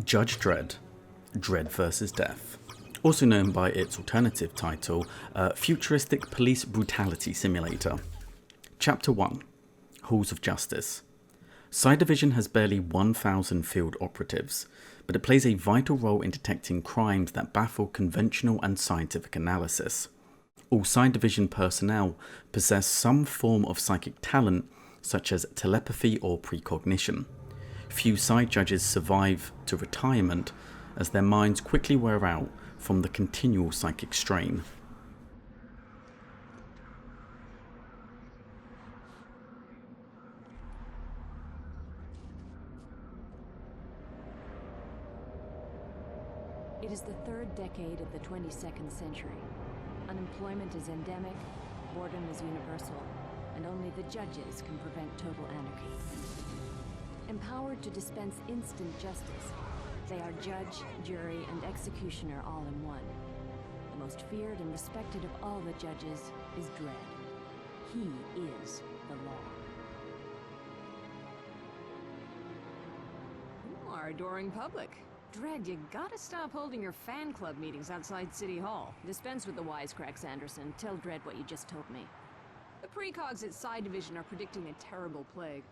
Judge Dredd, Dredd vs. Death, also known by its alternative title, Futuristic Police Brutality Simulator. Chapter 1, Halls of Justice. Psy-Division has barely 1,000 field operatives, but it plays a vital role in detecting crimes that baffle conventional and scientific analysis. All Psy-Division personnel possess some form of psychic talent, such as telepathy or precognition. Few side judges survive to retirement, as their minds quickly wear out from the continual psychic strain. It is the third decade of the 22nd century. Unemployment is endemic, boredom is universal, and only the judges can prevent total anarchy. Empowered to dispense instant justice, they are judge, jury, and executioner all in one. The most feared and respected of all the judges is Dredd. He is the law. You are adoring public. Dredd, you gotta stop holding your fan club meetings outside City Hall. Dispense with the wisecracks, Anderson. Tell Dredd what you just told me. The precogs at Psy-Division are predicting a terrible plague.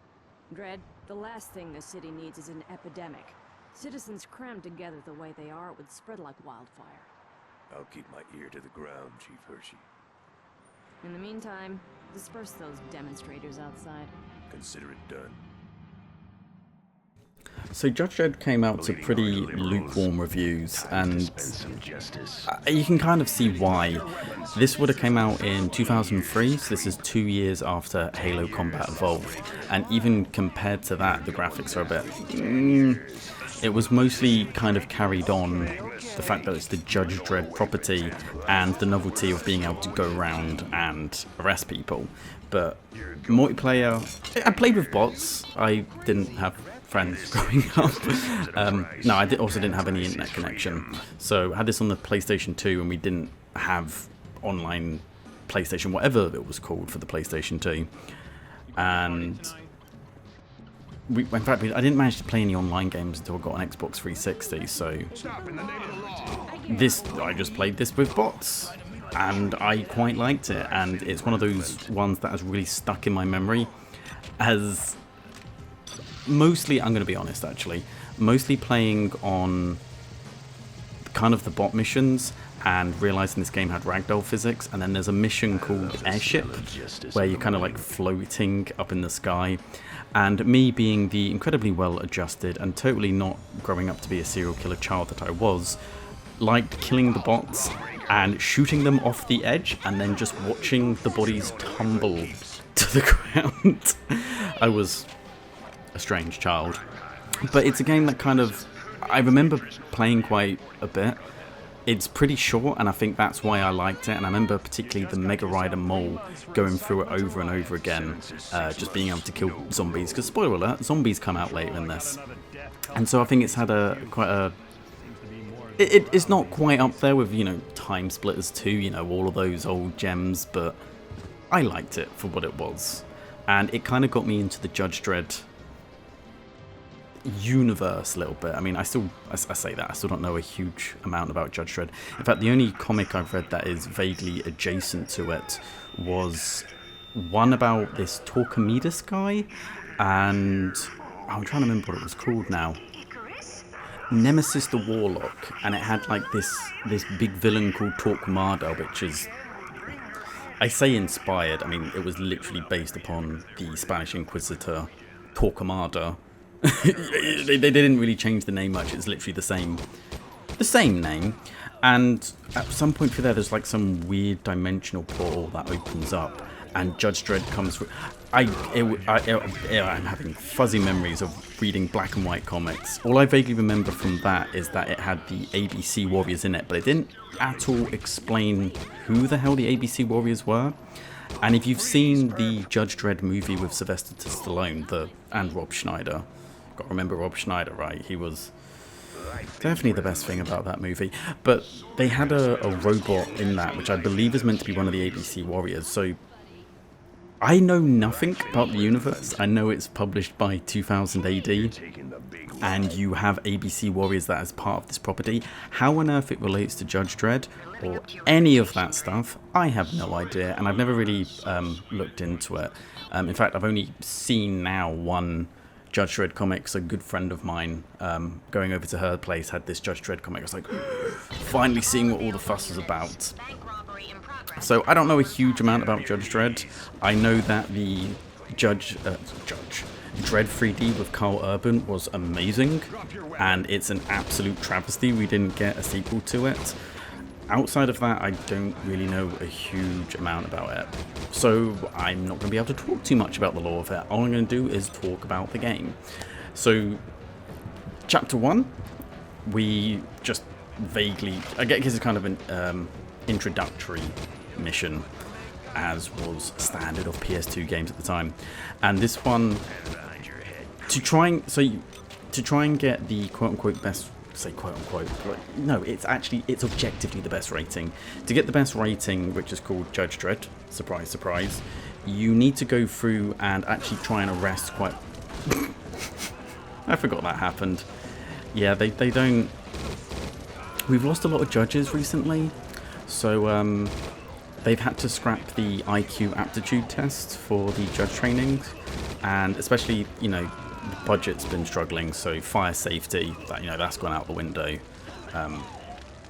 Dredd, the last thing this city needs is an epidemic. Citizens crammed together the way they are, it would spread like wildfire. I'll keep my ear to the ground, Chief Hershey. In the meantime, disperse those demonstrators outside. Consider it done. So Judge Dredd came out to pretty lukewarm reviews, and you can kind of see why. This would have came out in 2003, so this is 2 years after Halo Combat Evolved, and even compared to that, the graphics are a bit... It was mostly kind of carried on the fact that it's the Judge Dredd property and the novelty of being able to go around and arrest people. But multiplayer, I played with bots. I didn't have friends growing up. No, I also didn't have any internet connection. So I had this on the PlayStation 2 and we didn't have online PlayStation, whatever it was called for the PlayStation 2. And in fact, I didn't manage to play any online games until I got an Xbox 360, so I just played this with bots, and I quite liked it, and it's one of those ones that has really stuck in my memory as mostly, I'm going to be honest actually, mostly playing on kind of the bot missions and realizing this game had ragdoll physics, and then there's a mission called Airship where you're kind of like floating up in the sky. And me being the incredibly well-adjusted and totally not growing up to be a serial killer child that I was, liked killing the bots and shooting them off the edge and then just watching the bodies tumble to the ground. I was a strange child. But it's a game that kind of, I remember playing quite a bit. It's pretty short, and I think that's why I liked it, and I remember particularly the Mega Ryder mole, going through it over and over again, just being able to kill zombies, because spoiler alert, zombies come out later in this. And so I think it's had it's not quite up there with, Time Splitters 2, all of those old gems, but I liked it for what it was. And it kind of got me into the Judge Dredd universe a little bit. I mean, I say that, I still don't know a huge amount about Judge Dredd. In fact, the only comic I've read that is vaguely adjacent to it was one about this Torquemidus guy, and I'm trying to remember what it was called now. Nemesis the Warlock, and it had like this big villain called Torquemada, which is, I say inspired, I mean, it was literally based upon the Spanish Inquisitor Torquemada. they didn't really change the name much. It's literally the same name, and at some point through there's like some weird dimensional portal that opens up, and Judge Dredd comes through. I'm having fuzzy memories of reading black and white comics. All I vaguely remember from that is that it had the ABC Warriors in it, but it didn't at all explain who the hell the ABC Warriors were. And if you've seen the Judge Dredd movie with Sylvester Stallone and Rob Schneider, got to remember Rob Schneider, right? He was definitely the best thing about that movie. But they had a robot in that, which I believe is meant to be one of the ABC Warriors. So I know nothing about the universe. I know it's published by 2000 AD, and you have ABC Warriors that is part of this property. How on earth it relates to Judge Dredd or any of that stuff, I have no idea, and I've never really looked into it. In fact, I've only seen now one Judge Dredd comic. So a good friend of mine, going over to her place, had this Judge Dredd comic. I was like, finally seeing what all the fuss is about. So I don't know a huge amount about Judge Dredd. I know that the Dredd 3D with Carl Urban was amazing, and it's an absolute travesty we didn't get a sequel to it. Outside of that, I don't really know a huge amount about it. So I'm not going to be able to talk too much about the lore of it. All I'm going to do is talk about the game. So, Chapter 1, we just vaguely... I guess it's kind of an introductory mission, as was standard of PS2 games at the time. And this one, to try and get the quote-unquote best... say quote-unquote, but no, it's objectively the best rating. To get the best rating, which is called Judge Dredd, surprise, surprise, you need to go through and actually try and arrest quite... I forgot that happened. Yeah, they don't... We've lost a lot of judges recently, so they've had to scrap the IQ aptitude test for the judge trainings, and especially, you know, the budget's been struggling, so fire safety, that's gone out the window.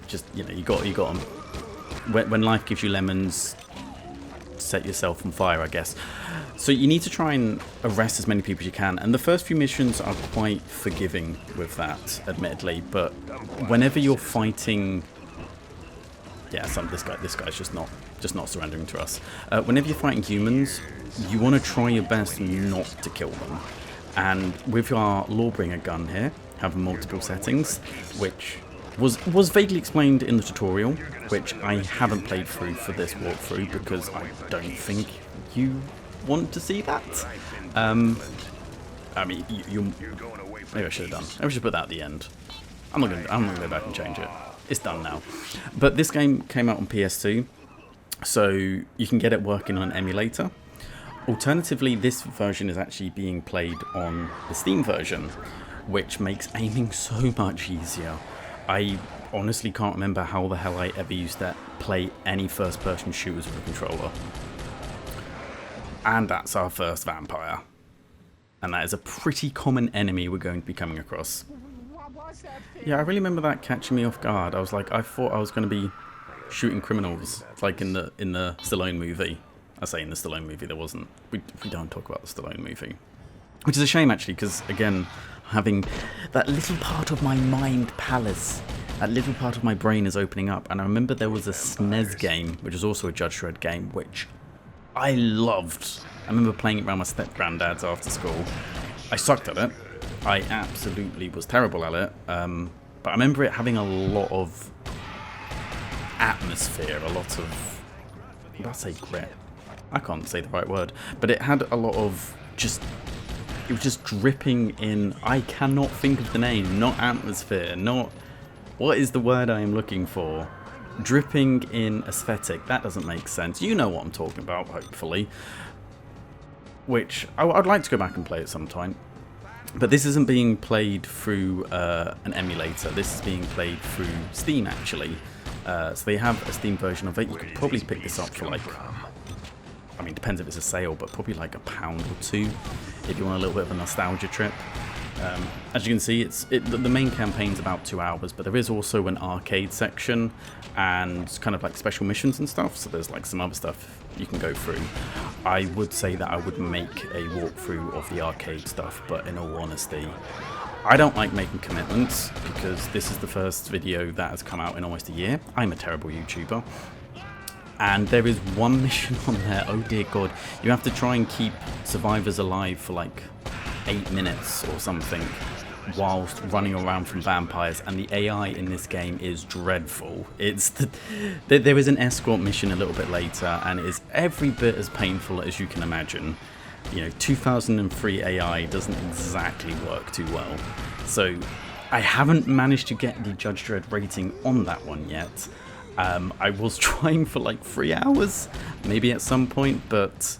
Just, you got them. When life gives you lemons, set yourself on fire, I guess. So you need to try and arrest as many people as you can, and the first few missions are quite forgiving with that, admittedly. But whenever you're fighting, this guy's just not surrendering to us. Whenever you're fighting humans, you want to try your best not to kill them. And with our Lawbringer gun here, having multiple settings, which was vaguely explained in the tutorial, which I haven't played through for this walkthrough because I don't think you want to see that. I mean, maybe I should have done. Maybe I should put that at the end. I'm not gonna go back and change it. It's done now. But this game came out on PS2, so you can get it working on an emulator. Alternatively, this version is actually being played on the Steam version, which makes aiming so much easier. I honestly can't remember how the hell I ever used to play any first-person shooters with a controller. And that's our first vampire. And that is a pretty common enemy we're going to be coming across. Yeah, I really remember that catching me off guard. I thought I was going to be shooting criminals, like in the Stallone movie. I say in the Stallone movie, there wasn't. We don't talk about the Stallone movie. Which is a shame, actually, because, again, having that little part of my mind palace, that little part of my brain is opening up. And I remember there was a SNES game, which was also a Judge Dredd game, which I loved. I remember playing it around my step-granddad's after school. I sucked at it. I absolutely was terrible at it. But I remember it having a lot of atmosphere, a lot of... Did I say grit? I can't say the right word, but it had a lot of it was just dripping in, I cannot think of the name, not atmosphere, not, what is the word I am looking for? Dripping in aesthetic, that doesn't make sense. You know what I'm talking about, hopefully. Which, I'd like to go back and play it sometime. But this isn't being played through an emulator, this is being played through Steam, actually. So they have a Steam version of it. You could probably pick this up for like, I mean, depends if it's a sale, but probably like £1 or £2 if you want a little bit of a nostalgia trip. As you can see, the main campaign's about 2 hours, but there is also an arcade section and kind of like special missions and stuff, so there's like some other stuff you can go through. I would say that I would make a walkthrough of the arcade stuff, but in all honesty, I don't like making commitments because this is the first video that has come out in almost a year. I'm a terrible YouTuber. And there is one mission on there, oh dear god, you have to try and keep survivors alive for like 8 minutes or something whilst running around from vampires, and the AI in this game is dreadful. There is an escort mission a little bit later, and it is every bit as painful as you can imagine. 2003 AI doesn't exactly work too well. So I haven't managed to get the Judge Dredd rating on that one yet. I was trying for like 3 hours, maybe at some point, but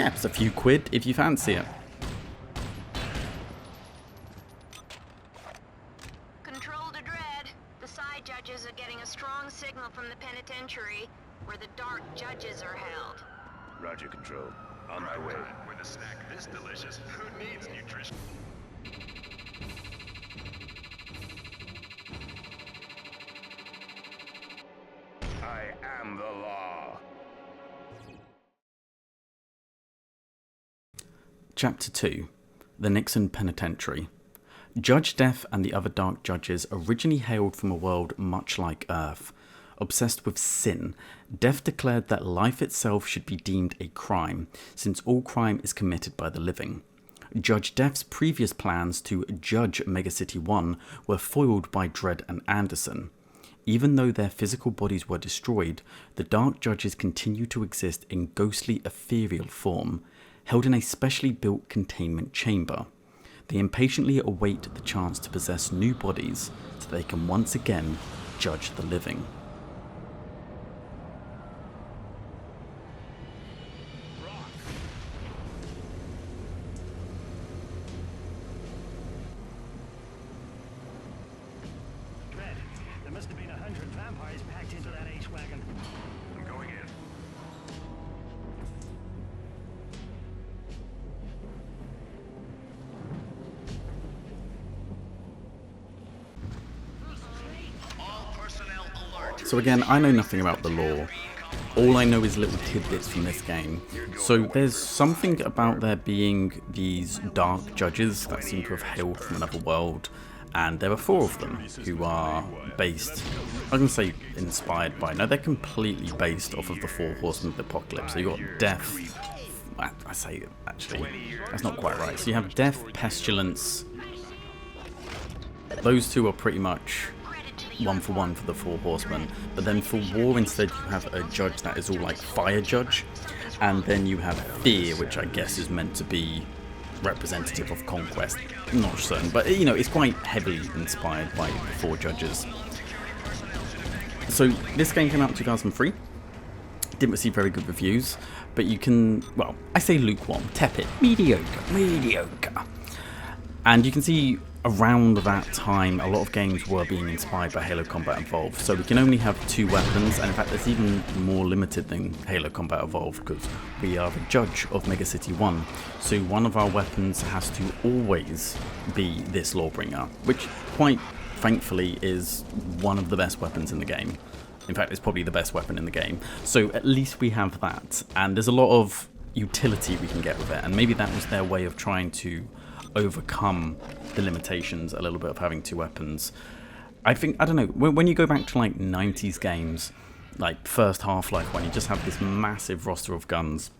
yeah, it's a few quid if you fancy it. Control to Dredd. The side judges are getting a strong signal from the penitentiary, where the dark judges are held. Roger, Control. On my way. With a snack this delicious, who needs nutrition? I am the law. Chapter 2. The Nixon Penitentiary. Judge Death and the other dark judges originally hailed from a world much like Earth. Obsessed with sin, Death declared that life itself should be deemed a crime, since all crime is committed by the living. Judge Death's previous plans to judge Megacity 1 were foiled by Dredd and Anderson. Even though their physical bodies were destroyed, the dark judges continue to exist in ghostly ethereal form, held in a specially built containment chamber. They impatiently await the chance to possess new bodies so they can once again judge the living. Dredd, there must have been 100 vampires packed into that H-wagon. I'm going in. All personnel alert. So again, I know nothing about the lore. All I know is little tidbits from this game. So there's something about there being these dark judges that seem to have hailed from another world, and there are 4 of them who are based, I'm going to say inspired by, no, they're completely based off of the 4 horsemen of the apocalypse. So you've got Death, I say actually, that's not quite right. So you have Death, Pestilence, those 2 are pretty much one for the 4 horsemen, but then for War instead you have a judge that is all like fire judge, and then you have Fear, which I guess is meant to be representative of conquest. I'm not certain, but you know, it's quite heavily inspired by the 4 judges. So this game came out in 2003, didn't receive very good reviews, but you can, well, I say lukewarm, tepid, mediocre. And you can see around that time a lot of games were being inspired by Halo Combat Evolved, so we can only have 2 weapons, and in fact it's even more limited than Halo Combat Evolved because we are the judge of Megacity 1, so one of our weapons has to always be this Lawbringer, which quite thankfully is one of the best weapons in the game. In fact, it's probably the best weapon in the game, so at least we have that, and there's a lot of utility we can get with it, and maybe that was their way of trying to overcome the limitations a little bit of having 2 weapons. I think, I don't know, when you go back to like 90s games, like first Half-Life, when you just have this massive roster of guns,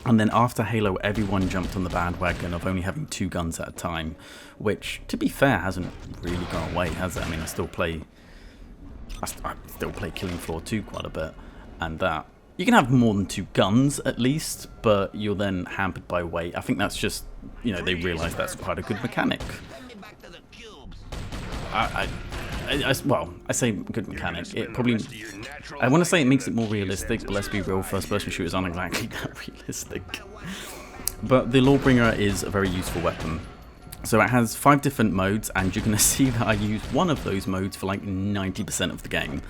and then after Halo everyone jumped on the bandwagon of only having 2 guns at a time, which to be fair hasn't really gone away, has it? I mean, I still play Killing Floor 2 quite a bit, and that you can have more than 2 guns at least, but you're then hampered by weight. I think that's just, you know, they realise that's quite a good mechanic. Well, I say good mechanic. It probably, I want to say it makes it more realistic, but let's be real, first-person shooters aren't exactly that realistic. But the Lawbringer is a very useful weapon. So it has 5 different modes, and you're going to see that I use one of those modes for like 90% of the game.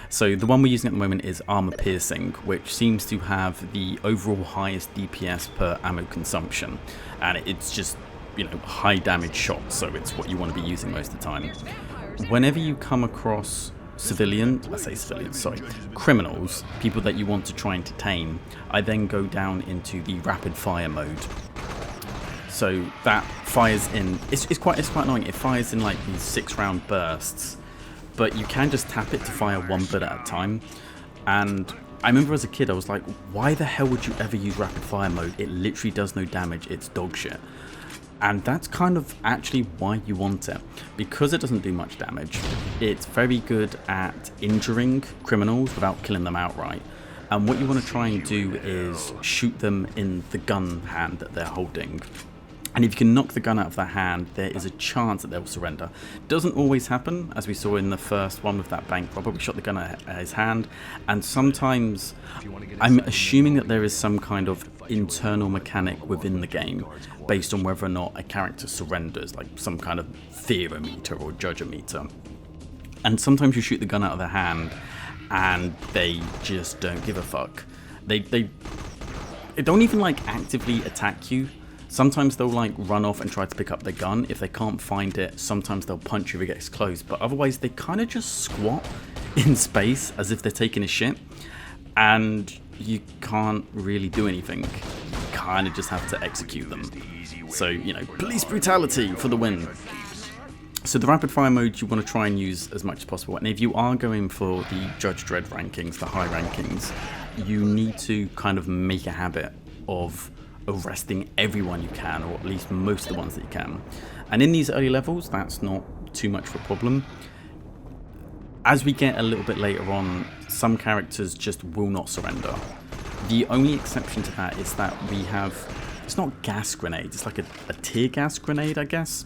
So the one we're using at the moment is Armor Piercing, which seems to have the overall highest DPS per ammo consumption, and it's just, you know, high damage shots, so it's what you want to be using most of the time. Whenever you come across criminals, people that you want to try and detain, I then go down into the rapid fire mode. So that fires in, it's quite annoying, it fires in like these 6-round bursts, but you can just tap it to fire 1 bullet at a time. And I remember as a kid I was like, why the hell would you ever use rapid fire mode? It literally does no damage, it's dog shit. And that's kind of actually why you want it, because it doesn't do much damage. It's very good at injuring criminals without killing them outright. And what you want to try and do is shoot them in the gun hand that they're holding. And if you can knock the gun out of their hand, there is a chance that they'll surrender. Doesn't always happen, as we saw in the first one with that bank robber. We shot the gun at his hand, and sometimes I'm assuming that there is some kind of internal mechanic within the game based on whether or not a character surrenders, like some kind of theory-meter or judge-meter. And sometimes you shoot the gun out of their hand, and they just don't give a fuck. They don't even like actively attack you. Sometimes they'll like run off and try to pick up their gun. If they can't find it, sometimes they'll punch you if it gets close. But otherwise, they kind of just squat in space as if they're taking a shit. And you can't really do anything. You kind of just have to execute them. So, you know, police brutality for the win. So the rapid fire mode you want to try and use as much as possible. And if you are going for the Judge Dredd rankings, the high rankings, you need to kind of make a habit of arresting everyone you can, or at least most of the ones that you can. And in these early levels, that's not too much of a problem. As we get a little bit later on, some characters just will not surrender. The only exception to that is that we have, it's not gas grenades, it's like a tear gas grenade, I guess.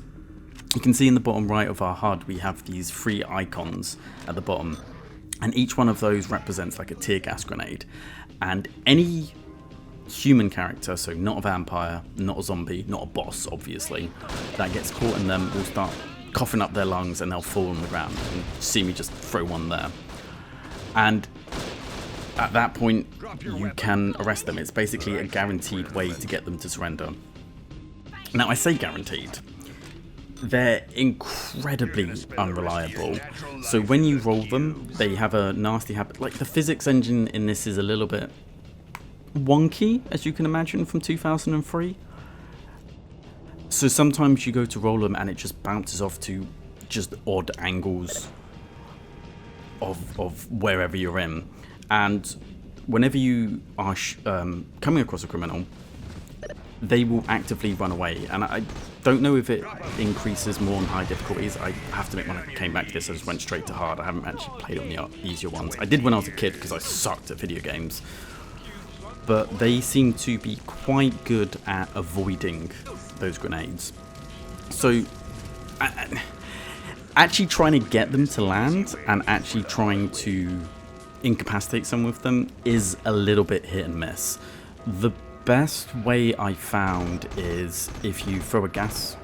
You can see in the bottom right of our HUD, we have these 3 icons at the bottom, and each one of those represents like a tear gas grenade. And any human character, so not a vampire, not a zombie, not a boss obviously, that gets caught in them will start coughing up their lungs and they'll fall on the ground. And see me just throw one there. And at that point you can arrest them. It's basically a guaranteed way to get them to surrender. Now I say guaranteed. They're incredibly unreliable. So when you roll them, they have a nasty habit. Like the physics engine in this is a little bit wonky, as you can imagine, from 2003. So sometimes you go to roll them and it just bounces off to just odd angles of wherever you're in. And whenever you are coming across a criminal, they will actively run away. And I don't know if it increases more on high difficulties. I have to admit, when I came back to this, I just went straight to hard. I haven't actually played on the easier ones. I did when I was a kid because I sucked at video games. But they seem to be quite good at avoiding those grenades. So actually trying to get them to land and actually trying to incapacitate someone with them is a little bit hit and miss. The best way I found is if you throw a gas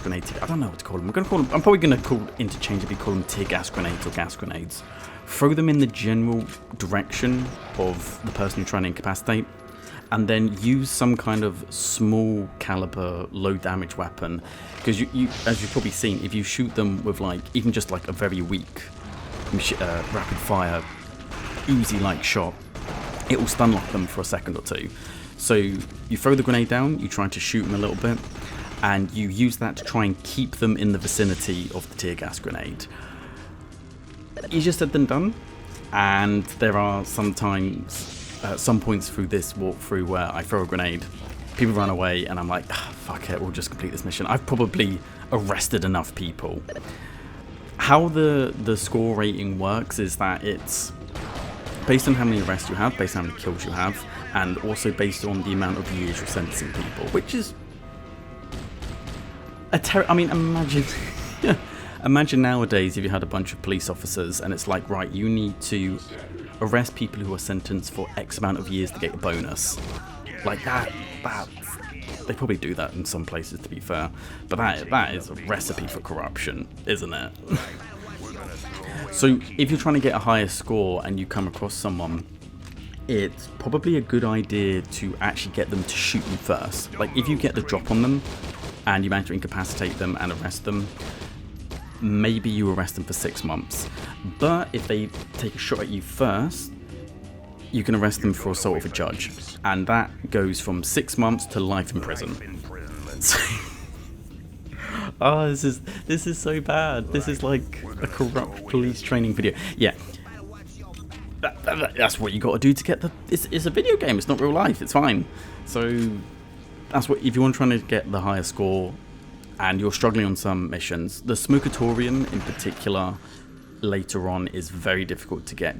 grenade. I don't know what to call them. I'm probably going to interchangeably call them tear gas grenades or gas grenades. Throw them in the general direction of the person you're trying to incapacitate, and then use some kind of small caliber, low damage weapon. Because you, as you've probably seen, if you shoot them with like even just like a very weak rapid fire Uzi-like shot, it will stun lock them for a second or two. So you throw the grenade down, you try to shoot them a little bit, and you use that to try and keep them in the vicinity of the tear gas grenade. Easier said than done, and there are sometimes some points through this walkthrough where I throw a grenade, people run away, and I'm like, fuck it, we'll just complete this mission. I've probably arrested enough people. How the score rating works is that it's based on how many arrests you have, based on how many kills you have, and also based on the amount of years you're sentencing people, which is I mean, imagine imagine nowadays if you had a bunch of police officers and it's like, right, you need to arrest people who are sentenced for X amount of years to get a bonus. Like that they probably do that in some places, to be fair, but that is a recipe for corruption, isn't it? So if you're trying to get a higher score and you come across someone, it's probably a good idea to actually get them to shoot you first. Like if you get the drop on them and you manage to incapacitate them and arrest them, maybe you arrest them for 6 months. But if they take a shot at you first, you can arrest them for assault of a judge, and that goes from 6 months to life in prison. So, oh, this is so bad. This is like a corrupt police training video. Yeah, that's what you got to do to get the. It's a video game. It's not real life. It's fine. So that's what, if you want trying to get the higher score and you're struggling on some missions. The Smokatorium in particular later on is very difficult to get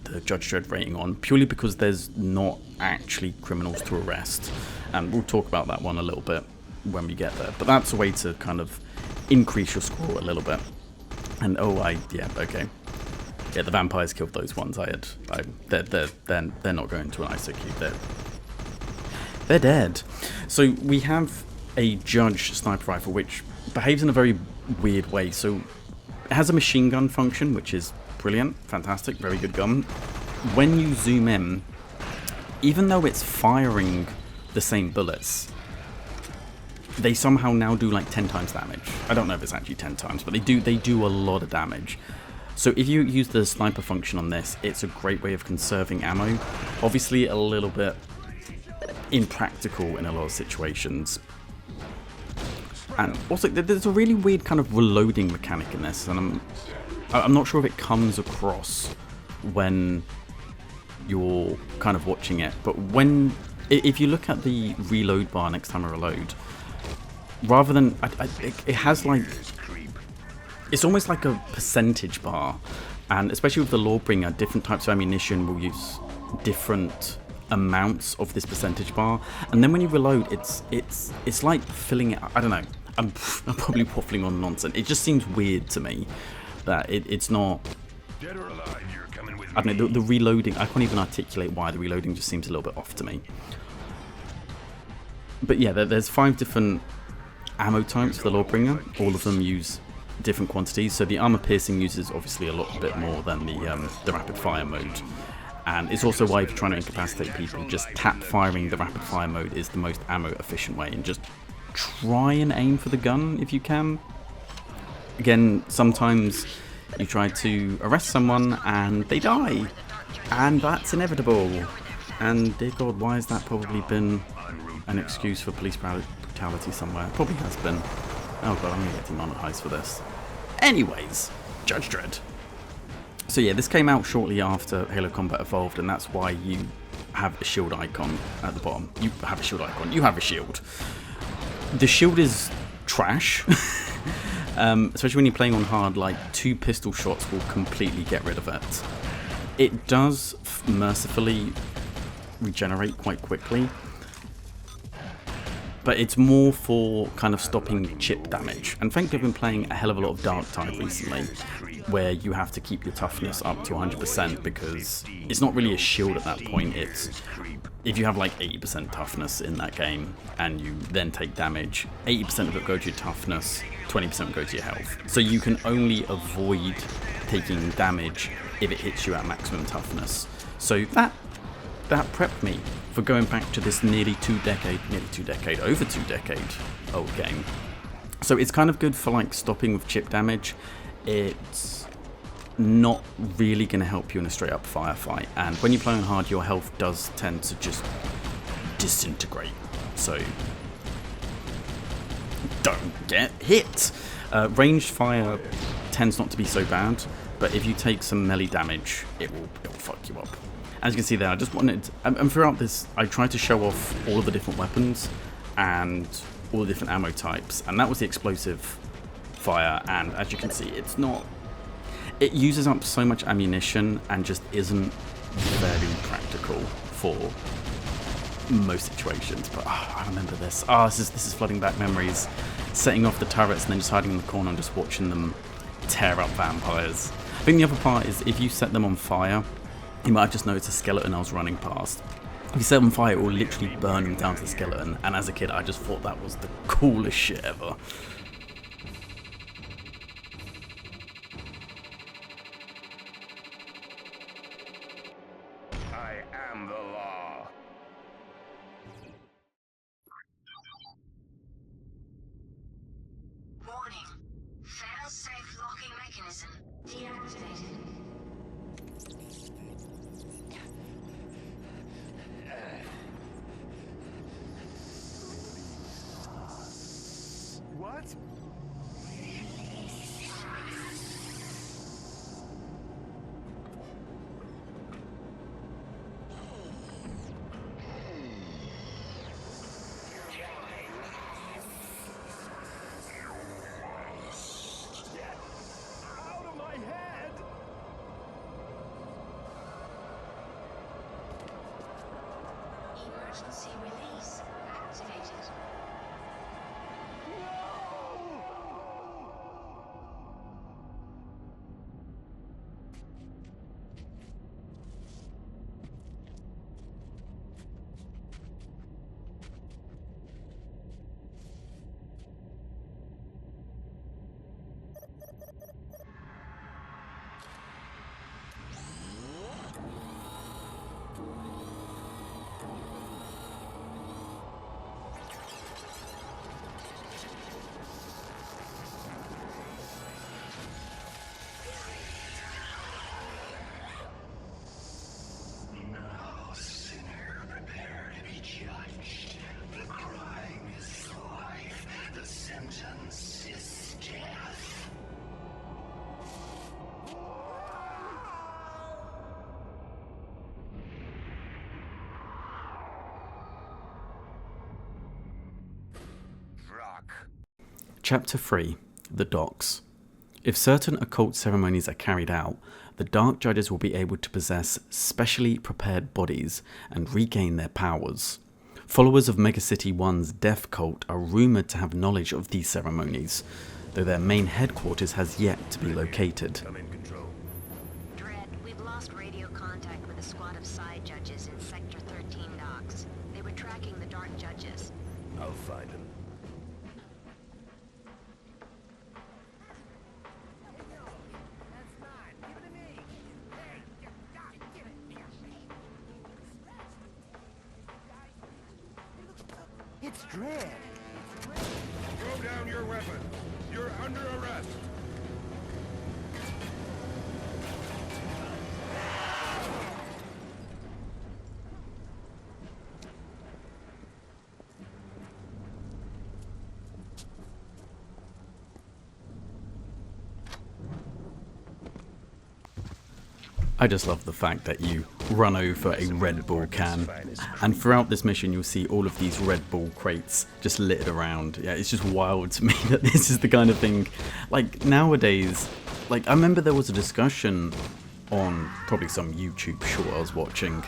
the Judge Dredd rating on, purely because there's not actually criminals to arrest, and we'll talk about that one a little bit when we get there. But that's a way to kind of increase your score a little bit. And yeah, okay. Yeah, the vampires killed those ones. They're not going to an ISO cube. They're dead. So we have a Judge sniper rifle, which behaves in a very weird way. So it has a machine gun function, which is brilliant, fantastic, very good gun. When you zoom in, even though it's firing the same bullets, they somehow now do like 10 times damage. I don't know if it's actually 10 times, but they do a lot of damage. So if you use the sniper function on this, it's a great way of conserving ammo. Obviously a little bit impractical in a lot of situations. And also there's a really weird kind of reloading mechanic in this, and I'm not sure if it comes across when you're kind of watching it, but if you look at the reload bar next time I reload, rather than it has like, it's almost like a percentage bar, and especially with the Lawbringer, different types of ammunition will use different amounts of this percentage bar, and then when you reload, it's like filling it. I don't know. I'm probably waffling on nonsense. It just seems weird to me that it's not. Dead or alive, you're coming with I don't know. The reloading. I can't even articulate why the reloading just seems a little bit off to me. But yeah, there's 5 different ammo types for the Lawbringer. All of them use different quantities. So the armor piercing uses obviously a lot bit more than the rapid fire mode. And it's also why if you're trying to incapacitate people, just tap firing the rapid fire mode is the most ammo efficient way, and just try and aim for the gun if you can. Again, sometimes you try to arrest someone and they die, and that's inevitable. And dear God, why has that probably been an excuse for police brutality somewhere? It probably has been. Oh God, I'm gonna get demonetized for this. Anyways, Judge Dredd. So yeah, this came out shortly after Halo Combat Evolved, and that's why you have a shield icon at the bottom. You have a shield icon. You have a shield. The shield is trash, especially when you're playing on hard. Like 2 pistol shots will completely get rid of it. It does mercifully regenerate quite quickly, but it's more for kind of stopping chip damage. And thankfully I've been playing a hell of a lot of Dark Tide recently, where you have to keep your toughness up to 100%, because it's not really a shield at that point. It's if you have like 80% toughness in that game and you then take damage, 80% of it goes to your toughness, 20% goes to your health. So you can only avoid taking damage if it hits you at maximum toughness. So that prepped me for going back to this over 2 decade old game. So it's kind of good for like stopping with chip damage. It's not really going to help you in a straight up firefight, and when you play on hard, your health does tend to just disintegrate, so don't get hit. Ranged fire tends not to be so bad, but if you take some melee damage, it will fuck you up. As you can see there, I just wanted, and throughout this I tried to show off all of the different weapons and all the different ammo types, and that was the explosive fire. And as you can see, it uses up so much ammunition and just isn't very practical for most situations. But I remember this. This is flooding back memories. Setting off the turrets and then just hiding in the corner and just watching them tear up vampires. I think the other part is if you set them on fire, you might have just noticed a skeleton I was running past. If you set them on fire, it will literally burn them down to the skeleton. And as a kid, I just thought that was the coolest shit ever. Emergency release activated. Chapter 3. The Docks. If certain occult ceremonies are carried out, the Dark Judges will be able to possess specially prepared bodies and regain their powers. Followers of Megacity 1's death cult are rumoured to have knowledge of these ceremonies, though their main headquarters has yet to be located. I'm in control. Dredd, we've lost radio contact with a squad of Psi Judges in Sector 13 docks. They were tracking the Dark Judges. I'll find him. It's Dredd. Throw down your weapon. You're under arrest. I just love the fact that you run over a Red Bull can, and throughout this mission you'll see all of these Red Bull crates just littered around. Yeah, it's just wild to me that this is the kind of thing, like nowadays, like I remember there was a discussion on probably some YouTube short I was watching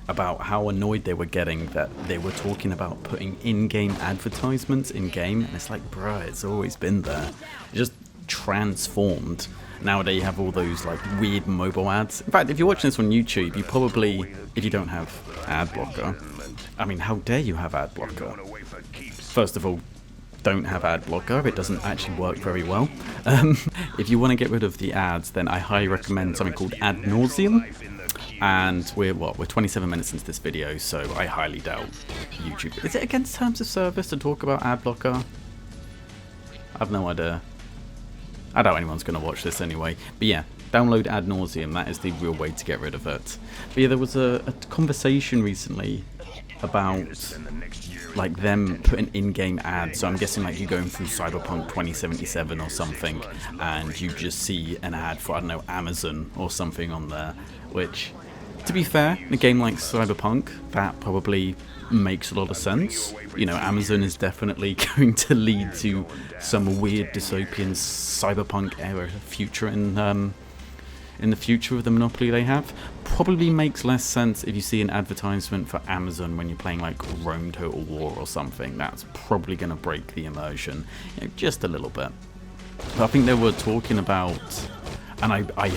about how annoyed they were getting that they were talking about putting in-game advertisements in-game, and it's like, bruh, it's always been there. It just transformed. Nowadays you have all those like weird mobile ads. In fact, if you're watching this on YouTube, you probably, if you don't have ad blocker, I mean, how dare you have ad blocker? First of all, don't have ad blocker. It doesn't actually work very well. If you want to get rid of the ads, then I highly recommend something called Ad Nauseum. And we're 27 minutes into this video, so I highly doubt YouTube. Is it against terms of service to talk about ad blocker? I have no idea. I doubt anyone's going to watch this anyway. But yeah, download Ad Nauseum. That is the real way to get rid of it. But yeah, there was a conversation recently about like them putting in-game ads. So I'm guessing like you're going through Cyberpunk 2077 or something, and you just see an ad for, I don't know, Amazon or something on there. Which, to be fair, in a game like Cyberpunk, that probably makes a lot of sense. You know, Amazon is definitely going to lead to some weird dystopian cyberpunk era future in the future of the monopoly they have. Probably makes less sense if you see an advertisement for Amazon when you're playing like Rome Total War or something. That's probably going to break the immersion, you know, just a little bit. But I think they were talking about, and I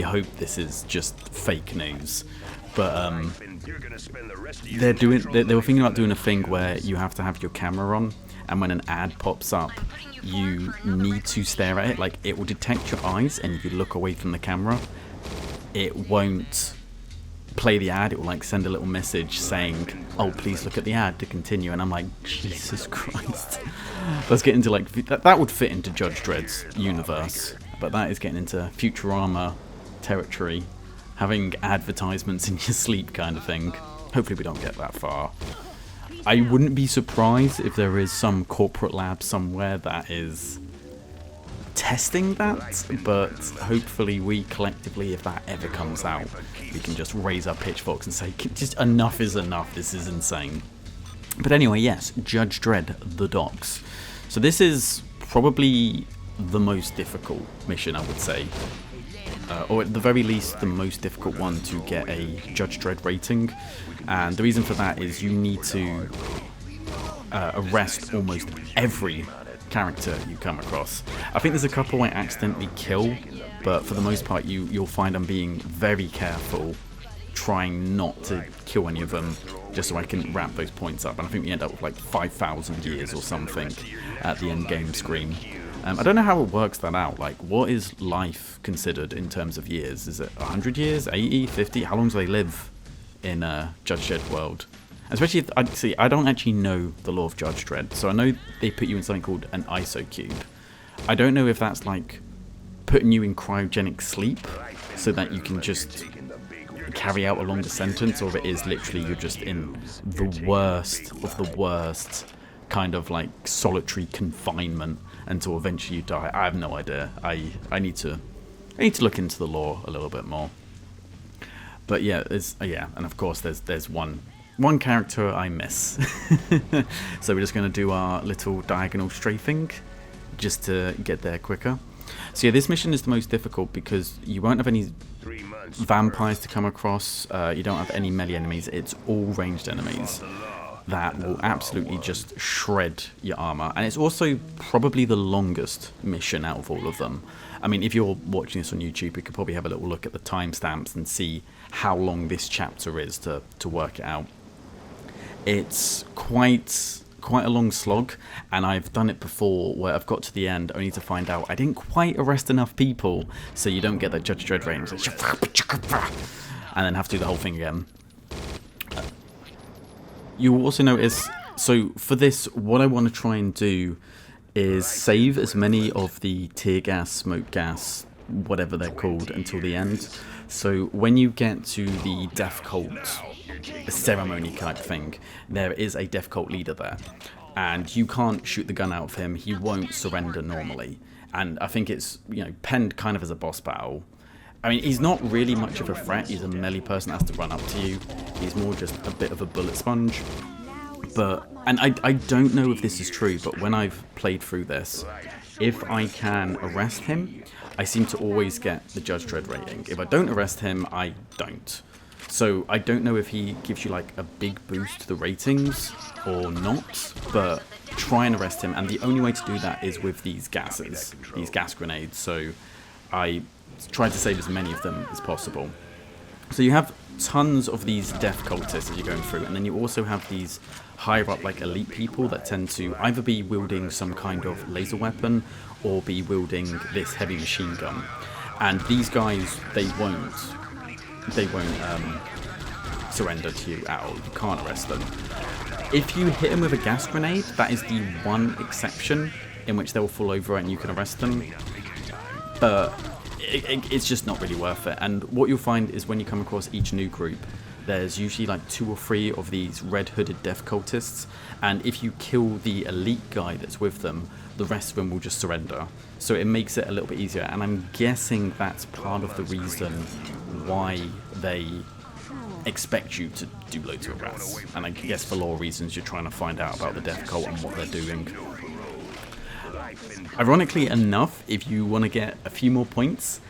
hope this is just fake news, but they were thinking about doing a thing where you have to have your camera on, and when an ad pops up, you need to stare at it. Like, it will detect your eyes, and if you look away from the camera, it won't play the ad. It will like send a little message saying, "Oh, please look at the ad to continue." And I'm like, Jesus Christ. Let's get into like that would fit into Judge Dredd's universe, but that is getting into Futurama territory, having advertisements in your sleep kind of thing. Hopefully we don't get that far. I wouldn't be surprised if there is some corporate lab somewhere that is testing that, but hopefully we collectively, if that ever comes out, we can just raise our pitchforks and say, just enough is enough, this is insane. But anyway, yes, Judge Dredd, The Docks. So this is probably the most difficult mission, I would say. Or at the very least, the most difficult one to get a Judge Dredd rating. And the reason for that is you need to arrest almost every character you come across. I think there's a couple I accidentally kill, but for the most part you'll find I'm being very careful, trying not to kill any of them, just so I can wrap those points up. And I think we end up with like 5,000 years or something at the end game screen. I don't know how it works that out. Like, what is life considered in terms of years? Is it 100 years, 80, 50? How long do they live in Judge Dredd world? Especially if, I don't actually know the lore of Judge Dredd, so I know they put you in something called an ISO cube. I don't know if that's like putting you in cryogenic sleep so that you can just carry out a longer sentence, or if it is literally you're just in the worst of the worst kind of like solitary confinement until eventually you die. I have no idea. I need to look into the lore a little bit more. But yeah, and of course there's one one character I miss. So we're just going to do our little diagonal strafing just to get there quicker. So yeah, this mission is the most difficult because you won't have any vampires to come across, you don't have any melee enemies, it's all ranged enemies that will absolutely just shred your armor. And it's also probably the longest mission out of all of them. I mean, if you're watching this on YouTube, you could probably have a little look at the timestamps and see how long this chapter is to work it out. It's quite a long slog, and I've done it before where I've got to the end only to find out I didn't quite arrest enough people, so you don't get that Judge Dredd range, and then have to do the whole thing again. You will also notice, so for this, what I want to try and do is save as many of the tear gas, smoke gas, whatever they're called, until the end. So when you get to the death cult ceremony type thing, there is a death cult leader there, and you can't shoot the gun out of him. He won't surrender normally, and I think it's, you know, penned kind of as a boss battle. I mean, he's not really much of a threat. He's a melee person that has to run up to you. He's more just a bit of a bullet sponge. But, and I don't know if this is true, but when I've played through this, if I can arrest him, I seem to always get the Judge Dredd rating. If I don't arrest him, I don't. So I don't know if he gives you like a big boost to the ratings or not, but try and arrest him. And the only way to do that is with these gases, these gas grenades. So I try to save as many of them as possible. So you have tons of these death cultists as you're going through, and then you also have these higher up like elite people that tend to either be wielding some kind of laser weapon or be wielding this heavy machine gun. And these guys, they won't surrender to you at all. You can't arrest them. If you hit them with a gas grenade, that is the one exception in which they will fall over and you can arrest them. But it's just not really worth it. And what you'll find is when you come across each new group, there's usually like 2 or 3 of these red hooded death cultists, and if you kill the elite guy that's with them, the rest of them will just surrender. So it makes it a little bit easier, and I'm guessing that's part of the reason why they expect you to do loads of arrests. And I guess for lore reasons you're trying to find out about the death cult and what they're doing. Ironically enough, if you want to get a few more points,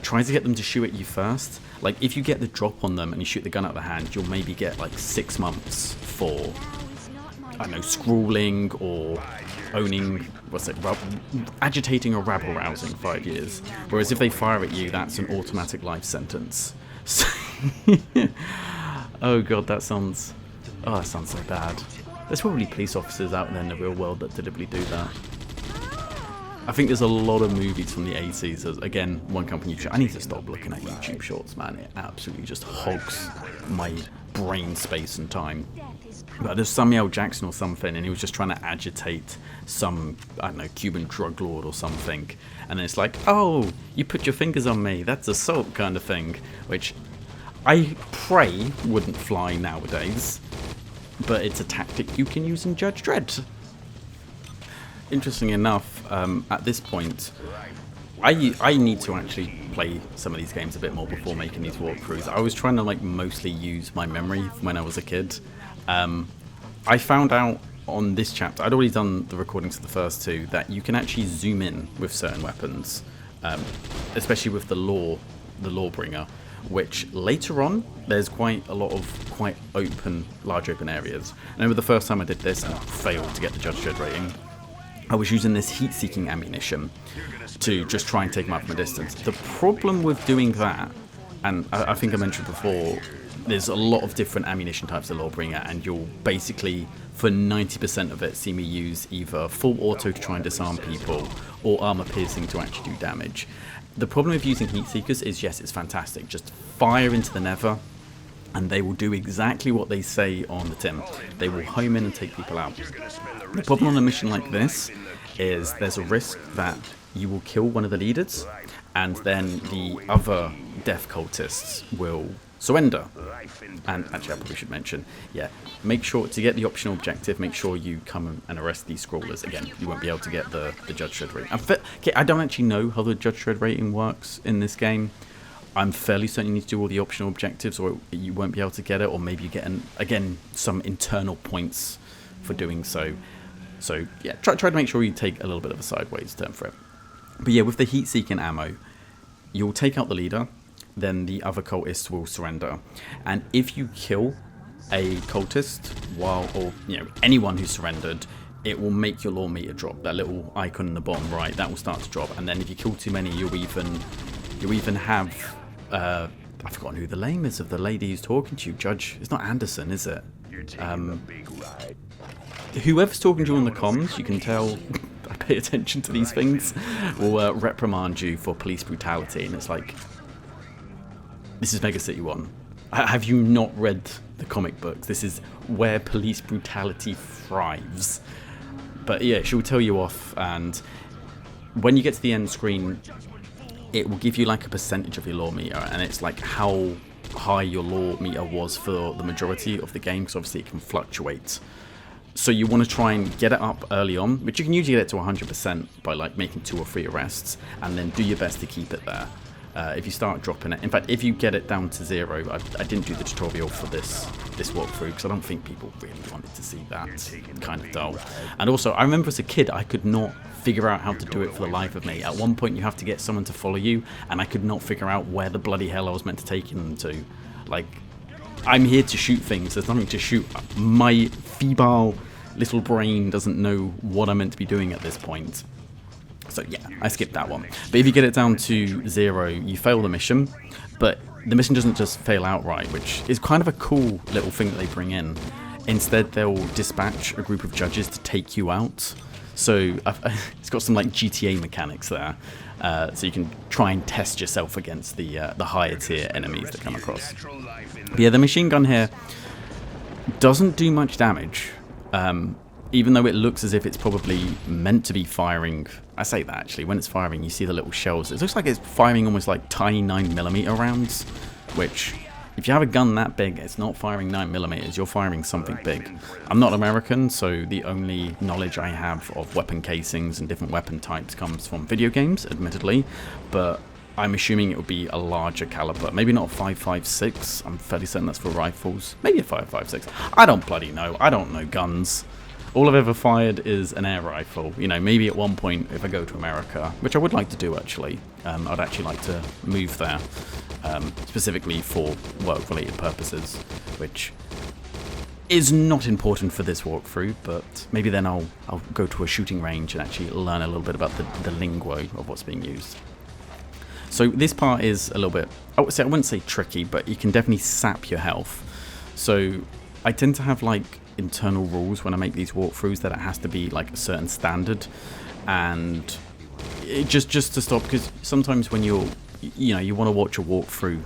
try to get them to shoot at you first. Like, if you get the drop on them and you shoot the gun out of the hand, you'll maybe get like 6 months for, I don't know, scrawling or owning, agitating or rabble rousing 5 years. Whereas if they fire at you, that's an automatic life sentence. So oh god, that sounds so bad. There's probably police officers out there in the real world that deliberately do that. I think there's a lot of movies from the 80s. Again, one company. I need to stop looking at YouTube shorts, man. It absolutely just hogs my brain space and time. But there's Samuel Jackson or something, and he was just trying to agitate some, I don't know, Cuban drug lord or something. And then it's like, oh, you put your fingers on me. That's assault kind of thing. Which I pray wouldn't fly nowadays. But it's a tactic you can use in Judge Dredd. Interesting enough, at this point, I need to actually play some of these games a bit more before making these walkthroughs. I was trying to like mostly use my memory from when I was a kid. I found out on this chapter, I'd already done the recordings of the first 2, that you can actually zoom in with certain weapons, especially with the Lawbringer, which later on there's quite a lot of large open areas. I remember the first time I did this and I failed to get the Judge Dredd rating. I was using this heat-seeking ammunition to just try and take them out from a distance. The problem with doing that, and I think I mentioned before, there's a lot of different ammunition types of Lawbringer, and you'll basically, for 90% of it, see me use either full auto to try and disarm people, or armor piercing to actually do damage. The problem with using heat seekers is, yes, it's fantastic. Just fire into the nether, and they will do exactly what they say on the tin. They will home in and take people out. The problem on a mission like this is there's a risk that you will kill one of the leaders, and then the other death cultists will surrender. And actually, I probably should mention, yeah, make sure to get the optional objective, make sure you come and arrest these scrawlers. Again, you won't be able to get the Judge Dredd rating. Okay, I don't actually know how the Judge Dredd rating works in this game. I'm fairly certain you need to do all the optional objectives, or you won't be able to get it, or maybe you get again some internal points for doing so. So yeah, try to make sure you take a little bit of a sideways turn for it. But yeah, with the heat-seeking ammo, you'll take out the leader, then the other cultists will surrender, and if you kill a cultist or anyone who surrendered, it will make your law meter drop. That little icon in the bottom right, that will start to drop, and then if you kill too many, you'll even have I've forgotten who the name is of the lady who's talking to you. Judge, it's not Anderson, is it? Whoever's talking to you on the comms, you can tell I pay attention to these things, will reprimand you for police brutality, and it's like, this is Mega City 1. Have you not read the comic books? This is where police brutality thrives. But yeah, she'll tell you off, and when you get to the end screen, it will give you like a percentage of your law meter, and it's like how high your law meter was for the majority of the game, because obviously it can fluctuate. So you want to try and get it up early on, which you can usually get it to 100% by like making 2 or 3 arrests, and then do your best to keep it there. If you start dropping it, in fact, if you get it down to 0, I didn't do the tutorial for this walkthrough because I don't think people really wanted to see that. Kind of dull. And also, I remember as a kid, I could not figure out how to do it for the life of me. At one point, you have to get someone to follow you, and I could not figure out where the bloody hell I was meant to take them to. Like, I'm here to shoot things. There's nothing to shoot. My feeble little brain doesn't know what I'm meant to be doing at this point. So yeah, I skipped that one. But if you get it down to 0, you fail the mission, but the mission doesn't just fail outright, which is kind of a cool little thing that they bring in. Instead, they'll dispatch a group of judges to take you out. So it's got some like GTA mechanics there, so you can try and test yourself against the higher tier enemies that come across. But yeah, the machine gun here doesn't do much damage. Even though it looks as if it's probably meant to be firing. I say that actually, when it's firing, you see the little shells. It looks like it's firing almost like tiny 9mm rounds, which, if you have a gun that big, it's not firing 9mm, you're firing something big. I'm not American, so the only knowledge I have of weapon casings and different weapon types comes from video games, admittedly, but I'm assuming it would be a larger caliber. Maybe not a 5.56, I'm fairly certain that's for rifles. Maybe a 5.56. I don't bloody know, I don't know guns. All I've ever fired is an air rifle. You know, maybe at one point, if I go to America, which I would like to do actually, I'd actually like to move there, specifically for work-related purposes, which is not important for this walkthrough, but maybe then I'll go to a shooting range and actually learn a little bit about the lingo of what's being used. So this part is a little bit, I wouldn't say tricky, but you can definitely sap your health. So I tend to have like internal rules when I make these walkthroughs that it has to be like a certain standard, and it just to stop, because sometimes when you want to watch a walkthrough,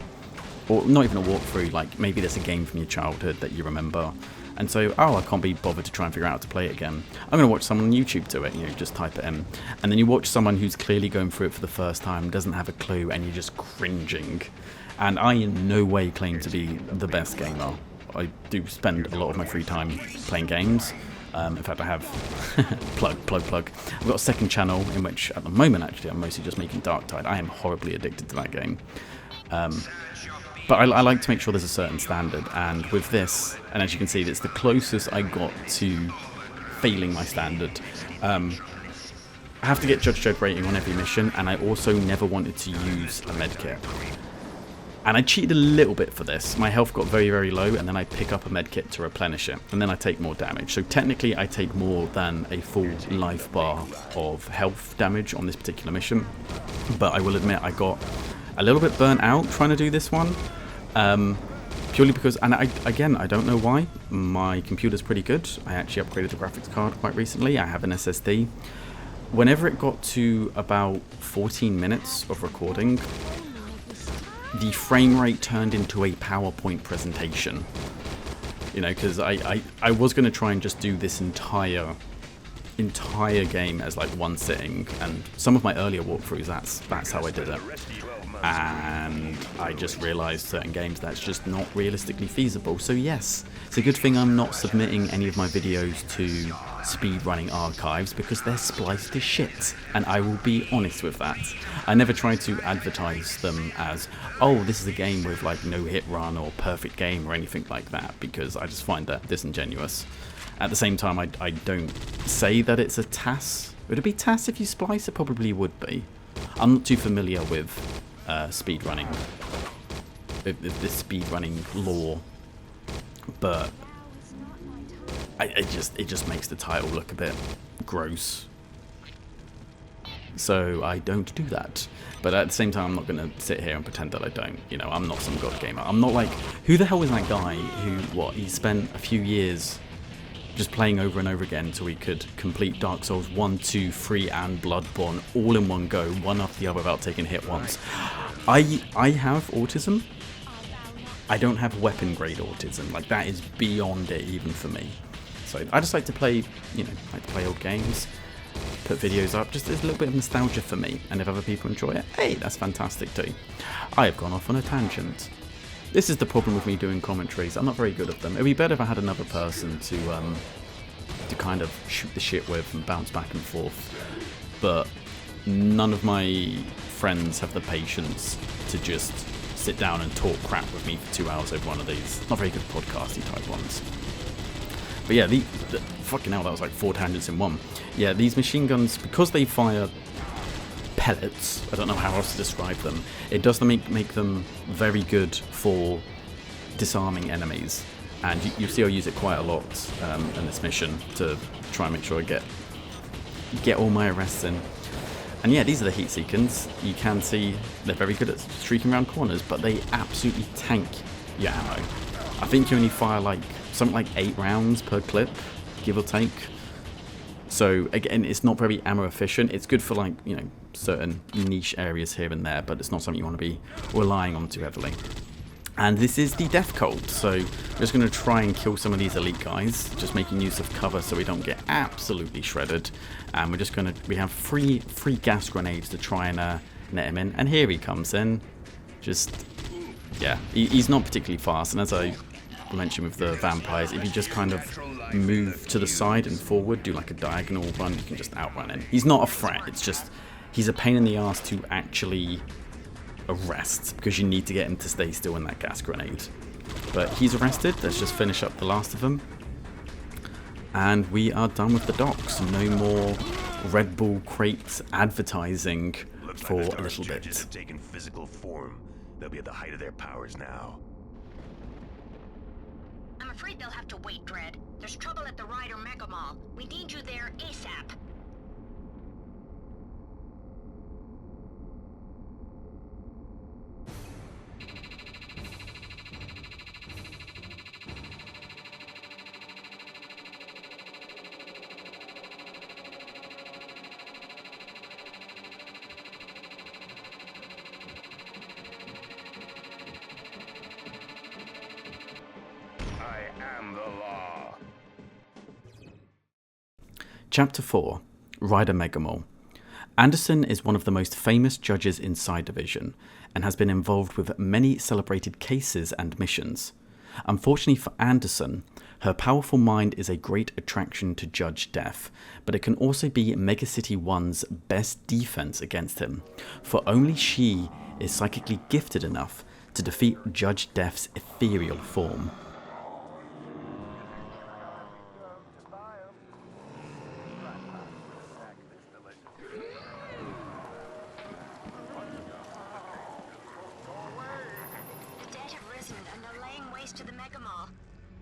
or not even a walkthrough, like maybe there's a game from your childhood that you remember, and so I can't be bothered to try and figure out how to play it again. I'm going to watch someone on YouTube do it, just type it in, and then you watch someone who's clearly going through it for the first time, doesn't have a clue, and you're just cringing. And I in no way claim to be the best gamer. I do spend a lot of my free time playing games. In fact, I have plug. I've got a second channel in which, at the moment, actually, I'm mostly just making Dark Tide. I am horribly addicted to that game. But I like to make sure there's a certain standard, and with this, and as you can see, it's the closest I got to failing my standard. I have to get Judge Dredd rating on every mission, and I also never wanted to use a medkit. And I cheated a little bit for this. My health got very, very low, and then I pick up a medkit to replenish it, and then I take more damage. So technically, I take more than a full life bar of health damage on this particular mission. But I will admit, I got a little bit burnt out trying to do this one. Purely because, and I don't know why, my computer's pretty good. I actually upgraded the graphics card quite recently. I have an SSD. Whenever it got to about 14 minutes of recording, the frame rate turned into a PowerPoint presentation. Because I was going to try and just do this entire entire game as like one sitting, and some of my earlier walkthroughs, that's how I did it. And I just realized certain games that's just not realistically feasible. So yes, it's a good thing I'm not submitting any of my videos to speedrunning archives, because they're spliced to shit, and I will be honest with that. I never try to advertise them as, oh, this is a game with like no hit run or perfect game or anything like that, because I just find that disingenuous. At the same time, I don't say that it's a TAS. Would it be TAS if you splice? It probably would be. I'm not too familiar with speedrunning, the speedrunning lore, but it just makes the title look a bit gross. So I don't do that. But at the same time, I'm not going to sit here and pretend that I don't. You know, I'm not some god gamer. I'm not like, who the hell is that guy who, he spent a few years just playing over and over again until he could complete Dark Souls 1, 2, 3 and Bloodborne all in one go, one after the other without taking a hit once. I have autism. I don't have weapon grade autism. Like, that is beyond it even for me. So I just like to play, old games, put videos up, just a little bit of nostalgia for me. And if other people enjoy it, hey, that's fantastic too. I have gone off on a tangent. This is the problem with me doing commentaries. I'm not very good at them. It would be better if I had another person to kind of shoot the shit with and bounce back and forth. But none of my friends have the patience to just sit down and talk crap with me for 2 hours over one of these. Not very good podcasty type ones. But yeah, the fucking hell, that was like 4 tangents in one. Yeah, these machine guns, because they fire pellets, I don't know how else to describe them, it does make them very good for disarming enemies. And you see I use it quite a lot in this mission to try and make sure I get all my arrests in. And yeah, these are the heat seekers. You can see they're very good at streaking around corners, but they absolutely tank your ammo. I think you only fire like something like 8 rounds per clip, give or take. So again, it's not very ammo efficient. It's good for like, certain niche areas here and there, but it's not something you want to be relying on too heavily. And this is the death cult, so we're just going to try and kill some of these elite guys, just making use of cover so we don't get absolutely shredded. And we're just going to, we have three gas grenades to try and net him in. And here he comes in. Just, yeah, he's not particularly fast. And as I mentioned with the vampires, if you just kind of move to the side and forward, do like a diagonal run, you can just outrun him. He's not a threat, it's just, he's a pain in the ass to actually arrest, because you need to get him to stay still in that gas grenade. But he's arrested. Let's just finish up the last of them, and we are done with the docks. No more Red Bull crates advertising for a little bit. Have taken physical form. They'll be at the height of their powers now. I'm afraid they'll have to wait, Dredd. There's trouble at the Ryder Mega Mall. We need you there ASAP. Chapter 4, Ryder Mega Mall. Anderson is one of the most famous judges in Psi Division, and has been involved with many celebrated cases and missions. Unfortunately for Anderson, her powerful mind is a great attraction to Judge Death, but it can also be Megacity 1's best defense against him, for only she is psychically gifted enough to defeat Judge Death's ethereal form.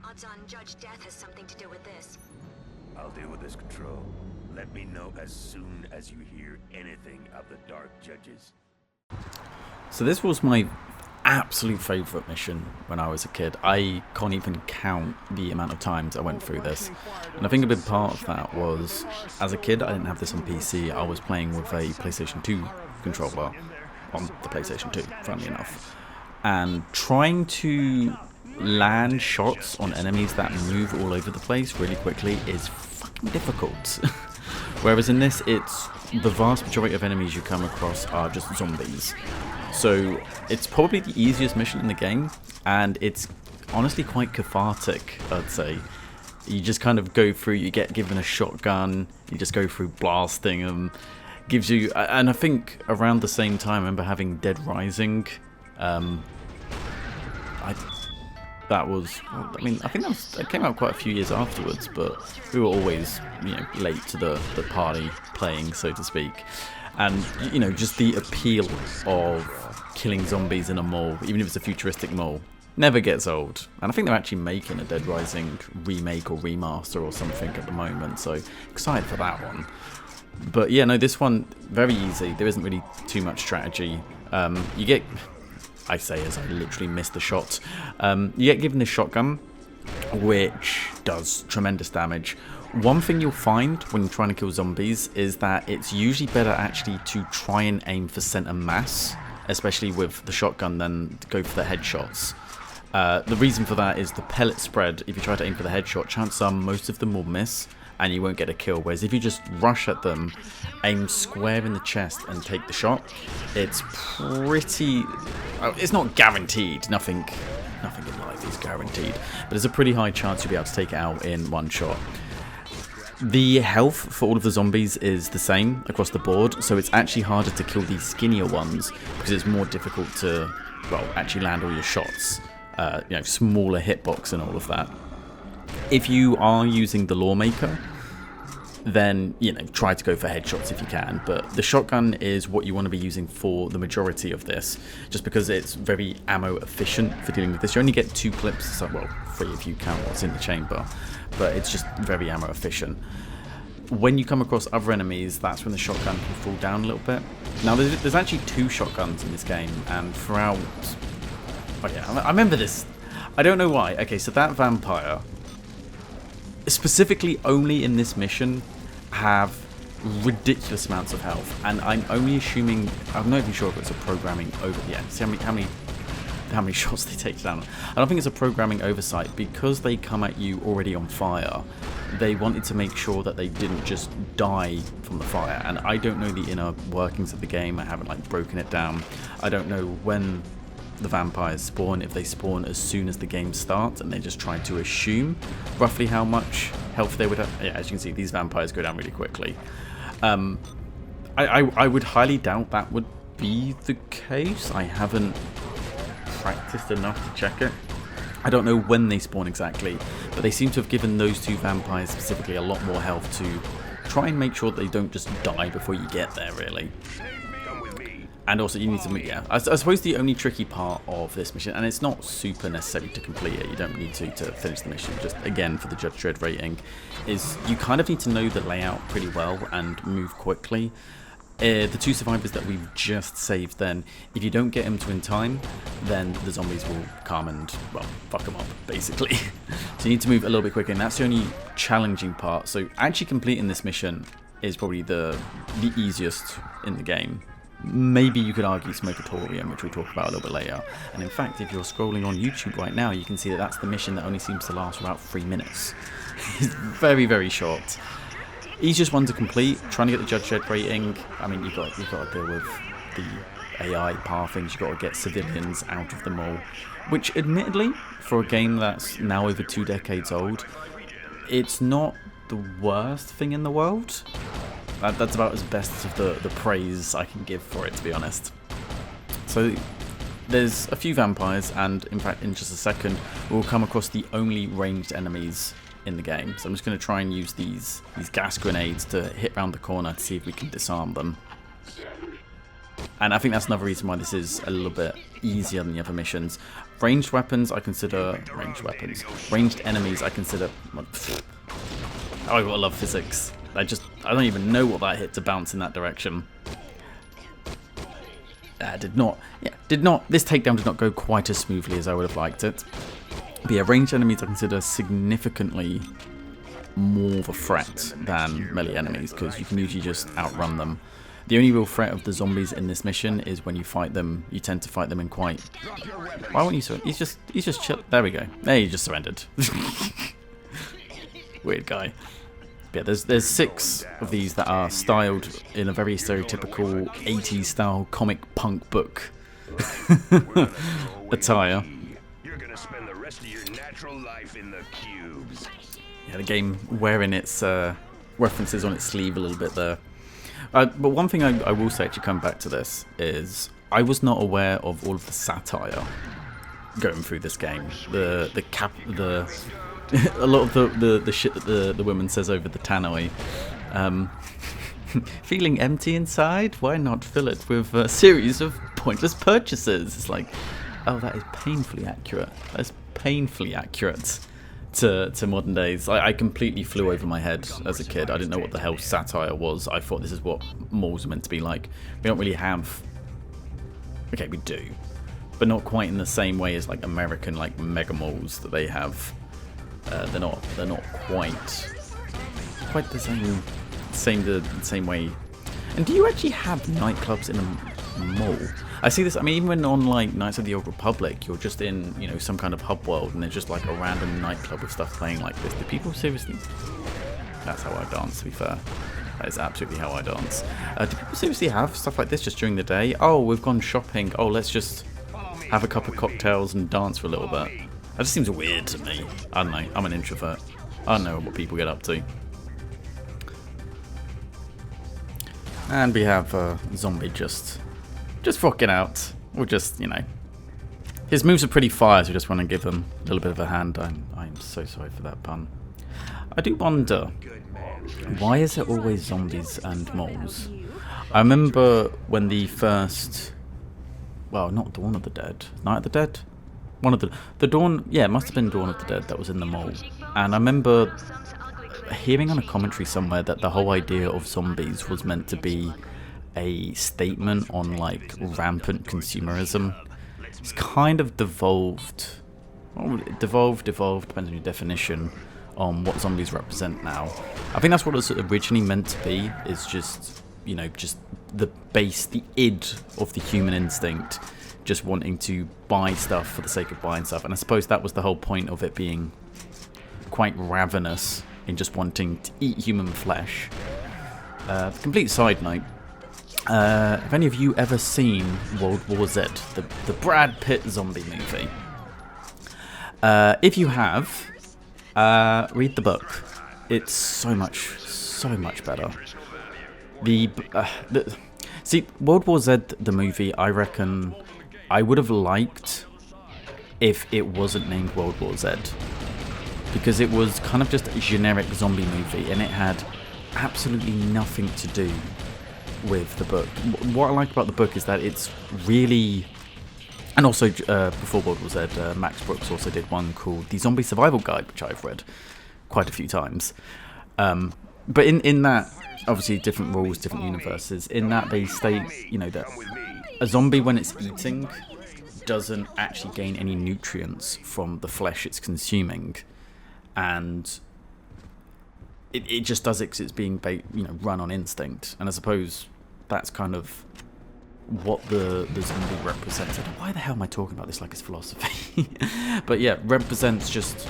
Odds on Judge Death has something to do with this. I'll deal with this, Control. Let me know as soon as you hear anything of the Dark Judges. So this was my absolute favourite mission when I was a kid. I can't even count the amount of times I went through this. And I think a big part of that was, as a kid, I didn't have this on PC. I was playing with a PlayStation 2 controller on the PlayStation 2, funnily enough. And trying to land shots on enemies that move all over the place really quickly is fucking difficult. Whereas in this, it's the vast majority of enemies you come across are just zombies. So it's probably the easiest mission in the game, and it's honestly quite cathartic, I'd say. You just kind of go through, you get given a shotgun, you just go through blasting them. Gives you, and I think around the same time I remember having Dead Rising. I think that came out quite a few years afterwards, but we were always, late to the party playing, so to speak. And, just the appeal of killing zombies in a mall, even if it's a futuristic mall, never gets old. And I think they're actually making a Dead Rising remake or remaster or something at the moment, so excited for that one. But yeah, no, this one, very easy. There isn't really too much strategy. You get... I say as I literally missed the shot. You get given this shotgun, which does tremendous damage. One thing you'll find when you're trying to kill zombies is that it's usually better actually to try and aim for center mass, especially with the shotgun, than to go for the headshots. The reason for that is the pellet spread. If you try to aim for the headshot, chances are most of them will miss and you won't get a kill. Whereas if you just rush at them, aim square in the chest and take the shot, it's pretty... It's not guaranteed. Nothing in life is guaranteed. But there's a pretty high chance you'll be able to take it out in one shot. The health for all of the zombies is the same across the board, so it's actually harder to kill these skinnier ones because it's more difficult to, well, actually land all your shots. Smaller hitbox and all of that. If you are using the Lawmaker, then, try to go for headshots if you can. But the shotgun is what you want to be using for the majority of this, just because it's very ammo efficient for dealing with this. You only get 2 clips, so, well, 3 if you count what's in the chamber, but it's just very ammo efficient. When you come across other enemies, that's when the shotgun can fall down a little bit. Now, there's actually 2 shotguns in this game, and throughout... Oh yeah, I remember this. I don't know why. Okay, so that vampire... specifically only in this mission have ridiculous amounts of health, and I'm only assuming, I'm not even sure if it's a programming over, see how many shots they take down. I don't think it's a programming oversight, because they come at you already on fire. They wanted to make sure that they didn't just die from the fire, and I don't know the inner workings of the game. I haven't broken it down. I don't know when the vampires spawn, if they spawn as soon as the game starts, and they just try to assume roughly how much health they would have. Yeah, as you can see, these vampires go down really quickly. I would highly doubt that would be the case. I haven't practiced enough to check it. I don't know when they spawn exactly, but they seem to have given those 2 vampires specifically a lot more health to try and make sure that they don't just die before you get there, really. And also, you need to, I suppose the only tricky part of this mission, and it's not super necessary to complete it, you don't need to finish the mission, just again for the Judge Dredd rating, is you kind of need to know the layout pretty well and move quickly. The 2 survivors that we've just saved, then, if you don't get them to in time, then the zombies will come and, well, fuck them up, basically. So you need to move a little bit quicker, and that's the only challenging part. So actually completing this mission is probably the easiest in the game. Maybe you could argue Smokatorium, which we'll talk about a little bit later. And in fact, if you're scrolling on YouTube right now, you can see that that's the mission that only seems to last for about 3 minutes. It's very, very short. Easiest one to complete, trying to get the Judge Dredd rating. I mean, you've got to deal with the AI pathings, you've got to get civilians out of the mall. Which, admittedly, for a game that's now over 2 decades old, it's not the worst thing in the world. That's about as best of the praise I can give for it, to be honest. So there's a few vampires, and in fact in just a second we'll come across the only ranged enemies in the game. So I'm just going to try and use these gas grenades to hit round the corner to see if we can disarm them. And I think that's another reason why this is a little bit easier than the other missions. Ranged weapons I consider... Ranged enemies I consider... Oh, I gotta love physics. I don't even know what that hit to bounce in that direction. This takedown did not go quite as smoothly as I would have liked it. But yeah, ranged enemies I consider significantly more of a threat than melee enemies, because you can usually just outrun them. The only real threat of the zombies in this mission is when you fight them, you tend to fight them in quite... Why won't you surrender? He's just chill. There we go. There, he just surrendered. Weird guy. Yeah, there's 6 of these that are styled in a very stereotypical 80s style comic punk book attire. You're gonna spend the rest of your natural life in the cubes. Yeah, the game wearing its references on its sleeve a little bit there. But one thing I will say, actually come back to this, is I was not aware of all of the satire going through this game. A lot of the shit that the woman says over the tannoy. Feeling empty inside? Why not fill it with a series of pointless purchases? It's like, oh, that is painfully accurate. That's painfully accurate to modern days. I completely flew over my head as a kid. I didn't know what the hell satire was. I thought this is what malls are meant to be like. We don't really have... Okay, we do. But not quite in the same way as like American like mega malls that they have. They're not quite the same way. And do you actually have nightclubs in a mall? I see this. I mean, even when on like Knights of the Old Republic, you're just in some kind of hub world, and there's just like a random nightclub with stuff playing like this. Do people seriously? That's how I dance. To be fair, that is absolutely how I dance. Do people seriously have stuff like this just during the day? Oh, we've gone shopping. Oh, let's just have a couple of cocktails and dance for a little bit. That just seems weird to me. I don't know. I'm an introvert. I don't know what people get up to. And we have Zombie just rocking out. Or just, his moves are pretty fire, so we just want to give him a little bit of a hand. I'm so sorry for that pun. I do wonder, why is it always zombies and moles? I remember when the first... Well, not Dawn of the Dead. Night of the Dead? One of the Dawn... Yeah, it must have been Dawn of the Dead that was in the mall. And I remember hearing on a commentary somewhere that the whole idea of zombies was meant to be a statement on, like, rampant consumerism. It's kind of devolved... Well, devolved, depends on your definition, on what zombies represent now. I think that's what it was originally meant to be, is just... just the base, the id of the human instinct, just wanting to buy stuff for the sake of buying stuff. And I suppose that was the whole point of it being quite ravenous in just wanting to eat human flesh. Complete side note, have any of you ever seen World War Z, the Brad Pitt zombie movie? If you have, read the book. It's so much better. See, World War Z, the movie, I reckon I would have liked if it wasn't named World War Z. Because it was kind of just a generic zombie movie, and it had absolutely nothing to do with the book. What I like about the book is that it's really... And also, before World War Z, Max Brooks also did one called The Zombie Survival Guide, which I've read quite a few times. But in that... Obviously, different rules, different universes. In that, they state, that a zombie, when it's eating, doesn't actually gain any nutrients from the flesh it's consuming, and it just does it because it's being, run on instinct. And I suppose that's kind of what the zombie represents. I don't know, why the hell am I talking about this like it's philosophy? But yeah, represents just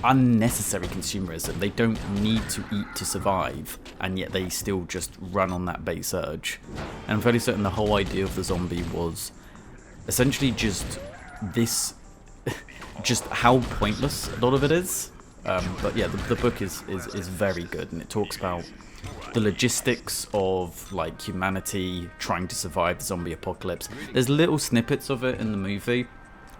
unnecessary consumerism. They don't need to eat to survive, and yet they still just run on that base urge. And I'm fairly certain the whole idea of the zombie was essentially just this, just how pointless a lot of it is. But yeah, the book is very good, and it talks about the logistics of like humanity trying to survive the zombie apocalypse. There's little snippets of it in the movie.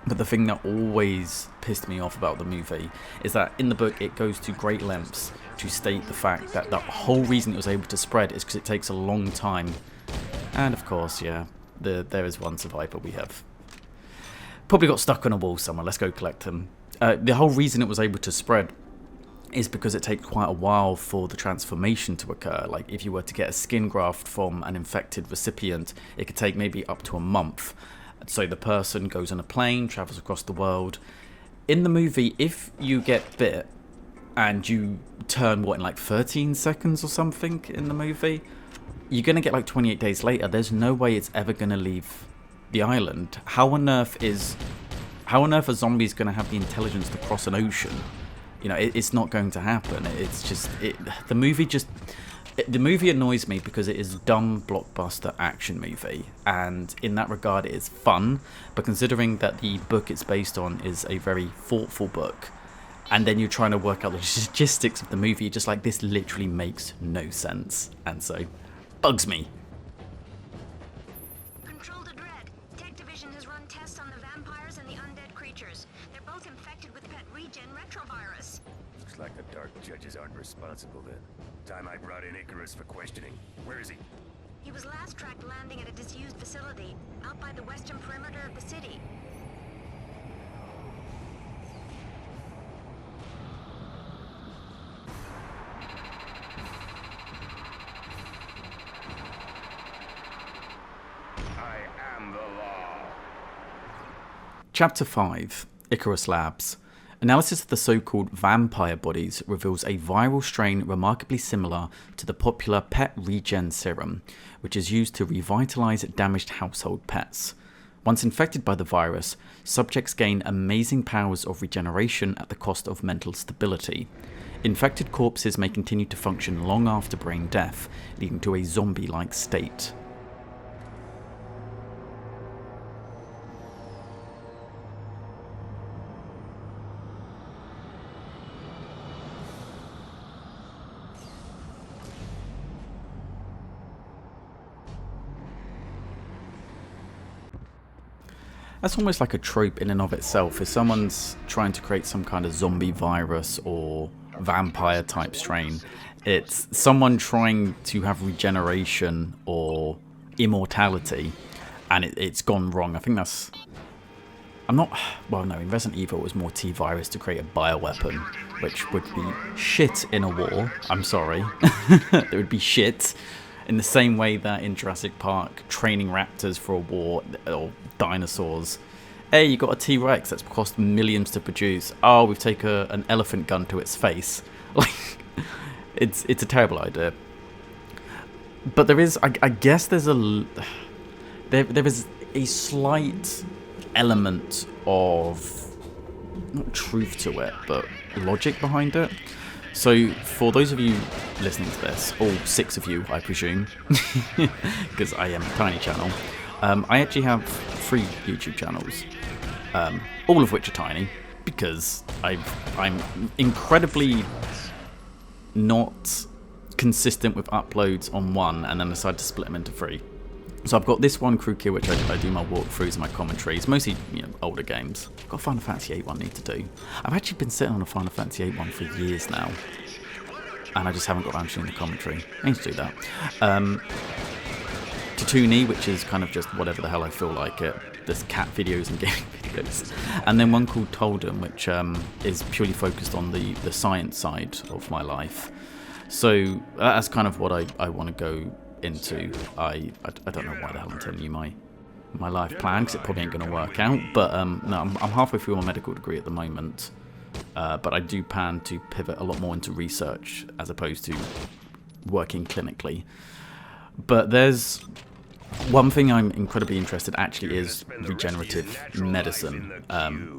But the thing that always pissed me off about the movie is that in the book it goes to great lengths to state the fact that the whole reason it was able to spread is because it takes a long time. And of course, yeah, there is one survivor we have. Probably got stuck on a wall somewhere. Let's go collect him. The whole reason it was able to spread is because it takes quite a while for the transformation to occur. Like if you were to get a skin graft from an infected recipient, it could take maybe up to a month. So the person goes on a plane, travels across the world. In the movie, if you get bit and you turn, in like 13 seconds or something in the movie, you're going to get like 28 days later. There's no way it's ever going to leave the island. How on earth are zombies going to have the intelligence to cross an ocean You know, it's not going to happen. It's just the movie annoys me because it is a dumb blockbuster action movie, and in that regard it is fun, but considering that the book it's based on is a very thoughtful book, and then you're trying to work out the logistics of the movie, you're just like, this literally makes no sense, and so bugs me. Control to Dredd. Tech Division has run tests on the vampires and the undead creatures. They're both infected with pet regen retrovirus. Looks like the Dark Judges aren't responsible then. Time I brought in Icarus for questioning. Where is he? He was last tracked landing at a disused facility out by the western perimeter of the city. I am the law. Chapter 5, Icarus Labs. Analysis of the so-called vampire bodies reveals a viral strain remarkably similar to the popular pet regen serum, which is used to revitalize damaged household pets. Once infected by the virus, subjects gain amazing powers of regeneration at the cost of mental stability. Infected corpses may continue to function long after brain death, leading to a zombie-like state. That's almost like a trope in and of itself. If someone's trying to create some kind of zombie virus or vampire type strain, it's someone trying to have regeneration or immortality, and it's gone wrong. I think that's... Well, no, in Resident Evil it was more T-virus to create a bioweapon, which would be shit in a war. I'm sorry. It would be shit. In the same way that in Jurassic Park, training raptors for a war, or dinosaurs. Hey, you got a T-Rex that's cost millions to produce. Oh, we've taken an elephant gun to its face. Like, it's a terrible idea. But there is, I guess there is a slight element of, not truth to it, but logic behind it. So, for those of you listening to this, all 6 of you, I presume, because I am a tiny channel, I actually have 3 YouTube channels, all of which are tiny, because I'm incredibly not consistent with uploads on one, and then decide to split them into 3. So I've got this one crew here, which I do my walkthroughs and my commentaries, mostly, you know, older games. I've got a Final Fantasy VIII one I need to do. I've actually been sitting on a Final Fantasy VIII one for years now, and I just haven't got around to doing the commentary. I need to do that. Clooney, which is kind of just whatever the hell I feel like it. There's cat videos and gaming videos. And then one called Toldom, which is purely focused on the science side of my life. So that's kind of what I want to go into. I don't know why the hell I'm telling you my life plan, because it probably ain't going to work out. But no, I'm halfway through my medical degree at the moment. But I do plan to pivot a lot more into research as opposed to working clinically. But there's one thing I'm incredibly interested actually is regenerative medicine.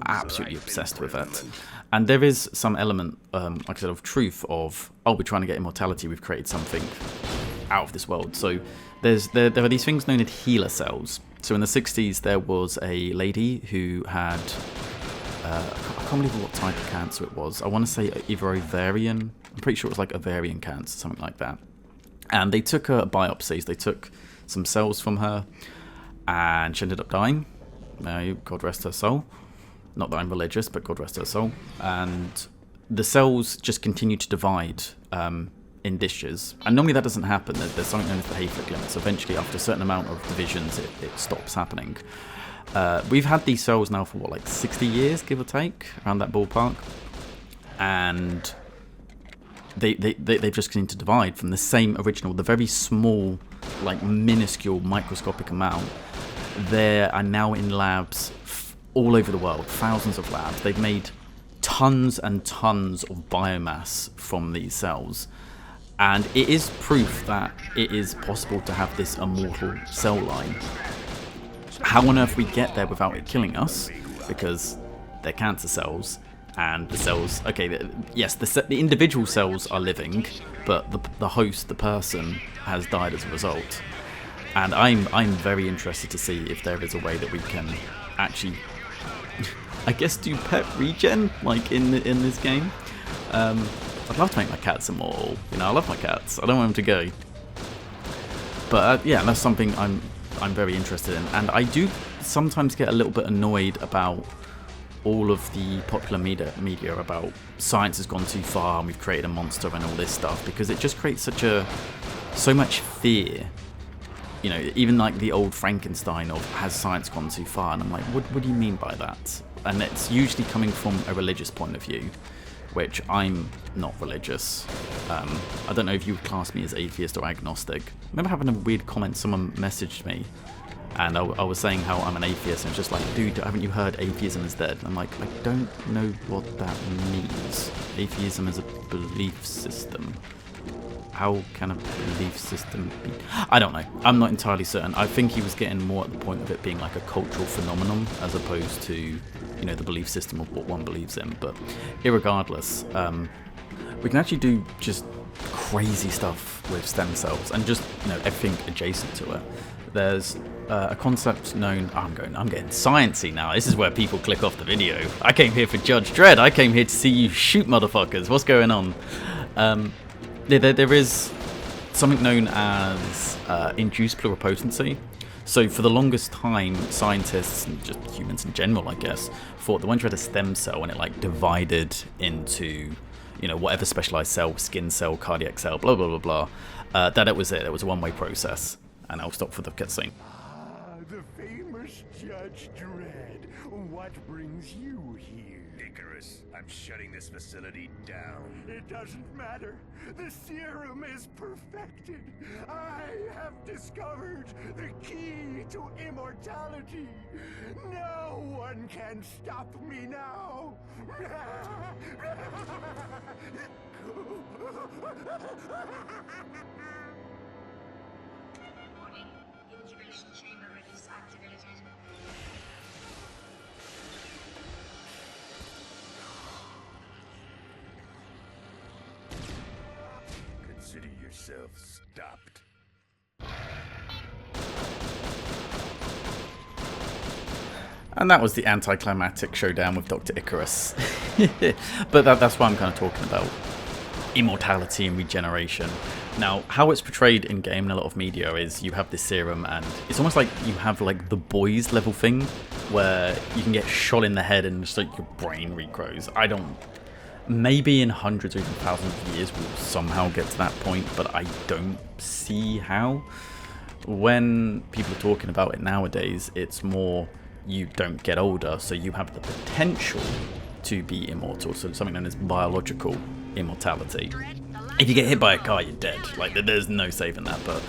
Absolutely obsessed with it. And there is some element, like I said, of truth of, oh, we're trying to get immortality, we've created something out of this world. So there are these things known as healer cells. So in the 60s there was a lady who had, I can't remember what type of cancer it was. I want to say either ovarian, I'm pretty sure it was like ovarian cancer, something like that. And they took her biopsies, they took some cells from her, and she ended up dying. God rest her soul. Not that I'm religious, but God rest her soul. And the cells just continue to divide in dishes. And normally that doesn't happen. There's something known as the Hayflick limit. So eventually, after a certain amount of divisions, it stops happening. We've had these cells now for, what, like 60 years, give or take, around that ballpark. And they've just continued to divide from the same original, the very small, like minuscule, microscopic amount. They are now in labs all over the world, thousands of labs. They've made tons and tons of biomass from these cells. And it is proof that it is possible to have this immortal cell line. How on earth we get there without it killing us, because they're cancer cells, and the cells. Okay, yes, the individual cells are living, but the host, the person, has died as a result. And I'm very interested to see if there is a way that we can actually, I guess, do pet regen like in this game. I'd love to make my cats immortal. You know, I love my cats. I don't want them to go. But yeah, that's something I'm very interested in, and I do sometimes get a little bit annoyed about all of the popular media about science has gone too far and we've created a monster and all this stuff, because it just creates so much fear. You know, even like the old Frankenstein of has science gone too far, and I'm like, what do you mean by that? And it's usually coming from a religious point of view, which I'm not religious. I don't know if you would class me as atheist or agnostic. I remember having a weird comment, someone messaged me, and I was saying how I'm an atheist, and it's just like, dude, haven't you heard atheism is dead? And I'm like, I don't know what that means. Atheism is a belief system. How can a belief system be? I don't know. I'm not entirely certain. I think he was getting more at the point of it being like a cultural phenomenon as opposed to, you know, the belief system of what one believes in. But irregardless, we can actually do just crazy stuff with stem cells and just, you know, everything adjacent to it. There's a concept known. I'm getting sciencey now. This is where people click off the video. I came here for Judge Dredd. I came here to see you shoot motherfuckers. What's going on? There is something known as induced pluripotency. So for the longest time, scientists, and just humans in general, I guess, thought that once you had a stem cell and it like divided into, you know, whatever specialized cell, skin cell, cardiac cell, blah blah blah blah, that it was it. It was a one-way process. And I'll stop for the cutscene. The famous Judge Dredd. What brings you here? Icarus, I'm shutting this facility down. It doesn't matter. The serum is perfected. I have discovered the key to immortality. No one can stop me now. Incubation chamber release activated. Consider yourself stopped. And that was the anticlimactic showdown with Dr. Icarus. But that's what I'm kind of talking about. Immortality and regeneration. Now, how it's portrayed in game in a lot of media is you have this serum, and it's almost like you have like the boys level thing where you can get shot in the head and just like your brain regrows. Maybe in hundreds or even thousands of years we'll somehow get to that point, but I don't see how. When people are talking about it nowadays, it's more you don't get older, so you have the potential to be immortal, so something known as biological immortality. If you get hit by a car, you're dead. Like, there's no saving that. But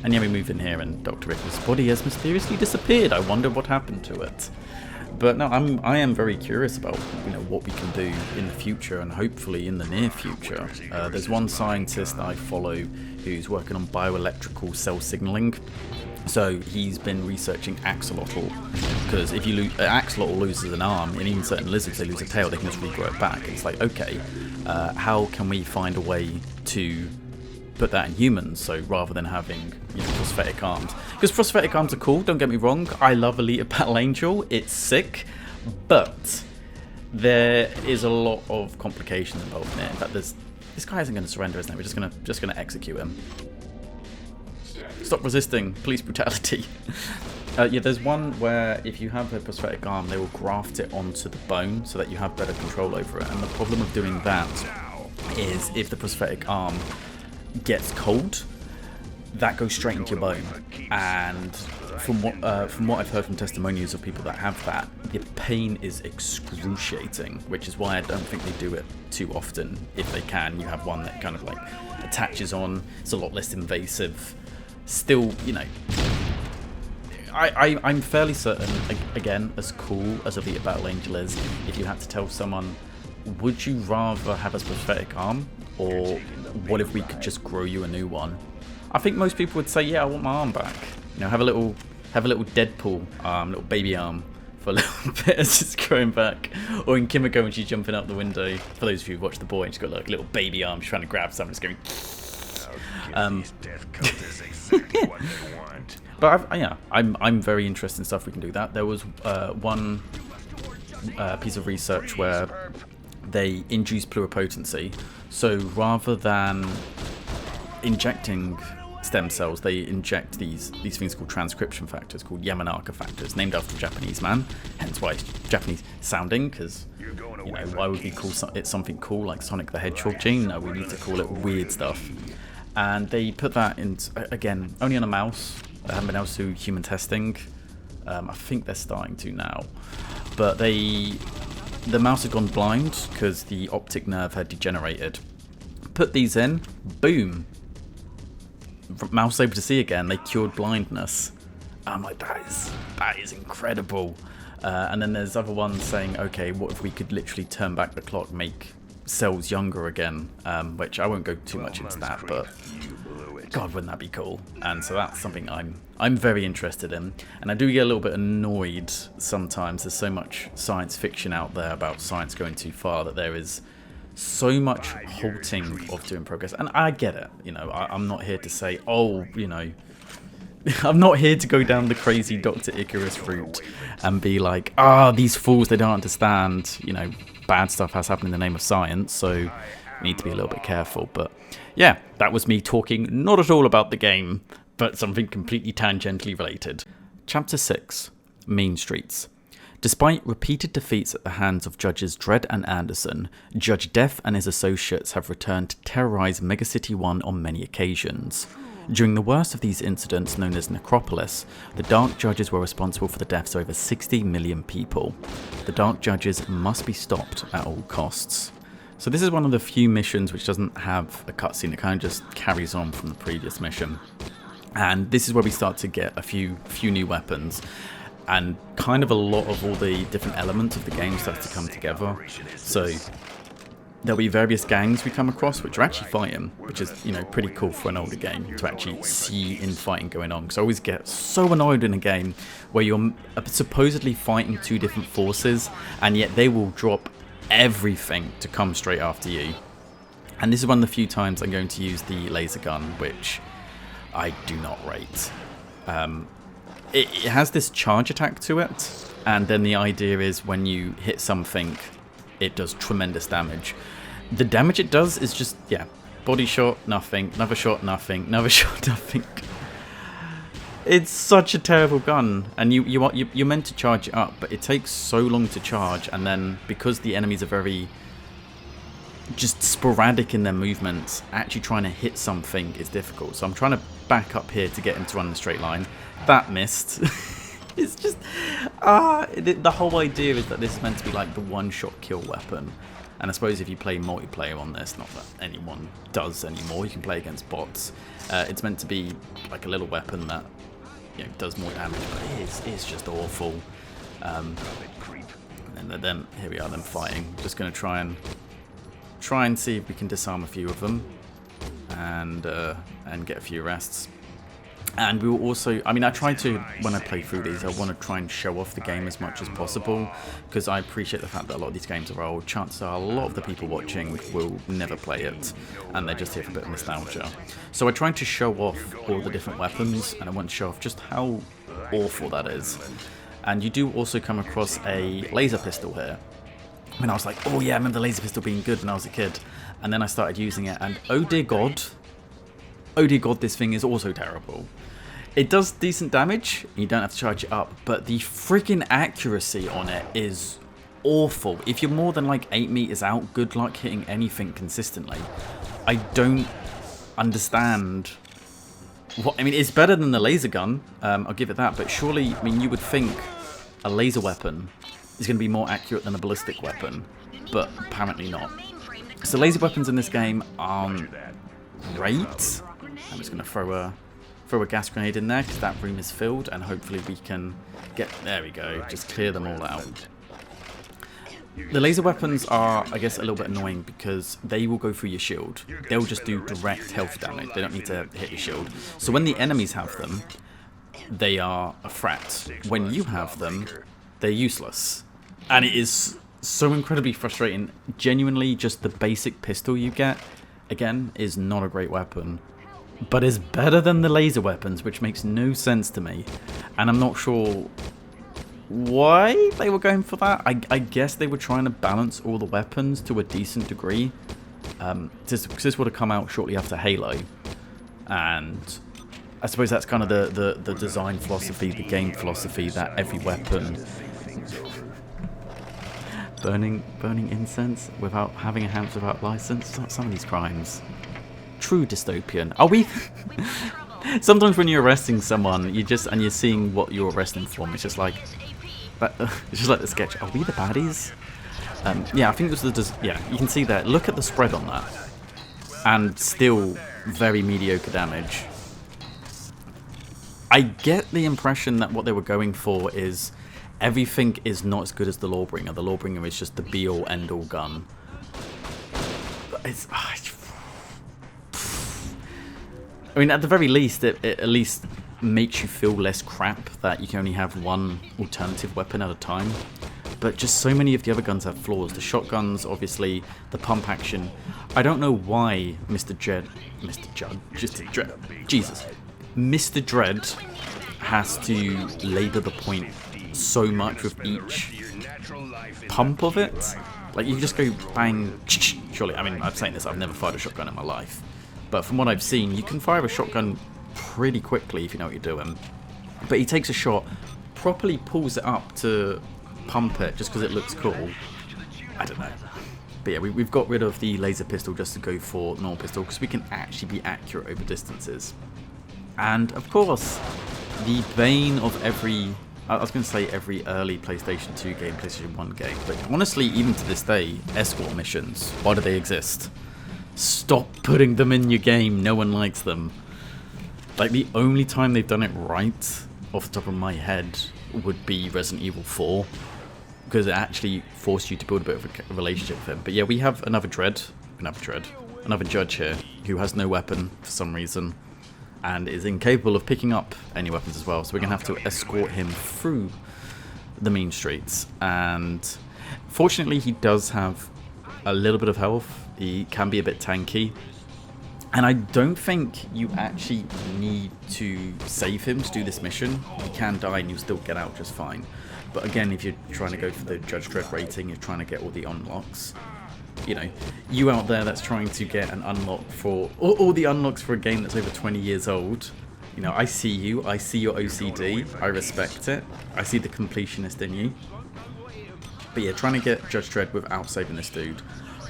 and yeah, we move in here, and Dr. Icarus' body has mysteriously disappeared. I wonder what happened to it. But no, I am very curious about, you know, what we can do in the future, and hopefully in the near future. There's one scientist I follow who's working on bioelectrical cell signaling. So he's been researching axolotl, because if you lose axolotl loses an arm, and even certain lizards they lose a tail, they can just regrow it back. It's like, okay, how can we find a way to put that in humans? So rather than having, you know, prosthetic arms, because prosthetic arms are cool. Don't get me wrong. I love Elite Battle Angel. It's sick, but there is a lot of complications involved in it. In fact, this guy isn't going to surrender, isn't it? We're just gonna execute him. Stop resisting, police brutality. Yeah, there's one where if you have a prosthetic arm, they will graft it onto the bone so that you have better control over it. And the problem of doing that is if the prosthetic arm gets cold, that goes straight into your bone. And from what I've heard from testimonials of people that have that, the pain is excruciating, which is why I don't think they do it too often. If they can, you have one that kind of like attaches on. It's a lot less invasive. Still, you know, I'm fairly certain, again, as cool as Elite Battle Angel is, if you had to tell someone, would you rather have a prosthetic arm, or what if we could just grow you a new one? I think most people would say, yeah, I want my arm back. You know, have a little Deadpool arm, little baby arm for a little bit as it's growing back. Or in Kimiko when she's jumping out the window. For those of you who watch The Boy, and she's got like little baby arms trying to grab something, just going. But I'm very interested in stuff we can do that. There was one piece of research where they induce pluripotency. So rather than injecting stem cells, they inject these things called transcription factors, called Yamanaka factors, named after a Japanese man, hence why it's Japanese sounding, because, you know, why would we call it something cool like Sonic the Hedgehog gene? No, we need to call it weird stuff. And they put that in, again, only on a mouse. They haven't been able to do human testing. I think they're starting to now. But the mouse had gone blind because the optic nerve had degenerated. Put these in, boom. Mouse able to see again. They cured blindness. I'm like, that is incredible. And then there's other ones saying, okay, what if we could literally turn back the clock, make cells younger again? Which I won't go too much into that, but God, wouldn't that be cool? And so that's something I'm very interested in. And I do get a little bit annoyed sometimes. There's so much science fiction out there about science going too far that there is so much halting of doing progress. And I get it. You know, I'm not here to say, oh, you know, I'm not here to go down the crazy Dr. Icarus route and be like, these fools, they don't understand, you know, bad stuff has happened in the name of science, so we need to be a little bit careful. But yeah, that was me talking not at all about the game, but something completely tangentially related. Chapter 6, Mean Streets. Despite repeated defeats at the hands of Judges Dredd and Anderson, Judge Death and his associates have returned to terrorize Megacity 1 on many occasions. During the worst of these incidents, known as Necropolis, the Dark Judges were responsible for the deaths of over 60 million people. The Dark Judges must be stopped at all costs. So this is one of the few missions which doesn't have a cutscene. It kind of just carries on from the previous mission. And this is where we start to get a few new weapons. And kind of a lot of all the different elements of the game starts to come together. So there'll be various gangs we come across which are actually fighting, which is, you know, pretty cool for an older game to actually see infighting going on. Because I always get so annoyed in a game where you're supposedly fighting two different forces and yet they will drop everything to come straight after you. And this is one of the few times I'm going to use the laser gun, which I do not rate. It has this charge attack to it, and then the idea is when you hit something, it does tremendous damage. The damage it does is just, yeah, body shot, nothing, another shot, nothing, another shot, nothing. It's such a terrible gun, and you're meant to charge it up, but it takes so long to charge, and then because the enemies are very just sporadic in their movements, actually trying to hit something is difficult. So I'm trying to back up here to get him to run in a straight line. That missed. It's just the whole idea is that this is meant to be like the one-shot kill weapon. And I suppose if you play multiplayer on this, not that anyone does anymore, you can play against bots. It's meant to be like a little weapon that, you know, does more damage, but it's just awful. And then here we are, them fighting. Just going to try and see if we can disarm a few of them and get a few arrests. And we will also, I mean, I try to, when I play through these, I want to try and show off the game as much as possible, because I appreciate the fact that a lot of these games are old. Chances are a lot of the people watching will never play it, and they're just here for a bit of nostalgia. So I try to show off all the different weapons, and I want to show off just how awful that is. And you do also come across a laser pistol here. And I was like, oh yeah, I remember the laser pistol being good when I was a kid. And then I started using it, and oh dear god, this thing is also terrible. It does decent damage, you don't have to charge it up, but the freaking accuracy on it is awful. If you're more than like 8 meters out, good luck hitting anything consistently. I don't understand what, I mean, it's better than the laser gun, I'll give it that, but surely, I mean, you would think a laser weapon is going to be more accurate than a ballistic weapon, but apparently not. So laser weapons in this game aren't great. I'm just going to throw a gas grenade in there because that room is filled, and hopefully we can get, there we go, just clear them all out. The laser weapons are, I guess, a little bit annoying because they will go through your shield. They'll just do direct health damage. They don't need to hit your shield. So when the enemies have them, they are a threat. When you have them, they're useless. And it is so incredibly frustrating. Genuinely, just the basic pistol you get, again, is not a great weapon. But is better than the laser weapons, which makes no sense to me. And I'm not sure why they were going for that. I guess they were trying to balance all the weapons to a decent degree. Because this would have come out shortly after Halo. And I suppose that's kind of the design philosophy, the game philosophy, that every weapon... Burning incense without having a house without license. Some of these crimes. True dystopian. Are we? Sometimes when you're arresting someone, you're seeing what you're arresting for. It's just like, it's just like the sketch. Are we the baddies? Yeah, I think it was yeah, you can see that. Look at the spread on that, and still very mediocre damage. I get the impression that what they were going for is everything is not as good as the Lawbringer. The Lawbringer is just the be-all, end-all gun. It's... I mean, at the very least, it at least makes you feel less crap that you can only have one alternative weapon at a time. But just so many of the other guns have flaws. The shotguns, obviously, the pump action. I don't know why Mr. Dredd, has to labour the point so much with each pump of it. Like, you just go bang, surely. I mean, I'm saying this, I've never fired a shotgun in my life. But from what I've seen, you can fire a shotgun pretty quickly if you know what you're doing. But he takes a shot, properly pulls it up to pump it just because it looks cool. I don't know. But yeah, we've got rid of the laser pistol just to go for normal pistol because we can actually be accurate over distances. And of course, the bane of every... I was going to say every early PlayStation 2 game, PlayStation 1 game, but honestly, even to this day, escort missions, why do they exist? Stop putting them in your game, no one likes them. Like, the only time they've done it right, off the top of my head, would be Resident Evil 4, because it actually forced you to build a bit of a relationship with him. But yeah, we have another judge here, who has no weapon for some reason, and is incapable of picking up any weapons as well, so we're going to have to escort him through the mean streets. And fortunately, he does have a little bit of health. He can be a bit tanky, and I don't think you actually need to save him to do this mission. He can die and you'll still get out just fine. But again, if you're trying to go for the Judge Dredd rating, you're trying to get all the unlocks. You know, you out there that's trying to get an unlock for all the unlocks for a game that's over 20 years old. You know, I see you. I see your OCD. I respect it. I see the completionist in you. But yeah, trying to get Judge Dredd without saving this dude.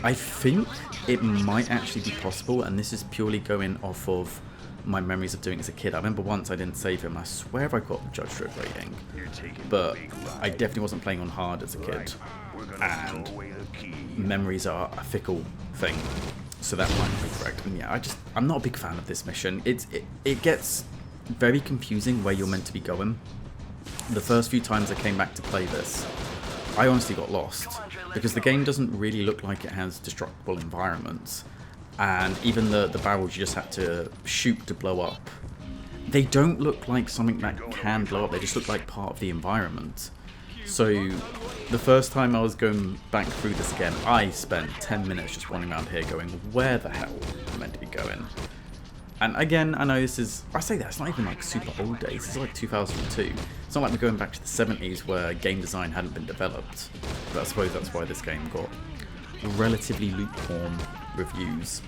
I think it might actually be possible, and this is purely going off of my memories of doing it as a kid. I remember once I didn't save him. I swear I got the Judge Dredd rating, but I definitely wasn't playing on hard as a kid. And memories are a fickle thing, so that might be correct. And yeah, I'm not a big fan of this mission. It gets very confusing where you're meant to be going. The first few times I came back to play this, I honestly got lost, because the game doesn't really look like it has destructible environments, and even the barrels you just had to shoot to blow up, they don't look like something that can blow up, they just look like part of the environment. So the first time I was going back through this again, I spent 10 minutes just wandering around here going, where the hell am I meant to be going? And again, I know this is, I say that, it's not even like super old days, it's like 2002. It's not like we're going back to the 70s where game design hadn't been developed. But I suppose that's why this game got relatively lukewarm reviews.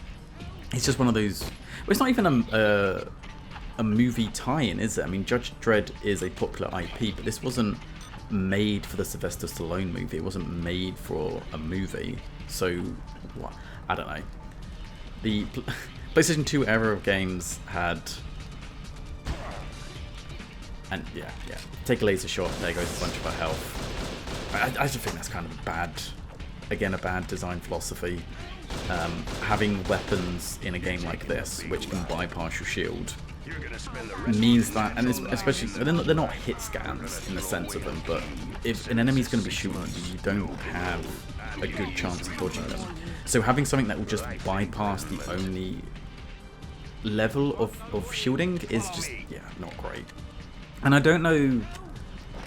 It's just one of those, well, it's not even a movie tie-in, is it? I mean, Judge Dredd is a popular IP, but this wasn't made for the Sylvester Stallone movie. It wasn't made for a movie. So, what? I don't know. The PlayStation 2 era of games had, and yeah, take a laser shot, there goes a bunch of our health. I just think that's kind of a bad design philosophy. Having weapons in a game like this, which can bypass your shield, means that, and especially, they're not hit scans in the sense of them, but if an enemy's going to be shooting at you, you don't have a good chance of dodging them. So having something that will just bypass the only level of shielding is just, yeah, not great. And I don't know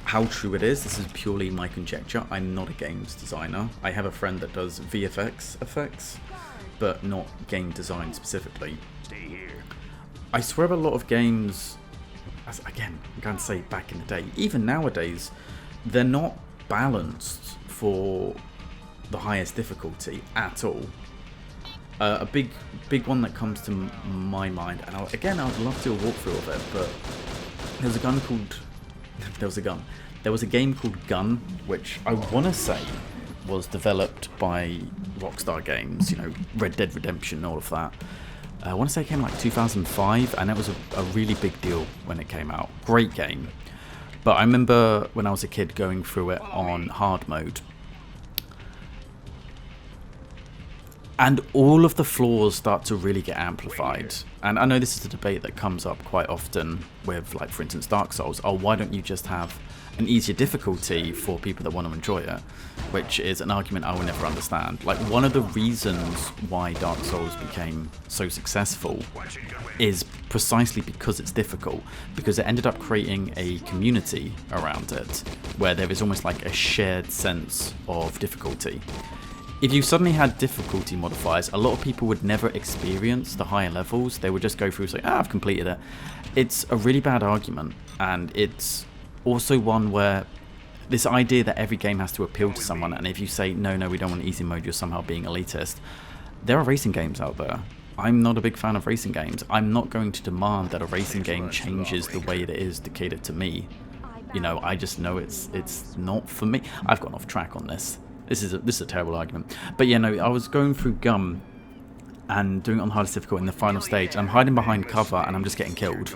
How true it is, this is purely my conjecture. I'm not a games designer. I have a friend that does VFX effects, but not game design specifically. I swear a lot of games, as again, I'm going to say back in the day, even nowadays, they're not balanced for the highest difficulty at all. A big one that comes to my mind, and I'd love to do a walkthrough of it, but there was a game called Gun, which I want to say was developed by Rockstar Games, you know, Red Dead Redemption and all of that. I want to say it came like 2005, and it was a really big deal when it came out. Great game. But I remember when I was a kid going through it on hard mode, and all of the flaws start to really get amplified. And I know this is a debate that comes up quite often with, like, for instance, Dark Souls. Oh, why don't you just have an easier difficulty for people that want to enjoy it? Which is an argument I will never understand. Like, one of the reasons why Dark Souls became so successful is precisely because it's difficult. Because it ended up creating a community around it, where there is almost like a shared sense of difficulty. If you suddenly had difficulty modifiers, a lot of people would never experience the higher levels. They would just go through and say, I've completed it. It's a really bad argument, and it's also one where this idea that every game has to appeal to someone, and if you say, no, we don't want easy mode, you're somehow being elitist. There are racing games out there. I'm not a big fan of racing games. I'm not going to demand that a racing game changes the way it is to cater to me. You know, I just know it's not for me. I've gone off track on this. This is a terrible argument. But yeah, no, I was going through Gum and doing it on hardest difficult in the final stage. I'm hiding behind cover and I'm just getting killed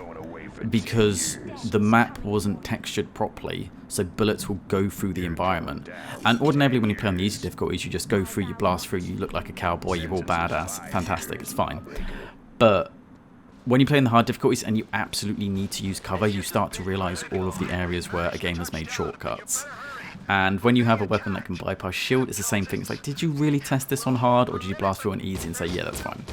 because the map wasn't textured properly, so bullets will go through the environment. And ordinarily when you play on the easy difficulties, you just go through, you blast through, you look like a cowboy, you're all badass, fantastic, it's fine. But when you play in the hard difficulties and you absolutely need to use cover, you start to realise all of the areas where a game has made shortcuts. And when you have a weapon that can bypass shield, it's the same thing. It's like, did you really test this on hard, or did you blast through on easy and say, yeah, that's fine?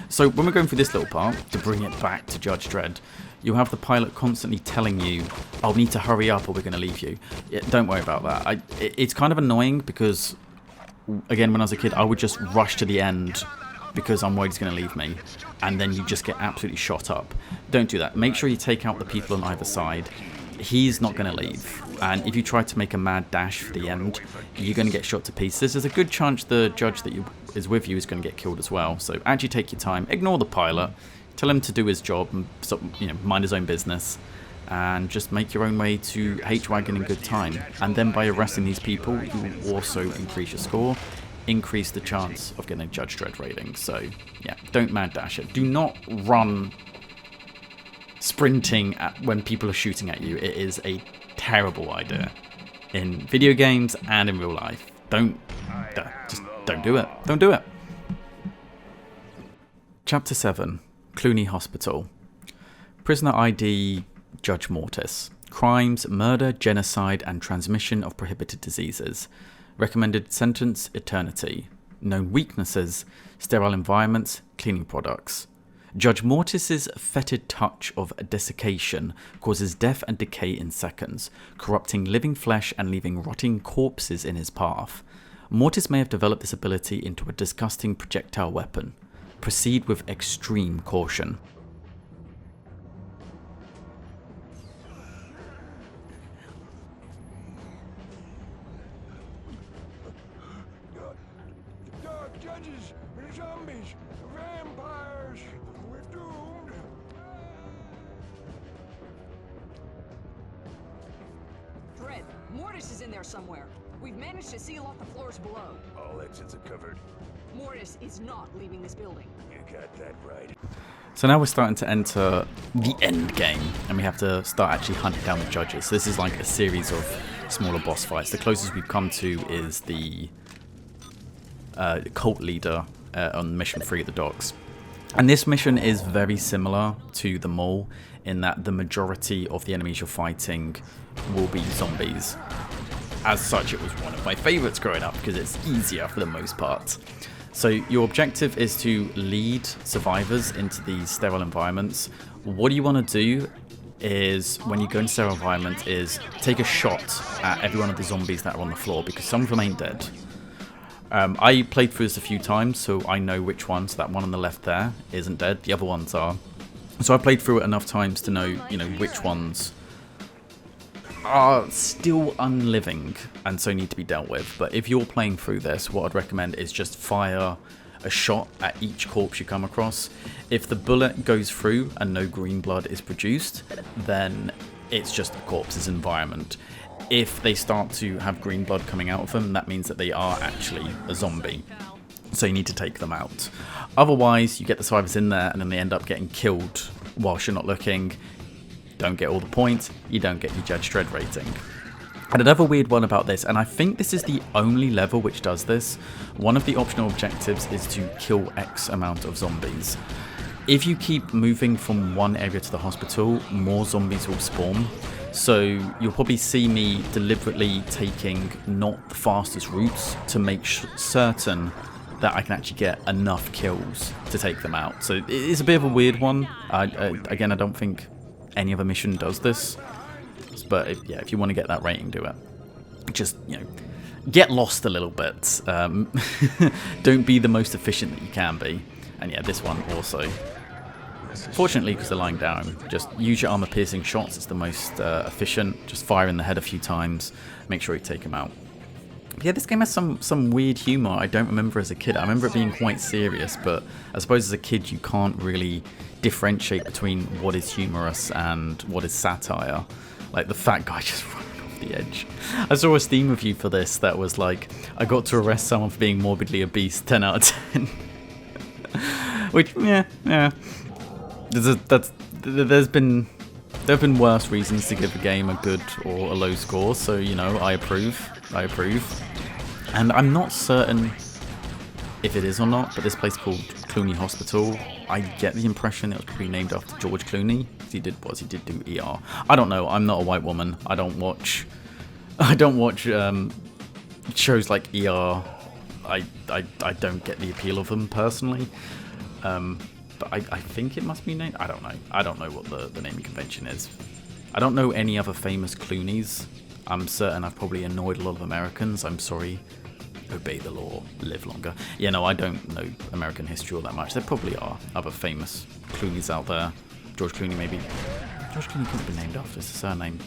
So when we're going through this little part, to bring it back to Judge Dredd, you'll have the pilot constantly telling you, I'll need to hurry up or we're going to leave you. Yeah, don't worry about that. It's kind of annoying because, again, when I was a kid, I would just rush to the end because I'm worried he's going to leave me. And then you just get absolutely shot up. Don't do that. Make sure you take out the people on either side. He's not going to leave, and if you try to make a mad dash for the end, you're going to get shot to pieces. There's a good chance the judge that is with you is going to get killed as well, so actually take your time, ignore the pilot, tell him to do his job and, you know, mind his own business, and just make your own way to H-Wagon in good time. And then by arresting these people, you will also increase your score, increase the chance of getting a Judge Dredd rating. So yeah, don't mad dash it. Do not run sprinting when people are shooting at you. It is a terrible idea in video games and in real life. Just don't do it. Don't do it. Chapter 7, Clooney Hospital. Prisoner ID Judge Mortis. Crimes, murder, genocide, and transmission of prohibited diseases. Recommended sentence, eternity. Known weaknesses, sterile environments, cleaning products. Judge Mortis's fetid touch of desiccation causes death and decay in seconds, corrupting living flesh and leaving rotting corpses in his path. Mortis may have developed this ability into a disgusting projectile weapon. Proceed with extreme caution. Dark judges, zombies, vampires. We're doomed. Dredd, Mortis is in there somewhere. We've managed to seal off the floors below. All exits are covered. Mortis is not leaving this building. You got that right. So now we're starting to enter the end game, and we have to start actually hunting down the judges. So this is like a series of smaller boss fights. The closest we've come to is the cult leader on mission 3 at the docks. And this mission is very similar to the mall in that the majority of the enemies you're fighting will be zombies. As such, it was one of my favourites growing up because it's easier for the most part. So your objective is to lead survivors into these sterile environments. What you want to do is when you go into their environment is take a shot at every one of the zombies that are on the floor, because some of them ain't dead. I played through this a few times, so I know which ones. That one on the left there isn't dead. The other ones are. So I played through it enough times to know, you know, which ones are still unliving and so need to be dealt with. But if you're playing through this, what I'd recommend is just fire a shot at each corpse you come across. If the bullet goes through and no green blood is produced, then it's just a corpse's environment. If they start to have green blood coming out of them, that means that they are actually a zombie. So you need to take them out. Otherwise, you get the survivors in there and then they end up getting killed whilst you're not looking. Don't get all the points, you don't get your Judge Dredd rating. And another weird one about this, and I think this is the only level which does this, one of the optional objectives is to kill X amount of zombies. If you keep moving from one area to the hospital, more zombies will spawn. So you'll probably see me deliberately taking not the fastest routes to make certain that I can actually get enough kills to take them out. So it is a bit of a weird one. Again, I don't think any other mission does this. But if you want to get that rating, do it. Just, you know, get lost a little bit. Don't be the most efficient that you can be. And yeah, this one also. Fortunately, because they're lying down, just use your armor-piercing shots. It's the most efficient. Just fire in the head a few times. Make sure you take them out. But yeah, this game has some weird humour I don't remember as a kid. I remember it being quite serious, but I suppose as a kid you can't really differentiate between what is humorous and what is satire. Like the fat guy just running off the edge. I saw a Steam review for this that was like, I got to arrest someone for being morbidly obese, 10 out of 10. Which, yeah. There have been worse reasons to give a game a good or a low score, so, you know, I approve. And I'm not certain if it is or not, but this place called Clooney Hospital, I get the impression it was probably named after George Clooney. He did do ER. I don't know. I'm not a white woman. I don't watch shows like ER. I don't get the appeal of them personally. But I think it must be named. I don't know. I don't know what the naming convention is. I don't know any other famous Clooneys. I'm certain I've probably annoyed a lot of Americans. I'm sorry. Obey the law, live longer. Yeah, no, I don't know American history all that much. There probably are other famous Clooneys out there. George Clooney, maybe. George Clooney couldn't be named after his surname.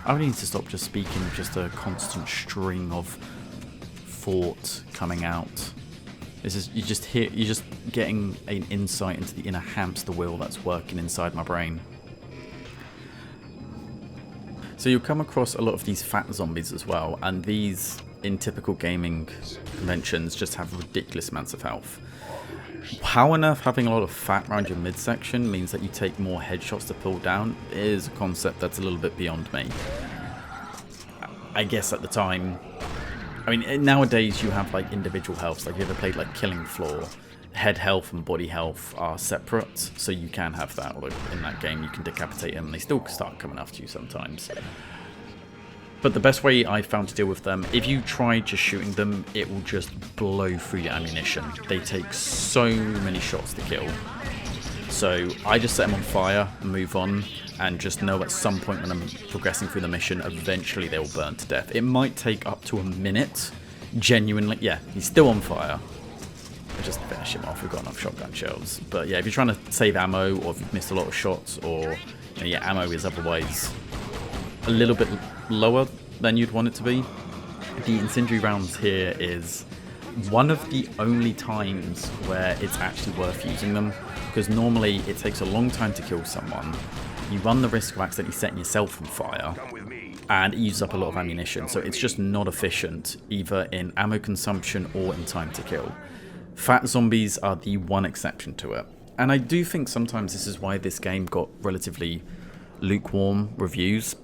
I really need to stop just speaking of just a constant string of thought coming out. This is you're just getting an insight into the inner hamster wheel that's working inside my brain. So you'll come across a lot of these fat zombies as well, and these, in typical gaming conventions, just have ridiculous amounts of health. How on earth having a lot of fat around your midsection means that you take more headshots to pull down is a concept that's a little bit beyond me. I guess at the time, I mean, nowadays you have like individual healths. Like, if you ever played like Killing Floor, head health and body health are separate, so you can have that. Although in that game you can decapitate them and they still start coming after you sometimes. But the best way I found to deal with them, if you try just shooting them, it will just blow through your ammunition. They take so many shots to kill. So I just set them on fire and move on, and just know at some point when I'm progressing through the mission, eventually they will burn to death. It might take up to a minute, genuinely. Yeah, he's still on fire. I'll just finish him off, we've got enough shotgun shells. But yeah, if you're trying to save ammo, or if you've missed a lot of shots, or you know, your ammo is otherwise a little bit lower than you'd want it to be, the incendiary rounds here is one of the only times where it's actually worth using them, because normally it takes a long time to kill someone. You run the risk of accidentally setting yourself on fire, and it uses up a lot of ammunition, so it's just not efficient either in ammo consumption or in time to kill. Fat zombies are the one exception to it, and I do think sometimes this is why this game got relatively lukewarm reviews,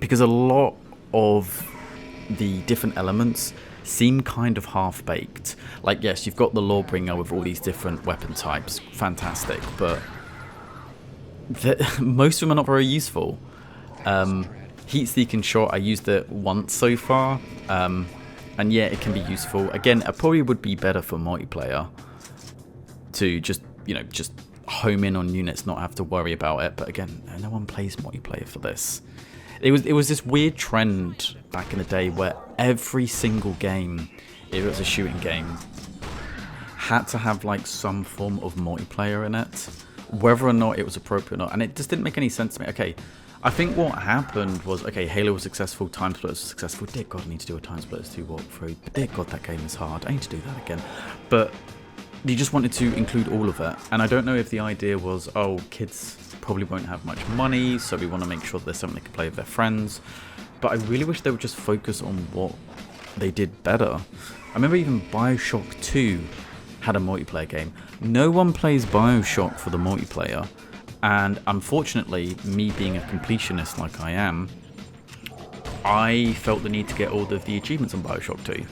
because a lot of the different elements seem kind of half-baked. Like, yes, you've got the Lawbringer with all these different weapon types, fantastic, but most of them are not very useful. Heat-seeking shot, I used it once so far, and yeah, it can be useful. Again, it probably would be better for multiplayer to just, you know, just home in on units, not have to worry about it. But again, no one plays multiplayer for this. It was this weird trend back in the day where every single game, if it was a shooting game, had to have like some form of multiplayer in it, whether or not it was appropriate or not. And it just didn't make any sense to me. Okay, I think what happened was, okay, Halo was successful, Time Splitters was successful. Dear God, I need to do a Time Splitters 2 walkthrough. But dear God, that game is hard. I need to do that again. But you just wanted to include all of it. And I don't know if the idea was, oh, kids probably won't have much money, so we want to make sure that there's something they can play with their friends. But I really wish they would just focus on what they did better. I remember even Bioshock 2 had a multiplayer game. No one plays Bioshock for the multiplayer. And unfortunately, me being a completionist like I am, I felt the need to get all of the achievements on Bioshock 2.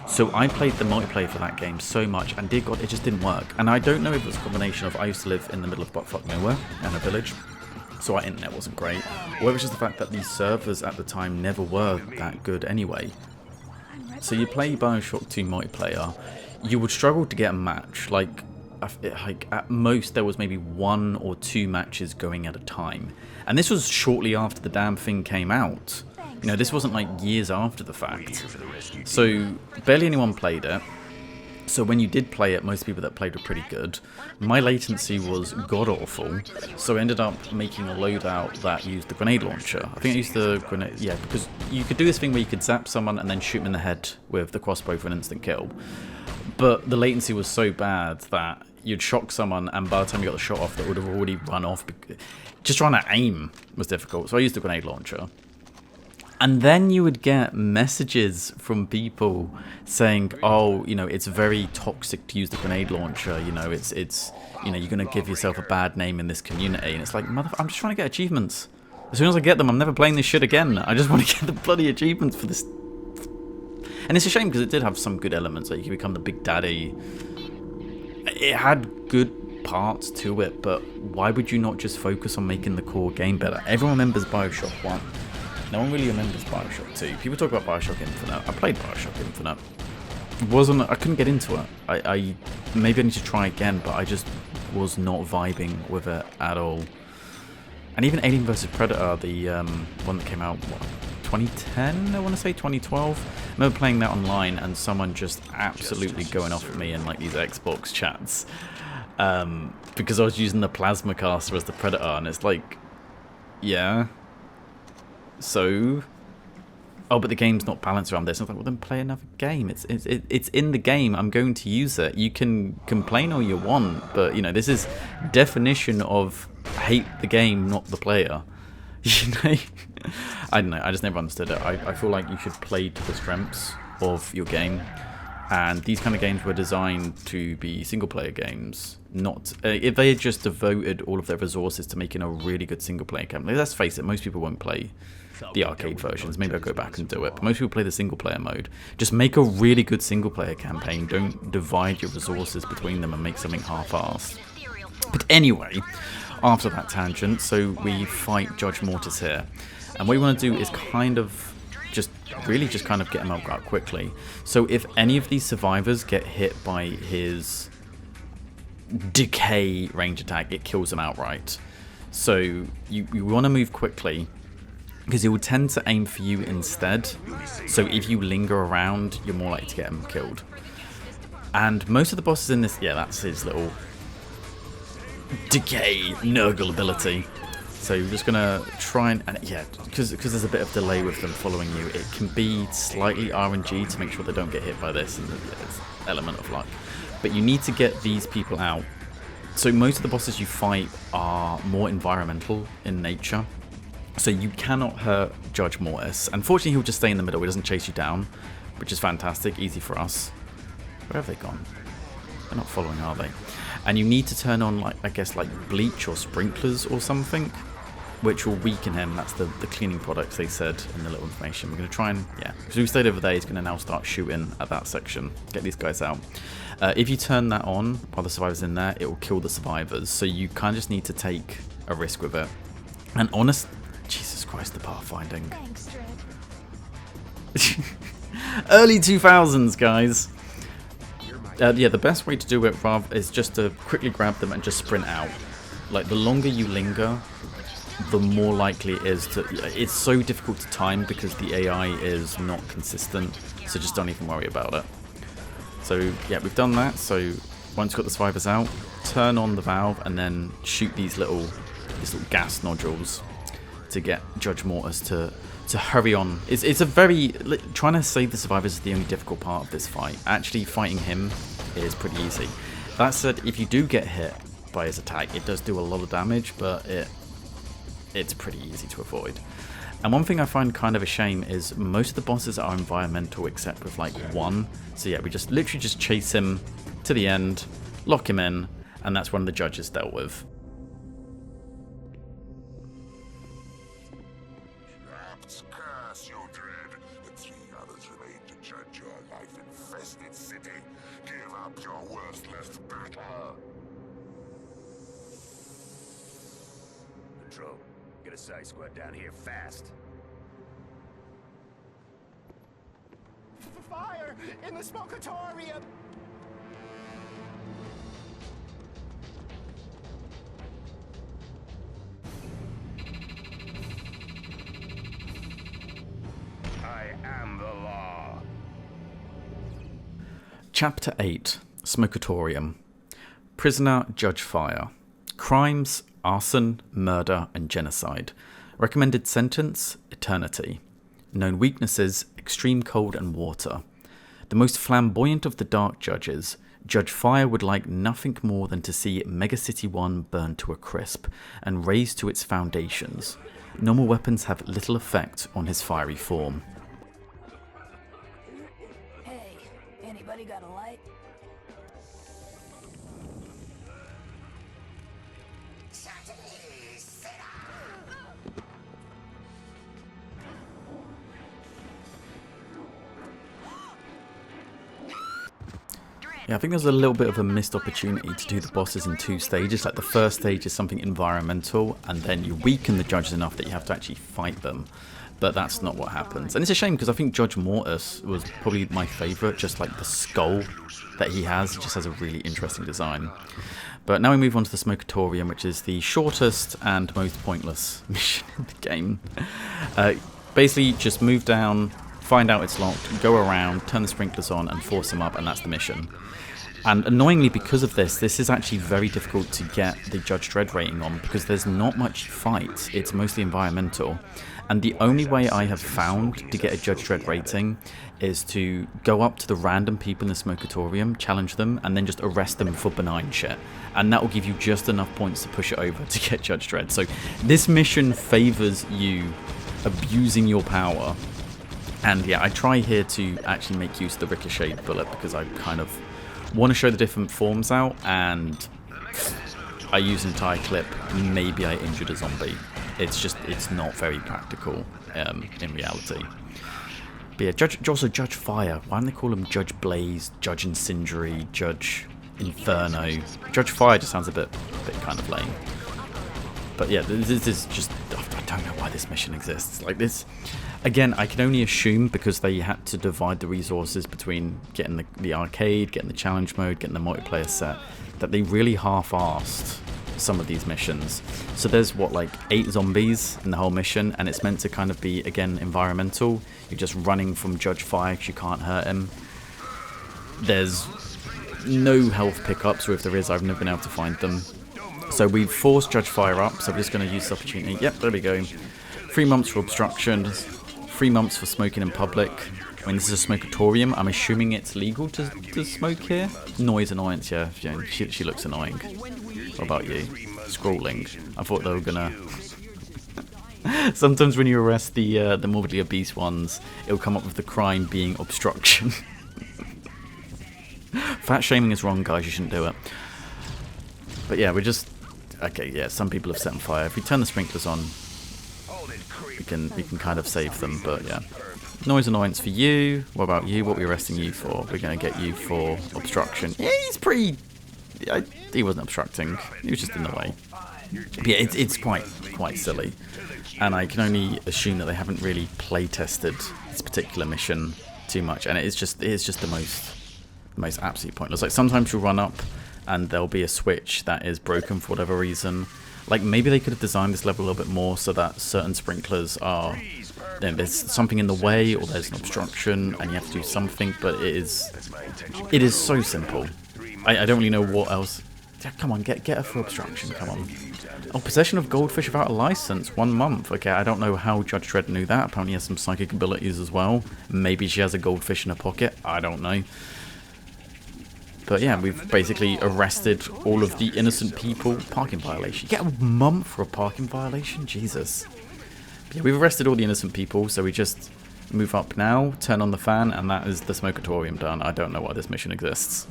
So I played the multiplayer for that game so much, and dear God, it just didn't work. And I don't know if it was a combination of I used to live in the middle of buttfuck nowhere in a village, so our internet wasn't great, or it was just the fact that these servers at the time never were that good anyway. So you play Bioshock 2 multiplayer, you would struggle to get a match. Like at most there was maybe 1 or 2 matches going at a time, and this was shortly after the damn thing came out. You know, this wasn't like years after the fact, so barely anyone played it. So when you did play it, most people that played were pretty good. My latency was god-awful, so I ended up making a loadout that used the grenade launcher. I think I used the grenade, yeah, because you could do this thing where you could zap someone and then shoot them in the head with the crossbow for an instant kill. But the latency was so bad that you'd shock someone, and by the time you got the shot off, that would have already run off. Just trying to aim was difficult, so I used the grenade launcher. And then you would get messages from people saying, oh, you know, it's very toxic to use the grenade launcher, you know, it's you know, you're going to give yourself a bad name in this community. And it's like, I'm just trying to get achievements. As soon as I get them, I'm never playing this shit again. I just want to get the bloody achievements for this. And it's a shame because it did have some good elements, like you could become the big daddy. It had good parts to it, but why would you not just focus on making the core game better? Everyone remembers Bioshock 1. No one really remembers Bioshock 2. People talk about Bioshock Infinite. I played Bioshock Infinite. I couldn't get into it. I maybe I need to try again, but I just was not vibing with it at all. And even Alien vs Predator, the one that came out, what, 2010? I want to say 2012. I remember playing that online and someone just absolutely going off at me in like these Xbox chats because I was using the plasma caster as the Predator, and it's like, yeah. So, oh, but the game's not balanced around this. I was like, well, then play another game. It's in the game. I'm going to use it. You can complain all you want, but you know, this is definition of hate the game, not the player. You know, I don't know. I just never understood it. I feel like you should play to the strengths of your game, and these kind of games were designed to be single-player games. Not if they had just devoted all of their resources to making a really good single-player campaign. Let's face it, most people won't play the arcade versions. Maybe I'll go back and do it, but most people play the single-player mode. Just make a really good single-player campaign. Don't divide your resources between them and make something half-assed. But anyway, after that tangent, so we fight Judge Mortis here, and what we want to do is kind of just kind of get him out quickly. So if any of these survivors get hit by his decay range attack, it kills them outright. So you want to move quickly, because he will tend to aim for you instead. So if you linger around, you're more likely to get him killed. And most of the bosses in this, yeah, that's his little decay Nurgle ability. So you're just gonna try and yeah, because there's a bit of delay with them following you, it can be slightly RNG to make sure they don't get hit by this, and there's an element of luck. But you need to get these people out. So most of the bosses you fight are more environmental in nature. So you cannot hurt Judge Mortis. Unfortunately, he'll just stay in the middle. He doesn't chase you down, which is fantastic, easy for us. Where have they gone? They're not following, are they? And you need to turn on, like, I guess, like bleach or sprinklers or something, which will weaken him. That's the cleaning products they said in the little information. We're going to try and, yeah, because we stayed over there, he's going to now start shooting at that section. Get these guys out. If you turn that on while the survivor's in there, it will kill the survivors. So you kind of just need to take a risk with it. And honest, Jesus Christ, the pathfinding. Thanks, Dredd. Early 2000s, guys. Yeah, the best way to do it, Rav, is just to quickly grab them and just sprint out. Like, the longer you linger, the more likely it is to... It's so difficult to time because the AI is not consistent, so just don't even worry about it. So, yeah, we've done that. So, once you've got the survivors out, turn on the valve and then shoot these little gas nodules to get Judge Mortis to hurry on. It's a very... Trying to save the survivors is the only difficult part of this fight. Actually, fighting him is pretty easy. That said, if you do get hit by his attack, it does do a lot of damage, but it's pretty easy to avoid. And one thing I find kind of a shame is most of the bosses are environmental except with like one. So yeah, we just literally just chase him to the end, lock him in, and that's when the judges dealt with. Curse you, Dredd. The 3 others remain to judge your life-infested city. Give up your worthless battle. Control, get a Psi squad down here fast. Fire in the Smokatorium! I am the law. Chapter 8, Smokatorium. Prisoner Judge Fire. Crimes, arson, murder, and genocide. Recommended sentence, eternity. Known weaknesses, extreme cold and water. The most flamboyant of the dark judges, Judge Fire would like nothing more than to see Megacity 1 burned to a crisp and razed to its foundations. Normal weapons have little effect on his fiery form. Hey, anybody got a light? Yeah, I think there's a little bit of a missed opportunity to do the bosses in 2 stages. Like, the first stage is something environmental, and then you weaken the judges enough that you have to actually fight them. But that's not what happens. And it's a shame, because I think Judge Mortis was probably my favourite. Just like the skull that he has, it just has a really interesting design. But now we move on to the Smokatorium, which is the shortest and most pointless mission in the game. Basically, just move down, find out it's locked, go around, turn the sprinklers on, and force them up, and that's the mission. And annoyingly, because of this is actually very difficult to get the Judge Dredd rating on, because there's not much fight. It's mostly environmental. And the only way I have found to get a Judge Dredd rating is to go up to the random people in the Smokatorium, challenge them, and then just arrest them for benign shit. And that will give you just enough points to push it over to get Judge Dredd. So this mission favors you abusing your power. And yeah, I try here to actually make use of the ricochet bullet because I kind of want to show the different forms out, and I use an entire clip. Maybe I injured a zombie. It's not very practical in reality. But yeah, also Judge Fire. Why don't they call him Judge Blaze, Judge Incendiary, Judge Inferno? Judge Fire just sounds a bit kind of lame. But yeah, this is just, I don't know why this mission exists. Like this, again, I can only assume because they had to divide the resources between getting the arcade, getting the challenge mode, getting the multiplayer set, that they really half-assed some of these missions. So there's what, like 8 zombies in the whole mission, and it's meant to kind of be, again, environmental. You're just running from Judge Fire because you can't hurt him. There's no health pickups, or if there is, I've never been able to find them. So we've forced Judge Fire up, so we're just going to use this opportunity. Yep, there we go. 3 months for obstruction, 3 months for smoking in public. I mean, this is a Smokatorium. I'm assuming it's legal to smoke here. Noise annoyance, yeah. She looks annoying. What about you? Scrolling. I thought they were gonna... Sometimes when you arrest the morbidly obese ones, it'll come up with the crime being obstruction. Fat shaming is wrong, guys. You shouldn't do it. But yeah, we're just... Okay, yeah, some people have set on fire. If we turn the sprinklers on, we can kind of save them, but yeah. Noise annoyance for you. What about you? What are we arresting you for? We're going to get you for obstruction. Yeah, he's pretty... he wasn't obstructing. He was just in the way. But yeah, it's quite silly. And I can only assume that they haven't really play tested this particular mission too much. And it's just the most most absolutely pointless. Like sometimes you'll run up and there'll be a switch that is broken for whatever reason. Like maybe they could have designed this level a little bit more so that certain sprinklers are, there's something in the way or there's an obstruction and you have to do something, but it is so simple. I don't really know what else. Yeah, come on, get her for obstruction, come on. Oh, possession of goldfish without a license, 1 month. Okay, I don't know how Judge Dredd knew that. Apparently he has some psychic abilities as well. Maybe she has a goldfish in her pocket, I don't know. But yeah, we've basically arrested all of the innocent people. Parking violation. You get a month for a parking violation? Jesus. But yeah, we've arrested all the innocent people, so we just move up now, turn on the fan, and that is the Smokatorium done. I don't know why this mission exists.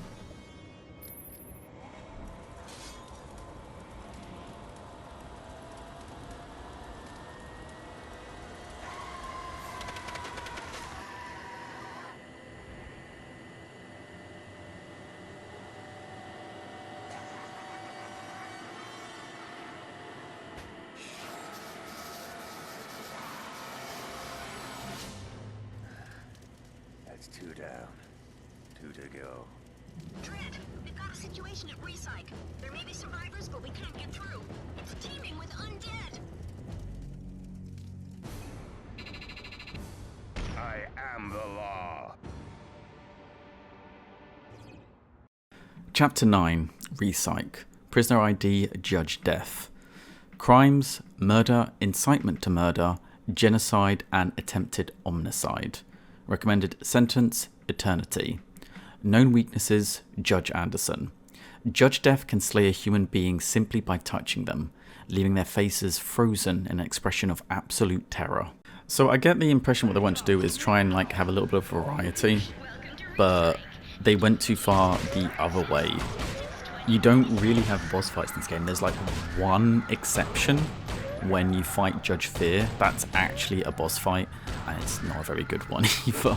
That's 2 down. 2 to go. Dredd, we've got a situation at Resyk. There may be survivors, but we can't get through. It's teeming with undead. I am the law. Chapter 9, Resyk. Prisoner ID, Judge Death. Crimes, murder, incitement to murder, genocide, and attempted omnicide. Recommended sentence, eternity. Known weaknesses, Judge Anderson. Judge Death can slay a human being simply by touching them, leaving their faces frozen in an expression of absolute terror. So I get the impression what they want to do is try and like have a little bit of variety, but they went too far the other way. You don't really have boss fights in this game. There's like one exception when you fight Judge Fear. That's actually a boss fight, and it's not a very good one either.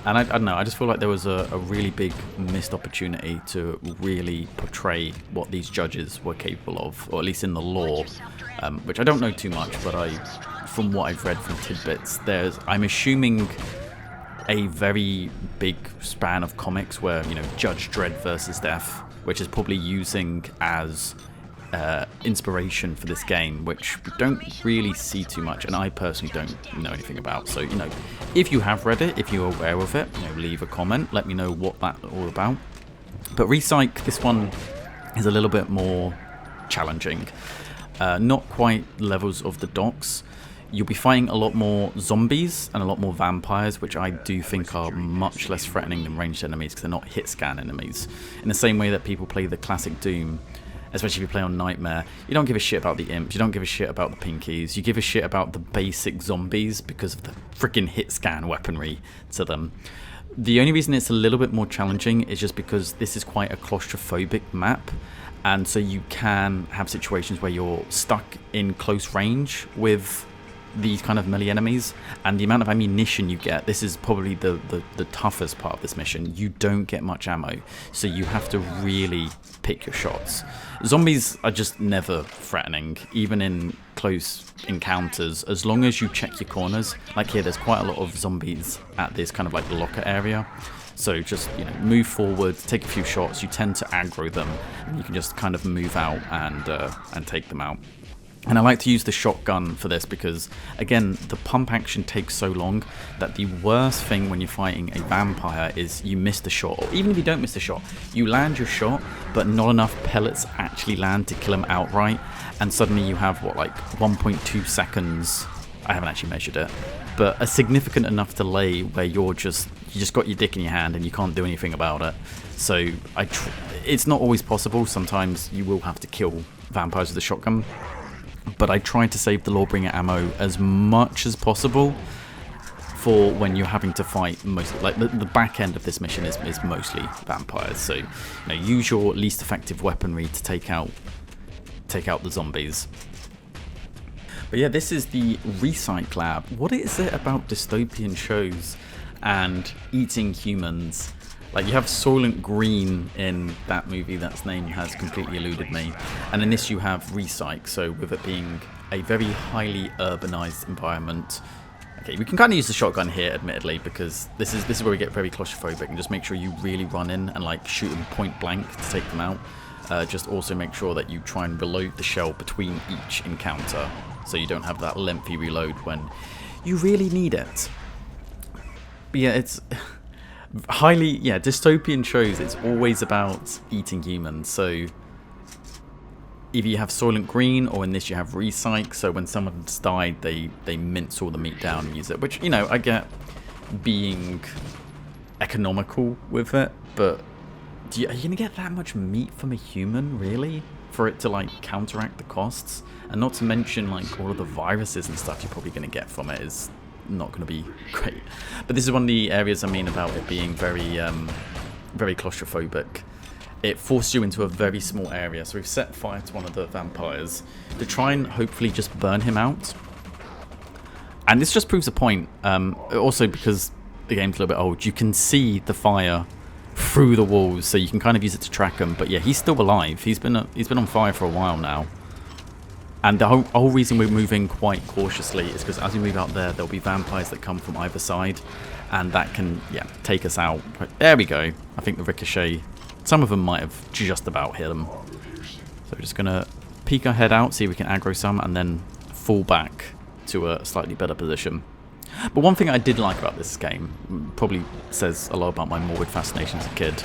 And I don't know, I just feel like there was a really big missed opportunity to really portray what these judges were capable of, or at least in the lore, which I don't know too much, but from what I've read from tidbits, I'm assuming a very big span of comics where, you know, Judge Dredd versus Death, which is probably using as inspiration for this game, which we don't really see too much, and I personally don't know anything about. So, you know, if you have read it, if you're aware of it, you know, leave a comment, let me know what that's all about. But Resyk, this one is a little bit more challenging. Not quite levels of the docks. You'll be fighting a lot more zombies and a lot more vampires, which I do think are much less threatening than ranged enemies because they're not hit scan enemies. In the same way that people play the classic Doom, especially if you play on Nightmare, you don't give a shit about the imps, you don't give a shit about the pinkies, you give a shit about the basic zombies because of the freaking hit scan weaponry to them. The only reason it's a little bit more challenging is just because this is quite a claustrophobic map, and so you can have situations where you're stuck in close range with these kind of melee enemies, and the amount of ammunition you get, this is probably the toughest part of this mission. You don't get much ammo, so you have to really pick your shots. Zombies are just never threatening, even in close encounters, as long as you check your corners. Like here, there's quite a lot of zombies at this kind of like locker area, so just, you know, move forward, take a few shots, you tend to aggro them, and you can just kind of move out and take them out. And I like to use the shotgun for this because, again, the pump action takes so long that the worst thing when you're fighting a vampire is you miss the shot. Or even if you don't miss the shot, you land your shot, but not enough pellets actually land to kill him outright. And suddenly you have, what, like 1.2 seconds, I haven't actually measured it, but a significant enough delay where you just got your dick in your hand and you can't do anything about it. So it's not always possible. Sometimes you will have to kill vampires with a shotgun. But I try to save the Lawbringer ammo as much as possible for when you're having to fight mostly, like the back end of this mission is mostly vampires. So, you know, use your least effective weaponry to take out the zombies. But yeah, this is the Resyk lab. What is it about dystopian shows and eating humans? Like, you have Soylent Green in that movie, that's name has completely eluded me. And in this you have Resyk, so with it being a very highly urbanized environment, Okay, we can kind of use the shotgun here, admittedly, because this is where we get very claustrophobic, and just make sure you really run in and like shoot them point blank to take them out. Just also make sure that you try and reload the shell between each encounter, so you don't have that lengthy reload when you really need it. But yeah, it's highly, dystopian shows, it's always about eating humans, so either you have Soylent Green, or in this you have Resyk, so when someone's died, they mince all the meat down and use it, which, you know, I get being economical with it, but are you going to get that much meat from a human, really? For it to, like, counteract the costs? And not to mention, like, all of the viruses and stuff you're probably going to get from it is not going to be great. But this is one of the areas I mean about it being very, very claustrophobic. It forced you into a very small area, so we've set fire to one of the vampires to try and hopefully just burn him out. And this just proves a point, also because the game's a little bit old, you can see the fire through the walls, so you can kind of use it to track him. But yeah, he's still alive. He's been on fire for a while now. And the whole reason we're moving quite cautiously is because as we move out there, there'll be vampires that come from either side, and that can, take us out. There we go. I think the ricochet, some of them might have just about hit them. So we're just going to peek our head out, see if we can aggro some, and then fall back to a slightly better position. But one thing I did like about this game, probably says a lot about my morbid fascination as a kid.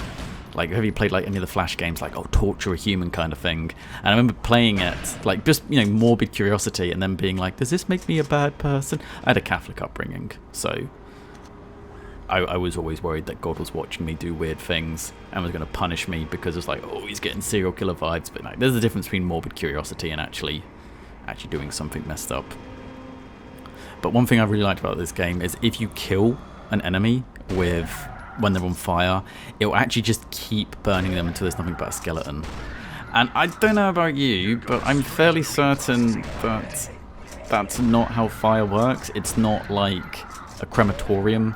Like, have you played like any of the Flash games, like, oh, torture a human kind of thing? And I remember playing it, like, just, you know, morbid curiosity, and then being like, does this make me a bad person? I had a Catholic upbringing, so I was always worried that God was watching me do weird things and was going to punish me because it's like, oh, he's getting serial killer vibes. But like, there's a difference between morbid curiosity and actually doing something messed up. But one thing I really liked about this game is if you kill an enemy when they're on fire, it will actually just keep burning them until there's nothing but a skeleton. And I don't know about you, but I'm fairly certain that that's not how fire works. It's not like a crematorium.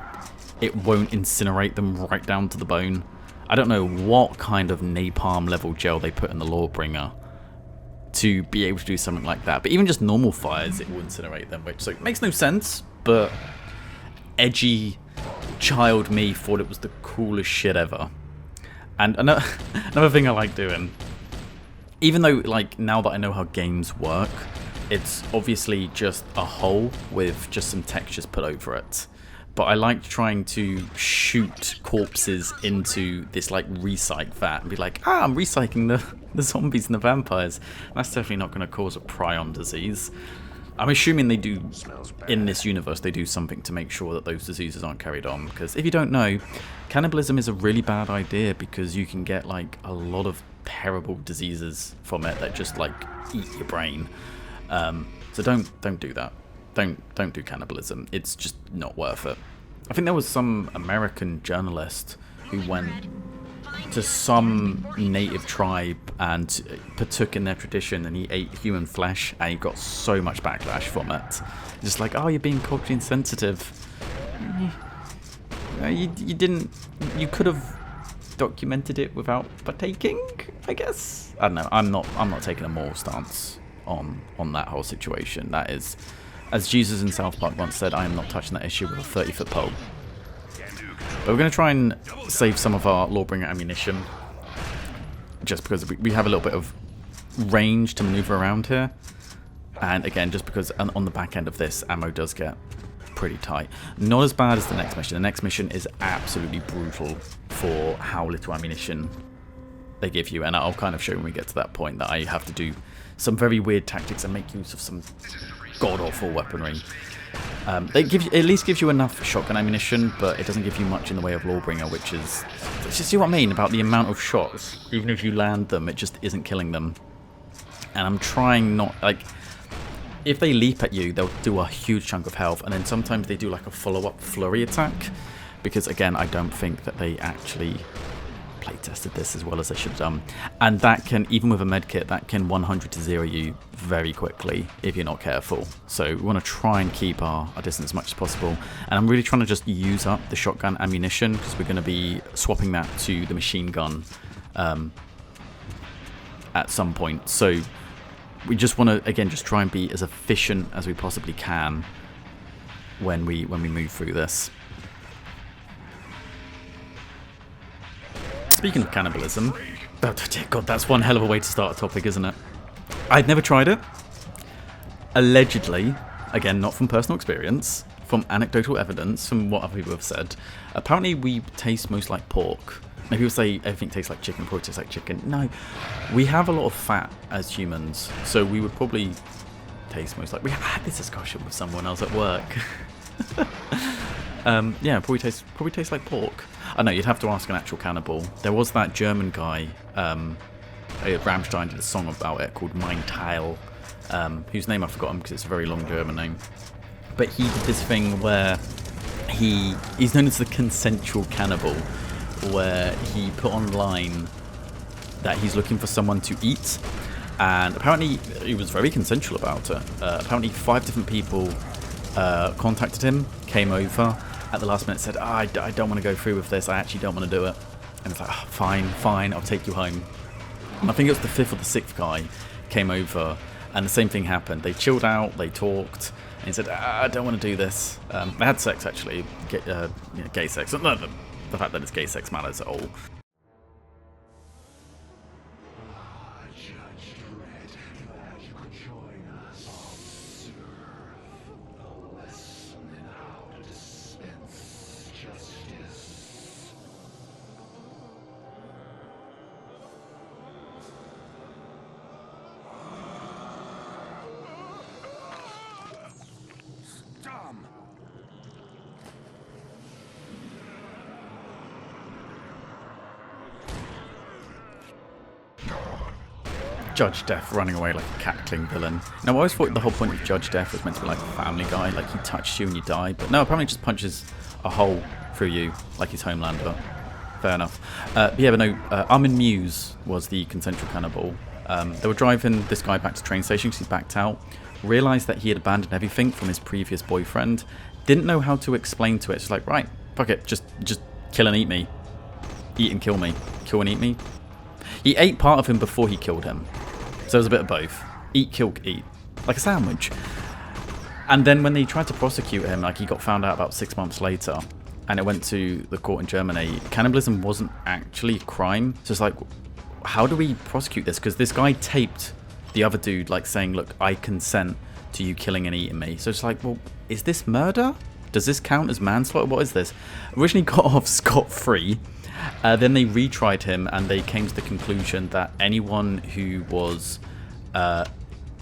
It won't incinerate them right down to the bone. I don't know what kind of napalm level gel they put in the Lawbringer to be able to do something like that. But even just normal fires, it will incinerate them, which makes no sense, but edgy child me thought it was the coolest shit ever. And another thing I like doing, even though, like, now that I know how games work, it's obviously just a hole with just some textures put over it. But I like trying to shoot corpses into this, like, recyc vat and be like, I'm recycling the zombies and the vampires. That's definitely not going to cause a prion disease. I'm assuming they do, in this universe, they do something to make sure that those diseases aren't carried on. Because if you don't know, cannibalism is a really bad idea because you can get, like, a lot of terrible diseases from it that just, like, eat your brain. So don't do that. Don't do cannibalism. It's just not worth it. I think there was some American journalist who went to some native tribe and partook in their tradition, and he ate human flesh, and he got so much backlash from it. Just like, oh, you're being culturally insensitive. You could have documented it without partaking, I guess. I don't know. I'm not taking a moral stance on that whole situation. That is, as Jesus in South Park once said, I am not touching that issue with a 30-foot pole. But we're going to try and save some of our Lawbringer ammunition, just because we have a little bit of range to maneuver around here. And again, just because on the back end of this, ammo does get pretty tight. Not as bad as the next mission. The next mission is absolutely brutal for how little ammunition they give you. And I'll kind of show when we get to that point that I have to do some very weird tactics and make use of some god-awful weaponry. They at least gives you enough shotgun ammunition, but it doesn't give you much in the way of Lawbringer, which is... Just see what I mean about the amount of shots. Even if you land them, it just isn't killing them. And I'm trying not... Like, if they leap at you, they'll do a huge chunk of health, and then sometimes they do like a follow-up flurry attack. Because, again, I don't think that they actually playtested this as well as they should have done. And that can, even with a medkit, that can 100 to 0 you very quickly if you're not careful. So we want to try and keep our distance as much as possible. And I'm really trying to just use up the shotgun ammunition because we're going to be swapping that to the machine gun at some point. So we just want to, again, just try and be as efficient as we possibly can when we move through this. Speaking of cannibalism, oh dear God, that's one hell of a way to start a topic, isn't it? I'd never tried it. Allegedly, again, not from personal experience, from anecdotal evidence, from what other people have said, apparently we taste most like pork. Maybe people say everything tastes like chicken, pork tastes like chicken. No, we have a lot of fat as humans, so we would probably taste most like... We had this discussion with someone else at work. Yeah, probably taste like pork. I know, you'd have to ask an actual cannibal. There was that German guy, Rammstein did a song about it called Mein Teil, whose name I've forgotten because it's a very long German name. But he did this thing where he's known as the consensual cannibal, where he put online that he's looking for someone to eat, and apparently he was very consensual about it. Apparently 5 different people contacted him, came over at the last minute, said, I don't want to go through with this, I actually don't want to do it. And it's like, oh, fine, I'll take you home. And I think it was the 5th or the 6th guy came over, and the same thing happened. They chilled out, they talked, and he said, I don't want to do this. They had sex, actually, gay sex. No, the fact that it's gay sex matters at all. Judge Dredd, glad you could join us. Observe a lesson in how to dispense justice. Dumb. Judge Death running away like a cackling villain. Now, I always thought the whole point of Judge Death was meant to be like a Family Guy, like he touches you and you die, but no, apparently just punches a hole through you, like he's Homelander. Fair enough. Yeah, but no, Armin Muse was the consensual cannibal. They were driving this guy back to the train station because he backed out, realised that he had abandoned everything from his previous boyfriend, didn't know how to explain to it. It's like, right, fuck it, just kill and eat me. Eat and kill me. Kill and eat me. He ate part of him before he killed him. So it was a bit of both. Eat, kill, eat. Like a sandwich. And then when they tried to prosecute him, like he got found out about 6 months later, and it went to the court in Germany, cannibalism wasn't actually a crime. So it's like, how do we prosecute this? Because this guy taped the other dude, like saying, look, I consent to you killing and eating me. So it's like, well, is this murder? Does this count as manslaughter? What is this? Originally got off scot-free. Then they retried him, and they came to the conclusion that anyone who was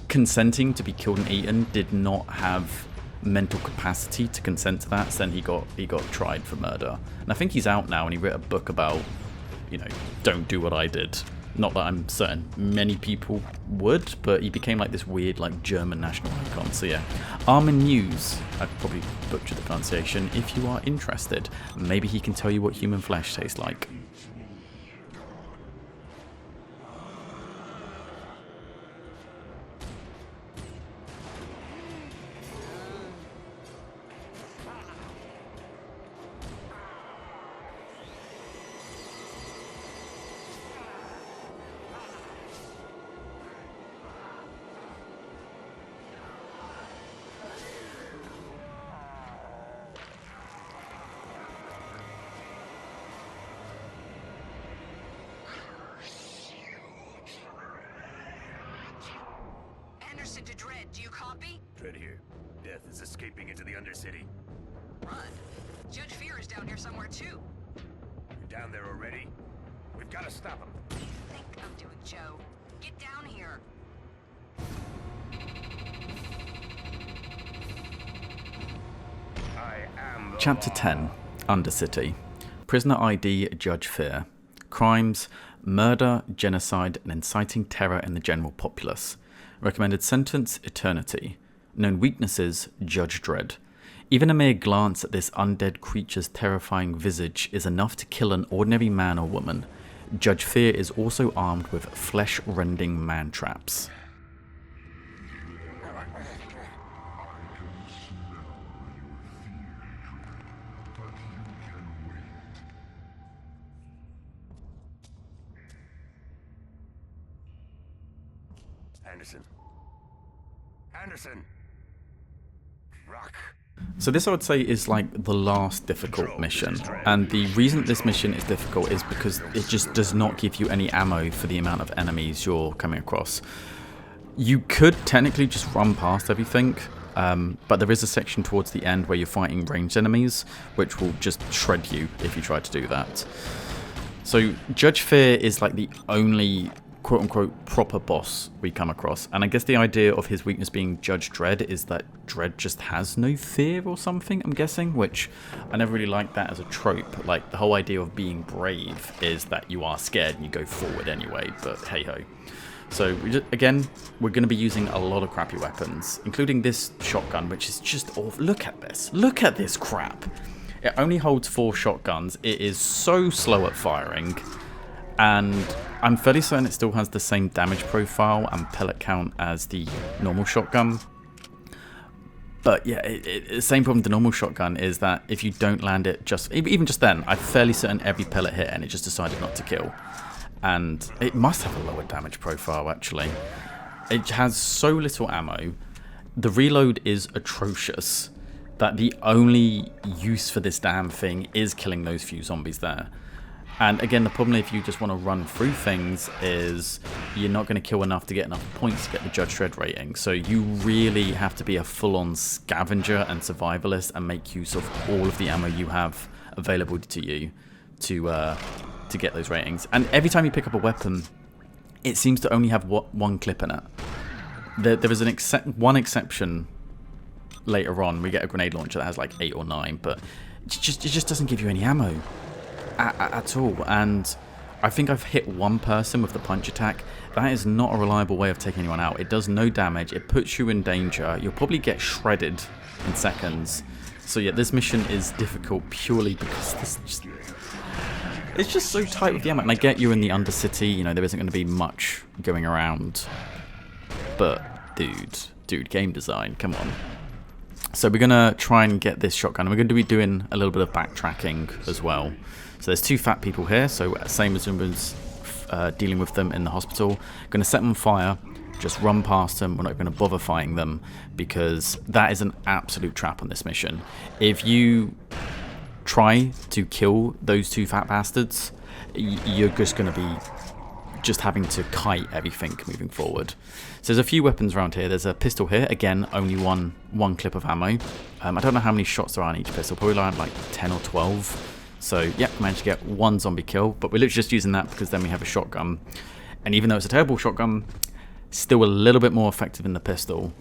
consenting to be killed and eaten did not have mental capacity to consent to that. So then he got tried for murder, and I think he's out now, and he wrote a book about, you know, don't do what I did. Not that I'm certain many people would, but he became like this weird, like, German national icon. So yeah, Armin Muse, I'd probably butcher the pronunciation. If you are interested, maybe he can tell you what human flesh tastes like. To Dredd, do you copy? Dredd here. Death is escaping into the Undercity. Run. Judge Fear is down here somewhere too. You're down there already? We've got to stop him. What do you think I'm doing, Joe? Get down here. I am the Chapter 10, Undercity. Prisoner ID, Judge Fear. Crimes, murder, genocide, and inciting terror in the general populace. Recommended sentence, eternity. Known weaknesses, Judge Dredd. Even a mere glance at this undead creature's terrifying visage is enough to kill an ordinary man or woman. Judge Fear is also armed with flesh-rending man-traps. Anderson. Anderson! Rock. So this, I would say, is like the last difficult mission, and the reason this mission is difficult is because it just does not give you any ammo for the amount of enemies you're coming across. You could technically just run past everything, but there is a section towards the end where you're fighting ranged enemies, which will just shred you if you try to do that. So Judge Fear is like the only quote-unquote proper boss we come across, and I guess the idea of his weakness being Judge Dredd is that Dredd just has no fear or something, I'm guessing, which I never really liked that as a trope. Like, the whole idea of being brave is that you are scared and you go forward anyway, but hey-ho. So, again, we're going to be using a lot of crappy weapons, including this shotgun, which is just awful. Look at this. Look at this crap. It only holds 4 shotguns. It is so slow at firing, and I'm fairly certain it still has the same damage profile and pellet count as the normal shotgun. But yeah, the same problem with the normal shotgun is that if you don't land it even just then, I'm fairly certain every pellet hit and it just decided not to kill. And it must have a lower damage profile, actually. It has so little ammo. The reload is atrocious, that the only use for this damn thing is killing those few zombies there. And again, the problem if you just want to run through things is you're not going to kill enough to get enough points to get the Judge Dredd rating. So you really have to be a full-on scavenger and survivalist and make use of all of the ammo you have available to you to get those ratings. And every time you pick up a weapon, it seems to only have one clip in it. There is one exception later on. We get a grenade launcher that has like 8 or 9, but it just doesn't give you any ammo at all. And I think I've hit one person with the punch attack. That is not a reliable way of taking anyone out. It does no damage. It puts you in danger. You'll probably get shredded in seconds. So yeah, this mission is difficult purely because it's just so tight with the ammo. And I get you're in the Undercity, you know, there isn't going to be much going around. But dude, game design, come on. So we're going to try and get this shotgun. We're going to be doing a little bit of backtracking as well. So there's 2 fat people here, so same as when we was dealing with them in the hospital. Going to set them on fire, just run past them. We're not going to bother fighting them because that is an absolute trap on this mission. If you try to kill those 2 fat bastards, you're just going to be just having to kite everything moving forward. So there's a few weapons around here. There's a pistol here, again only one clip of ammo. I don't know how many shots there are on each pistol, probably around like 10 or 12. So yeah, managed to get 1 zombie kill, but we're literally just using that because then we have a shotgun. And even though it's a terrible shotgun, still a little bit more effective than the pistol.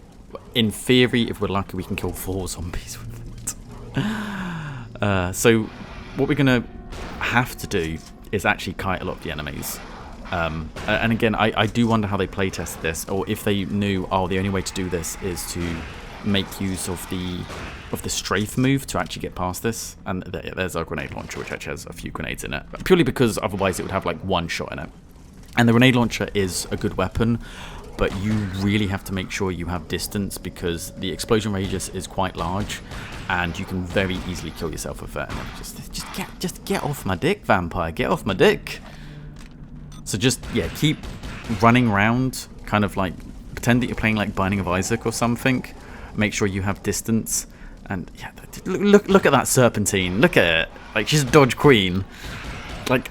In theory, if we're lucky, we can kill 4 zombies with it. So what we're going to have to do is actually kite a lot of the enemies. And again, I do wonder how they playtested this, or if they knew, oh, the only way to do this is to make use of the strafe move to actually get past this. And there's our grenade launcher, which actually has a few grenades in it, purely because otherwise it would have like 1 shot in it. And the grenade launcher is a good weapon, but you really have to make sure you have distance because the explosion radius is quite large, and you can very easily kill yourself with it. And just get off my dick, vampire! Get off my dick! So just keep running around, kind of like pretend that you're playing like Binding of Isaac or something. Make sure you have distance, and yeah, look at that serpentine. Look at it, like she's a dodge queen. Like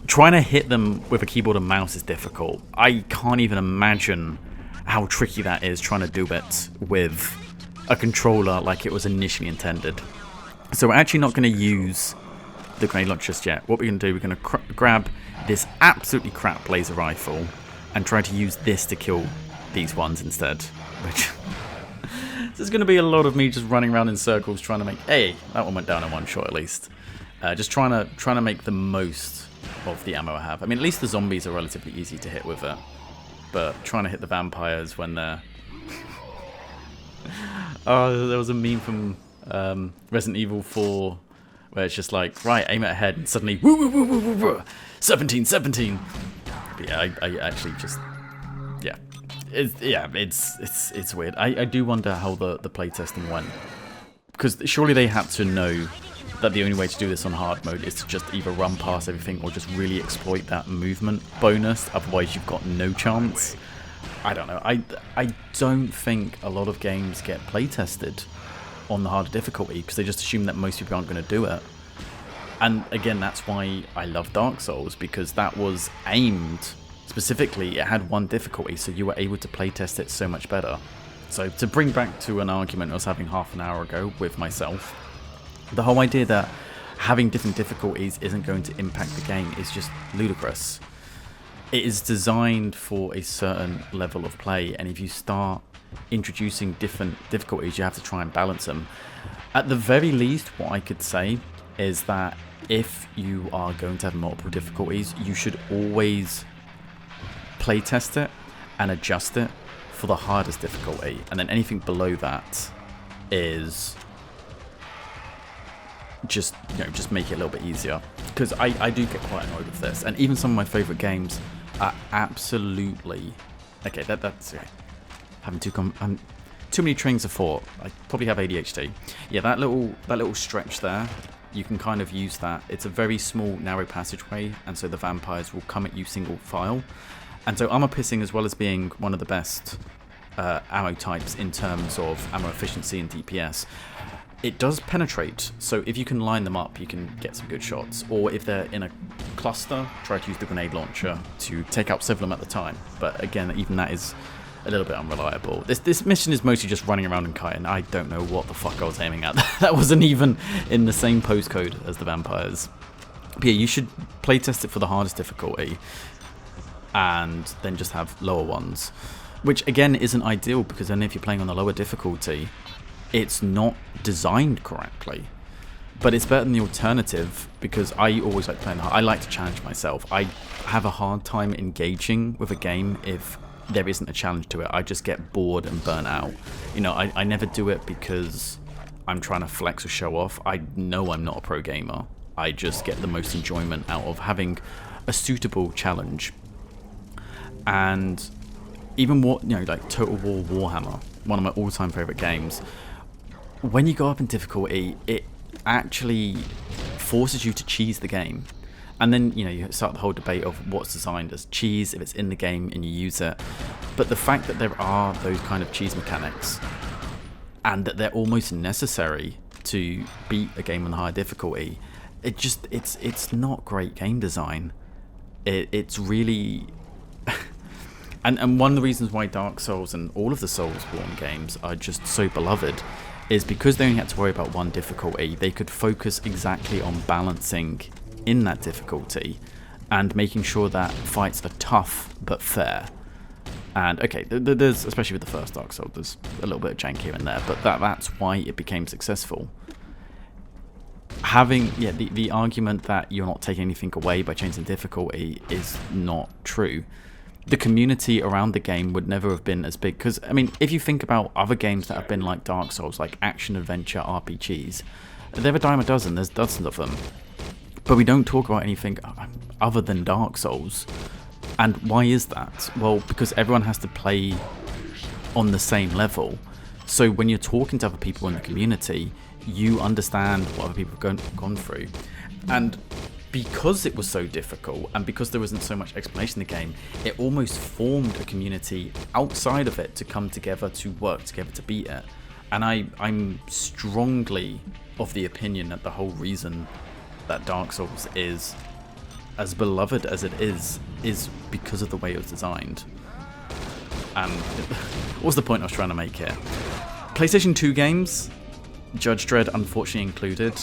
trying to hit them with a keyboard and mouse is difficult. I can't even imagine how tricky that is trying to do it with a controller like it was initially intended. So we're actually not going to use the grenade launcher just yet. What we're going to do, we're going to grab this absolutely crap laser rifle and try to use this to kill these ones instead. Which there's going to be a lot of me just running around in circles trying to make. Hey, that one went down in 1 shot at least. Just trying to make the most of the ammo I have. I mean, at least the zombies are relatively easy to hit with it, but trying to hit the vampires when they're oh, there was a meme from Resident Evil 4 where it's just like, right, aim at a head and suddenly woo woo woo woo woo woo 17. But yeah, I actually just it's weird. I do wonder how the playtesting went, because surely they had to know that the only way to do this on hard mode is to just either run past everything or just really exploit that movement bonus, otherwise you've got no chance. I don't know. I don't think a lot of games get playtested. on the harder difficulty because they just assume that most people aren't going to do it. And again, that's why I love Dark Souls, because that was aimed specifically. It had one difficulty, so you were able to playtest it so much better. So to bring back to an argument I was having half an hour ago with myself, the whole idea that having different difficulties isn't going to impact the game is just ludicrous. It is designed for a certain level of play, and if you start introducing different difficulties, you have to try and balance them. At the very least, what I could say is that if you are going to have multiple difficulties, you should always playtest it and adjust it for the hardest difficulty, and then anything below that is just, you know, just make it a little bit easier. Because I do get quite annoyed with this, and even some of my favourite games are absolutely okay. That's okay. Having too many trains of thought. I probably have ADHD. Yeah, that little stretch there, you can kind of use that. It's a very small, narrow passageway, and so the vampires will come at you single file. And so armor piercing, as well as being one of the best ammo types in terms of ammo efficiency and DPS, it does penetrate. So if you can line them up, you can get some good shots. Or if they're in a cluster, try to use the grenade launcher to take out several of them at the time. But again, even that is a little bit unreliable. This mission is mostly just running around and kiting. I don't know what the fuck I was aiming at. That wasn't even in the same postcode as the vampires. But yeah, you should playtest it for the hardest difficulty and then just have lower ones. Which again isn't ideal, because then if you're playing on the lower difficulty, it's not designed correctly. But it's better than the alternative, because I always like playing hard. I like to challenge myself. I have a hard time engaging with a game if there isn't a challenge to it. I just get bored and burnt out. You know, I never do it because I'm trying to flex or show off. I know I'm not a pro gamer. I just get the most enjoyment out of having a suitable challenge. And even what, you know, like Total War Warhammer, one of my all-time favorite games, when you go up in difficulty, it actually forces you to cheese the game. And then, you know, you start the whole debate of what's designed as cheese, if it's in the game and you use it. But the fact that there are those kind of cheese mechanics, and that they're almost necessary to beat a game on high difficulty, it's not great game design. It's really... and one of the reasons why Dark Souls and all of the Soulsborne games are just so beloved is because they only had to worry about one difficulty. They could focus exactly on balancing in that difficulty and making sure that fights are tough but fair. And okay, there's, especially with the first Dark Souls, there's a little bit of jank here and there, but that's why it became successful. Having, yeah, the argument that you're not taking anything away by changing difficulty is not true. The community around the game would never have been as big, because, I mean, if you think about other games that have been like Dark Souls, like action-adventure RPGs, they're a dime a dozen, there's dozens of them. But we don't talk about anything other than Dark Souls. And why is that? Well, because everyone has to play on the same level. So when you're talking to other people in the community, you understand what other people have gone through. And because it was so difficult, and because there wasn't so much explanation in the game, it almost formed a community outside of it to come together, to work together to beat it. And I'm strongly of the opinion that the whole reason that Dark Souls is as beloved as it is because of the way it was designed. And what was the point I was trying to make here? PlayStation 2 games, Judge Dredd unfortunately included,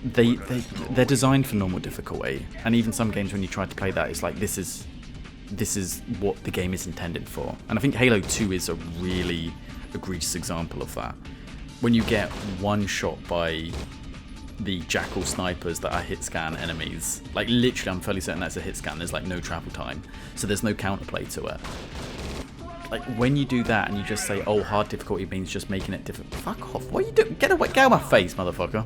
they're designed for normal difficulty, and even some games when you try to play that, it's like this is what the game is intended for. And I think Halo 2 is a really egregious example of that. When you get one shot by the jackal snipers that are hit scan enemies, like literally I'm fairly certain that's a hit scan, there's like no travel time, so there's no counterplay to it. Like when you do that and you just say, oh, hard difficulty means just making it difficult, fuck off, what are you doing? Get away, get out of my face, motherfucker.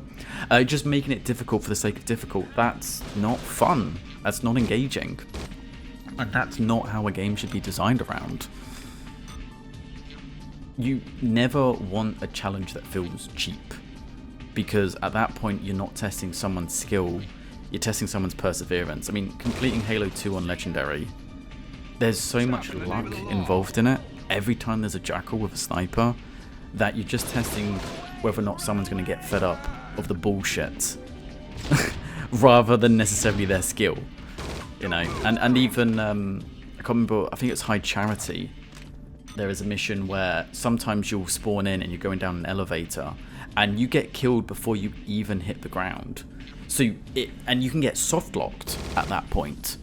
Just making it difficult for the sake of difficult, that's not fun, that's not engaging, and that's not how a game should be designed around. You never want a challenge that feels cheap, because at that point you're not testing someone's skill, you're testing someone's perseverance. I mean, completing Halo 2 on Legendary, there's so much luck involved in it. Every time there's a jackal with a sniper, that you're just testing whether or not someone's going to get fed up of the bullshit rather than necessarily their skill, you know. And even I can't remember, I think it's High Charity. There is a mission where sometimes you'll spawn in and you're going down an elevator and you get killed before you even hit the ground. So and you can get soft locked at that point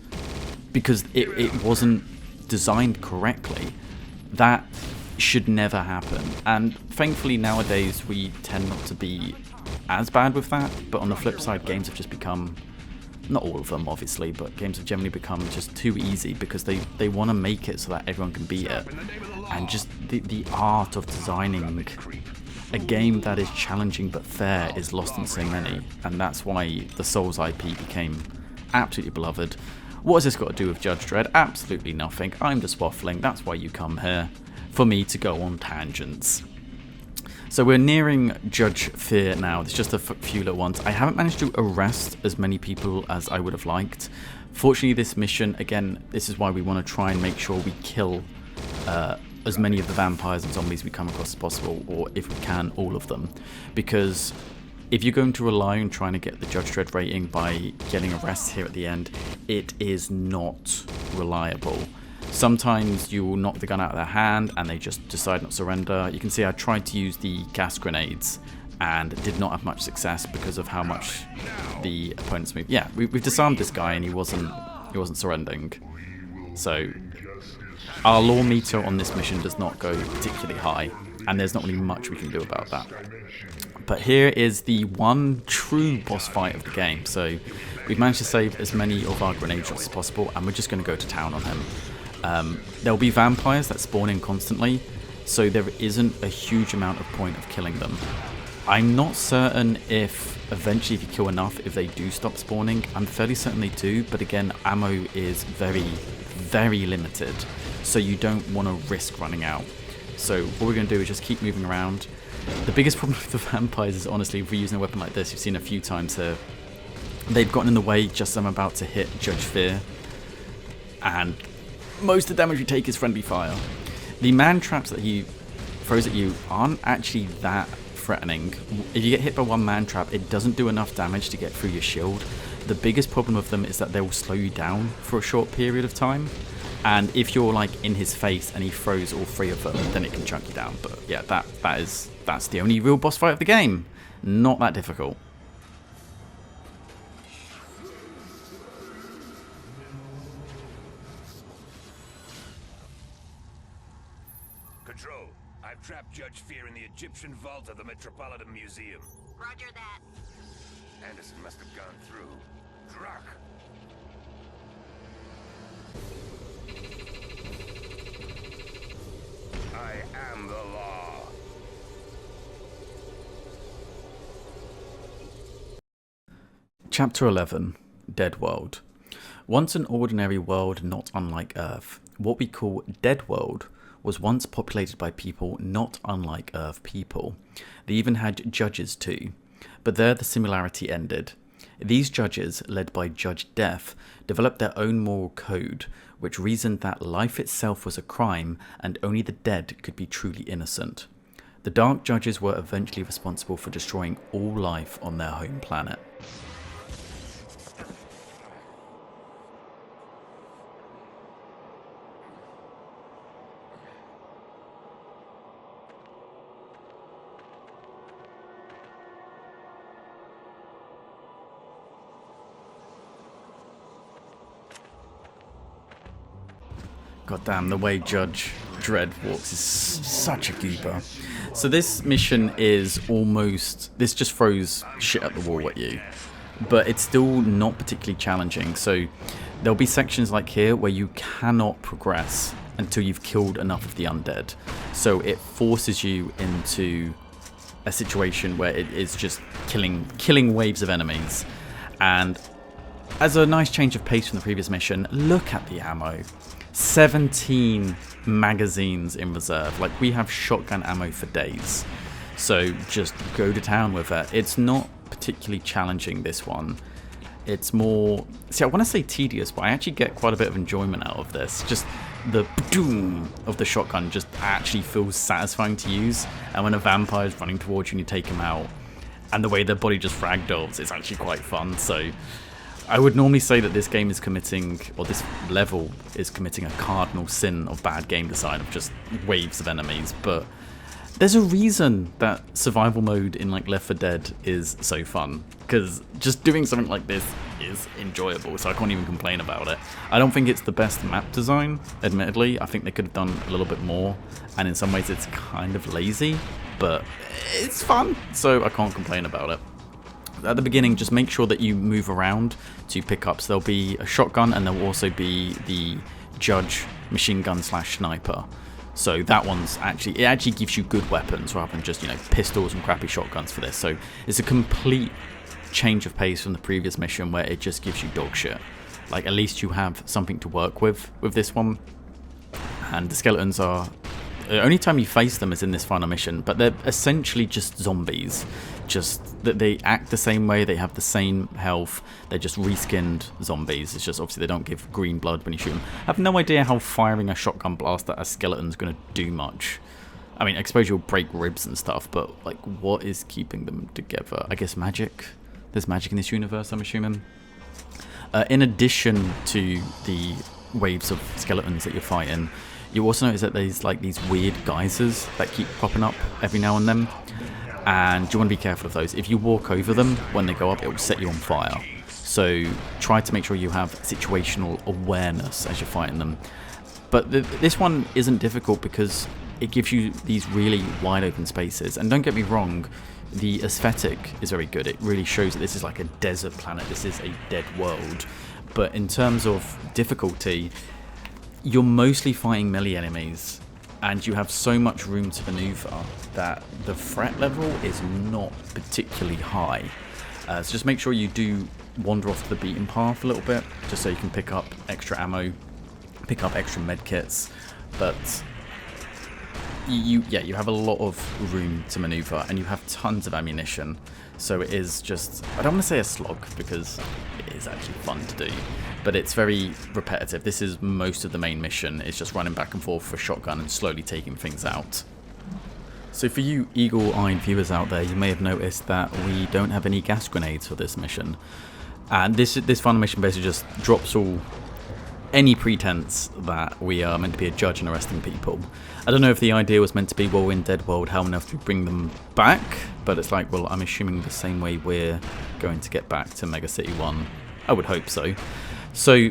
because it wasn't designed correctly. That should never happen. And thankfully nowadays we tend not to be as bad with that. But on the flip side, games have just become, not all of them obviously, but games have generally become just too easy because they want to make it so that everyone can beat it. And just the art of designing a game that is challenging but fair is lost in so many, and that's why the Souls IP became absolutely beloved. What has this got to do with Judge Dredd? Absolutely nothing. I'm just waffling. That's why you come here, for me to go on tangents. So we're nearing Judge Fear now. There's just a few little ones. I haven't managed to arrest as many people as I would have liked. Fortunately, this mission, again, this is why we want to try and make sure we kill as many of the vampires and zombies we come across as possible, or if we can, all of them. Because if you're going to rely on trying to get the Judge Dredd rating by getting arrests here at the end, it is not reliable. Sometimes you will knock the gun out of their hand and they just decide not to surrender. You can see I tried to use the gas grenades and did not have much success because of how much the opponents moved. Yeah, we've disarmed this guy and he wasn't surrendering. So our lore meter on this mission does not go particularly high, and there's not really much we can do about that. But here is the one true boss fight of the game. So we've managed to save as many of our grenade shots as possible, and we're just going to go to town on him. There'll be vampires that spawn in constantly, so there isn't a huge amount of point of killing them. I'm not certain if eventually, if you kill enough, if they do stop spawning. I'm fairly certain they do, but again, ammo is very, very limited, so you don't want to risk running out. So what we're going to do is just keep moving around. The biggest problem with the vampires is, honestly, if we're using a weapon like this, you've seen a few times here, they've gotten in the way just as I'm about to hit Judge Fear, and most of the damage you take is friendly fire. The man traps that he throws at you aren't actually that threatening. If you get hit by one man trap, it doesn't do enough damage to get through your shield. The biggest problem with them is that they will slow you down for a short period of time, and if you're like in his face and he throws all three of them, then it can chunk you down. But yeah, that's the only real boss fight of the game. Not that difficult. Control, I've trapped Judge Fear in the Egyptian vault of the Metropolitan Museum. Roger that. Anderson must have gone through. Druck! I am the law. Chapter 11, Deadworld. Once an ordinary world not unlike Earth, what we call Deadworld was once populated by people not unlike Earth people. They even had judges too, but there the similarity ended. These judges, led by Judge Death, developed their own moral code, which reasoned that life itself was a crime and only the dead could be truly innocent. The Dark Judges were eventually responsible for destroying all life on their home planet. God damn, the way Judge Dredd walks is such a goober. So this mission is almost, this just throws shit at the wall at you, but it's still not particularly challenging. So there'll be sections like here where you cannot progress until you've killed enough of the undead. So it forces you into a situation where it is just killing waves of enemies. And as a nice change of pace from the previous mission, look at the ammo. 17 magazines in reserve. Like, we have shotgun ammo for days, so just go to town with it. It's not particularly challenging, this one. It's more, see, I want to say tedious, but I actually get quite a bit of enjoyment out of this. Just the boom of the shotgun just actually feels satisfying to use. And when a vampire is running towards you and you take him out, and the way their body just ragdolls, it's actually quite fun. So I would normally say that this game is committing, or this level is committing a cardinal sin of bad game design of just waves of enemies, but there's a reason that survival mode in like Left 4 Dead is so fun, because just doing something like this is enjoyable, so I can't even complain about it. I don't think it's the best map design, admittedly. I think they could have done a little bit more, and in some ways it's kind of lazy, but it's fun, so I can't complain about it. At the beginning, just make sure that you move around to pick up. So there'll be a shotgun, and there'll also be the Judge machine gun / sniper. So that one's it actually gives you good weapons rather than just, you know, pistols and crappy shotguns for this. So it's a complete change of pace from the previous mission where it just gives you dog shit. Like, at least you have something to work with this one. And the skeletons are... The only time you face them is in this final mission, but they're essentially just zombies. Just that they act the same way, they have the same health, they're just reskinned zombies. It's just obviously they don't give green blood when you shoot them. I have no idea how firing a shotgun blast at a skeleton's going to do much. I mean, I suppose you'll break ribs and stuff, but like, what is keeping them together? I guess magic? There's magic in this universe, I'm assuming. In addition to the waves of skeletons that you're fighting, you also notice that there's like these weird geysers that keep popping up every now and then, and you want to be careful of those. If you walk over them when they go up, it will set you on fire. So try to make sure you have situational awareness as you're fighting them. But this one isn't difficult because it gives you these really wide open spaces. And don't get me wrong, the aesthetic is very good. It really shows that this is like a desert planet. This is a dead world. But in terms of difficulty, you're mostly fighting melee enemies, and you have so much room to maneuver that the threat level is not particularly high. So just make sure you do wander off the beaten path a little bit, just so you can pick up extra ammo, pick up extra medkits. But you have a lot of room to maneuver, and you have tons of ammunition. So it is just, I don't want to say a slog because it is actually fun to do, but it's very repetitive. This is most of the main mission. It's just running back and forth for a shotgun and slowly taking things out. So for you eagle-eyed viewers out there, you may have noticed that we don't have any gas grenades for this mission. And this final mission basically just drops any pretense that we are meant to be a judge and arresting people. I don't know if the idea was meant to be, well, in Deadworld, how on earth do we bring them back? But it's like, well, I'm assuming the same way we're going to get back to Mega City 1. I would hope so. So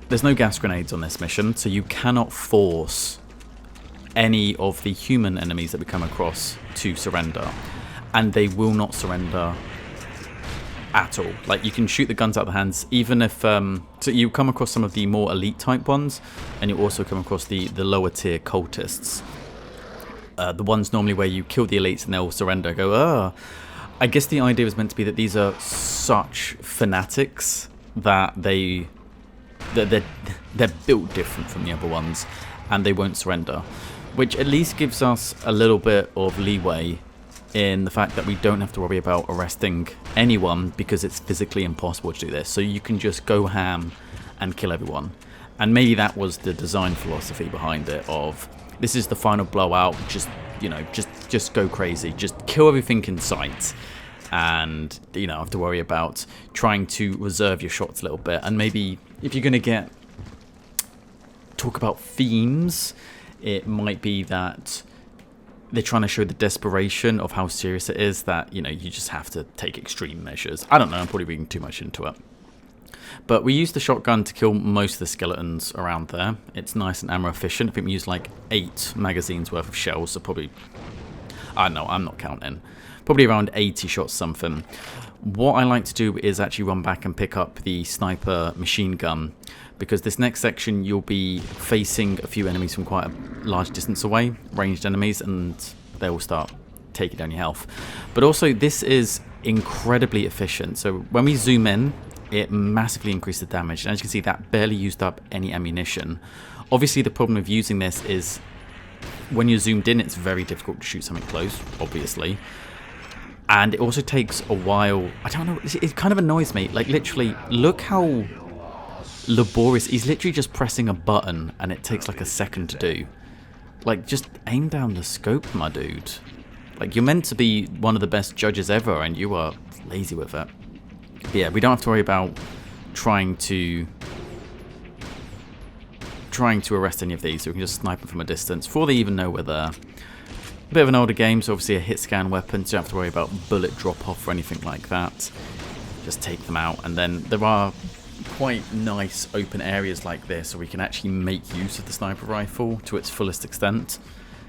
there's no gas grenades on this mission, so you cannot force any of the human enemies that we come across to surrender. And they will not surrender at all. Like, you can shoot the guns out of the hands, even if so you come across some of the more elite type ones, and you also come across the lower tier cultists, the ones normally where you kill the elites and they'll surrender, I guess the idea was meant to be that these are such fanatics that they're built different from the other ones, and they won't surrender, which at least gives us a little bit of leeway in the fact that we don't have to worry about arresting anyone because it's physically impossible to do this. So you can just go ham and kill everyone. And maybe that was the design philosophy behind it, of this is the final blowout, just, you know, just go crazy, just kill everything in sight, and, you know, have to worry about trying to reserve your shots a little bit. And maybe if you're going to talk about themes, it might be that they're trying to show the desperation of how serious it is, that, you know, you just have to take extreme measures. I don't know, I'm probably reading too much into it. But we used the shotgun to kill most of the skeletons around there. It's nice and ammo efficient. I think we used like 8 magazines worth of shells, so probably, I don't know, I'm not counting. Probably around 80 shots something. What I like to do is actually run back and pick up the sniper machine gun, because this next section you'll be facing a few enemies from quite a large distance away, ranged enemies, and they will start taking down your health. But also this is incredibly efficient. So when we zoom in, it massively increased the damage, and as you can see, that barely used up any ammunition. Obviously the problem with using this is when you're zoomed in, it's very difficult to shoot something close, obviously. And it also takes a while. I don't know, it kind of annoys me. Like, literally, look how laborious. He's literally just pressing a button and it takes like a second to do. Like, just aim down the scope, my dude. Like, you're meant to be one of the best judges ever and you are lazy with it. But yeah, we don't have to worry about trying to arrest any of these, so we can just snipe them from a distance before they even know we're there. A bit of an older game, so obviously a hit scan weapon, so you don't have to worry about bullet drop off or anything like that. Just take them out, and then there are quite nice open areas like this, so we can actually make use of the sniper rifle to its fullest extent.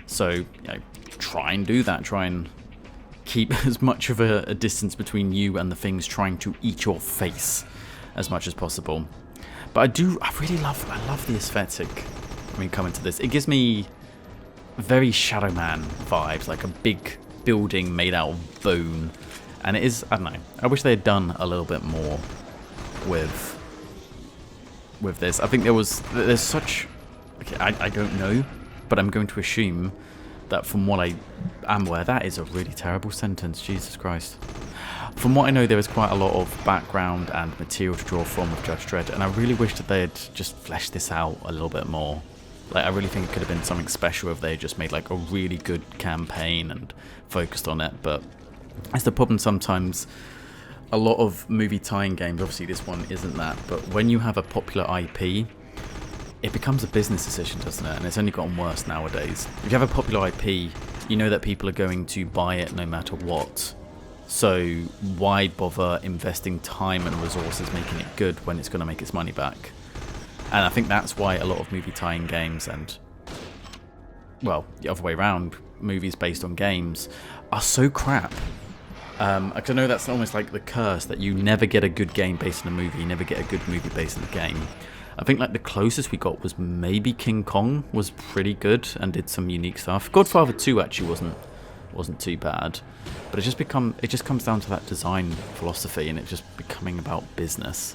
So, you know, try and do that. Try and keep as much of a distance between you and the things trying to eat your face as much as possible. But I love the aesthetic when we come into this. It gives me very Shadow Man vibes, like a big building made out of bone. And it is, I don't know, I wish they had done a little bit more with this. I think there's such, okay, I don't know, but I'm going to assume that from what I am aware, that is a really terrible sentence, Jesus Christ. From what I know, there is quite a lot of background and material to draw from with Judge Dredd, and I really wish that they had just fleshed this out a little bit more. Like, I really think it could have been something special if they just made like a really good campaign and focused on it, but that's the problem sometimes. A lot of movie tie-in games, obviously this one isn't that, but when you have a popular IP, it becomes a business decision, doesn't it? And it's only gotten worse nowadays. If you have a popular IP, you know that people are going to buy it no matter what. So why bother investing time and resources making it good when it's going to make its money back? And I think that's why a lot of movie tie-in games and, well, the other way around, movies based on games are so crap. Because I know that's almost like the curse that you never get a good game based on a movie, you never get a good movie based on a game. I think like the closest we got was maybe King Kong was pretty good and did some unique stuff. Godfather 2 actually wasn't too bad, but it just comes down to that design philosophy and it's just becoming about business.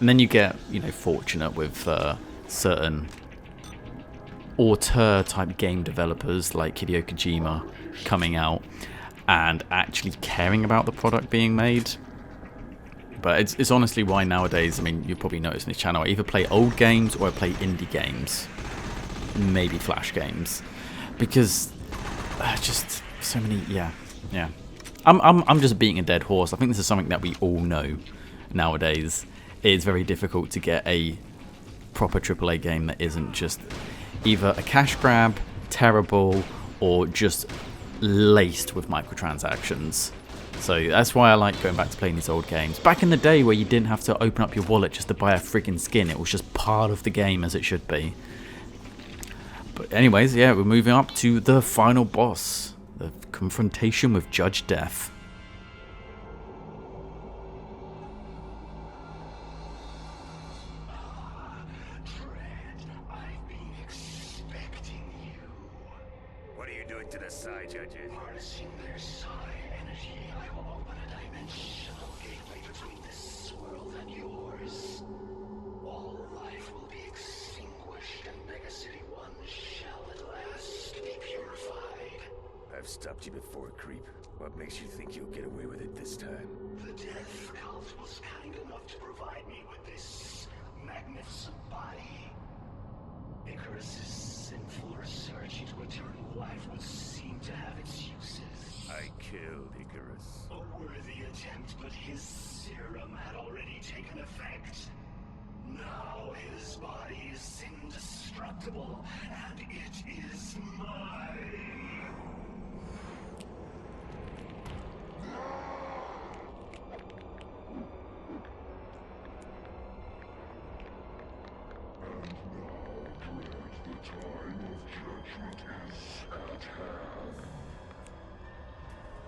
And then you get, you know, fortunate with certain auteur type game developers like Hideo Kojima coming out and actually caring about the product being made. But it's honestly why nowadays, I mean, you've probably noticed in this channel, I either play old games or I play indie games. Maybe Flash games. Because just so many, yeah. I'm just beating a dead horse. I think this is something that we all know nowadays. It's very difficult to get a proper AAA game that isn't just either a cash grab, terrible, or just laced with microtransactions. So that's why I like going back to playing these old games. Back in the day where you didn't have to open up your wallet just to buy a freaking skin, it was just part of the game as it should be. But anyways, yeah, we're moving up to the final boss, the confrontation with Judge Death. What are you doing to the Psi judges? Harnessing their Psi energy, I will open a dimensional gateway between this world and yours. All life will be extinguished and Mega City 1 shall at last be purified. I've stopped you before, creep. What makes you think you'll get away with it this time? The Death Cult was kind enough to provide me with this magnificent body. Icarus's sinful research into eternal life would seem to have its uses. I killed Icarus. A worthy attempt, but his serum had already taken effect. Now his body is indestructible, and it is mine.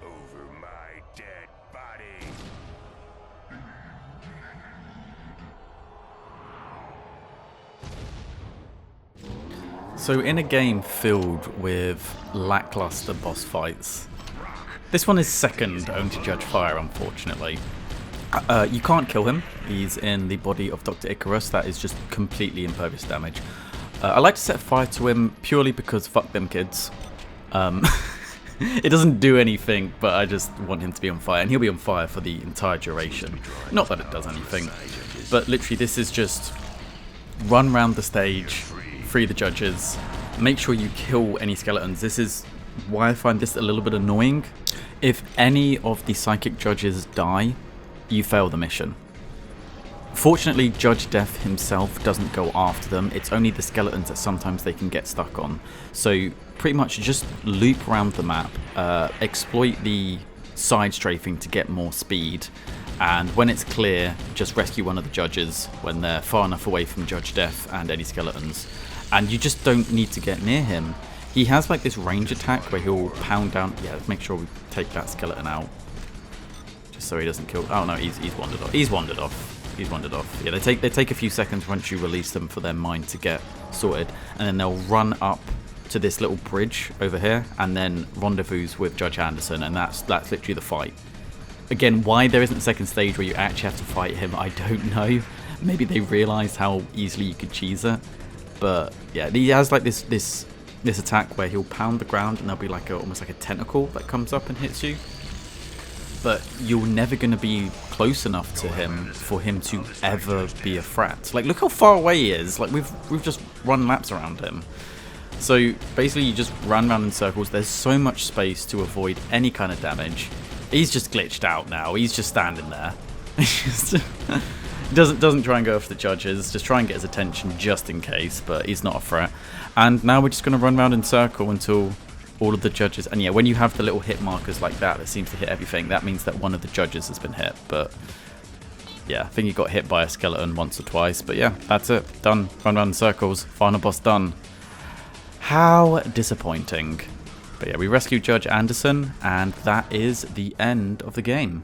Over my dead body. So in a game filled with lackluster boss fights, this one is second only to Judge Fire, unfortunately. You can't kill him. He's in the body of Dr. Icarus. That is just completely impervious damage. I like to set fire to him purely because fuck them kids. It doesn't do anything, but I just want him to be on fire, and he'll be on fire for the entire duration. Not that it does anything, but literally this is just run around the stage, free the judges, make sure you kill any skeletons. This is why I find this a little bit annoying. If any of the psychic judges die, you fail the mission. Fortunately, Judge Death himself doesn't go after them. It's only the skeletons that sometimes they can get stuck on. So pretty much just loop around the map, exploit the side strafing to get more speed, and when it's clear, just rescue one of the judges when they're far enough away from Judge Death and any skeletons. And you just don't need to get near him. He has like this range attack where he'll pound down. Yeah, let's make sure we take that skeleton out, just so he doesn't kill. Oh no, he's wandered off. He's wandered off. Yeah, they take a few seconds once you release them for their mind to get sorted, and then they'll run up to this little bridge over here, and then rendezvous with Judge Anderson, and that's literally the fight. Again, why there isn't a second stage where you actually have to fight him, I don't know. Maybe they realised how easily you could cheese it, but yeah, he has like this attack where he'll pound the ground, and there'll be like almost like a tentacle that comes up and hits you. But you're never going to be close enough to him for him to ever be a threat. Like, look how far away he is. Like, we've just run laps around him. So basically, you just run around in circles. There's so much space to avoid any kind of damage. He's just glitched out now. He's just standing there. doesn't try and go after the judges. Just try and get his attention just in case. But he's not a threat. And now we're just going to run around in circle until all of the judges, and yeah, when you have the little hit markers like that seems to hit everything, that means that one of the judges has been hit. But yeah, I think he got hit by a skeleton once or twice, but yeah, that's it, done. Run around in circles, final boss done. How disappointing. But yeah, we rescued Judge Anderson, and that is the end of the game.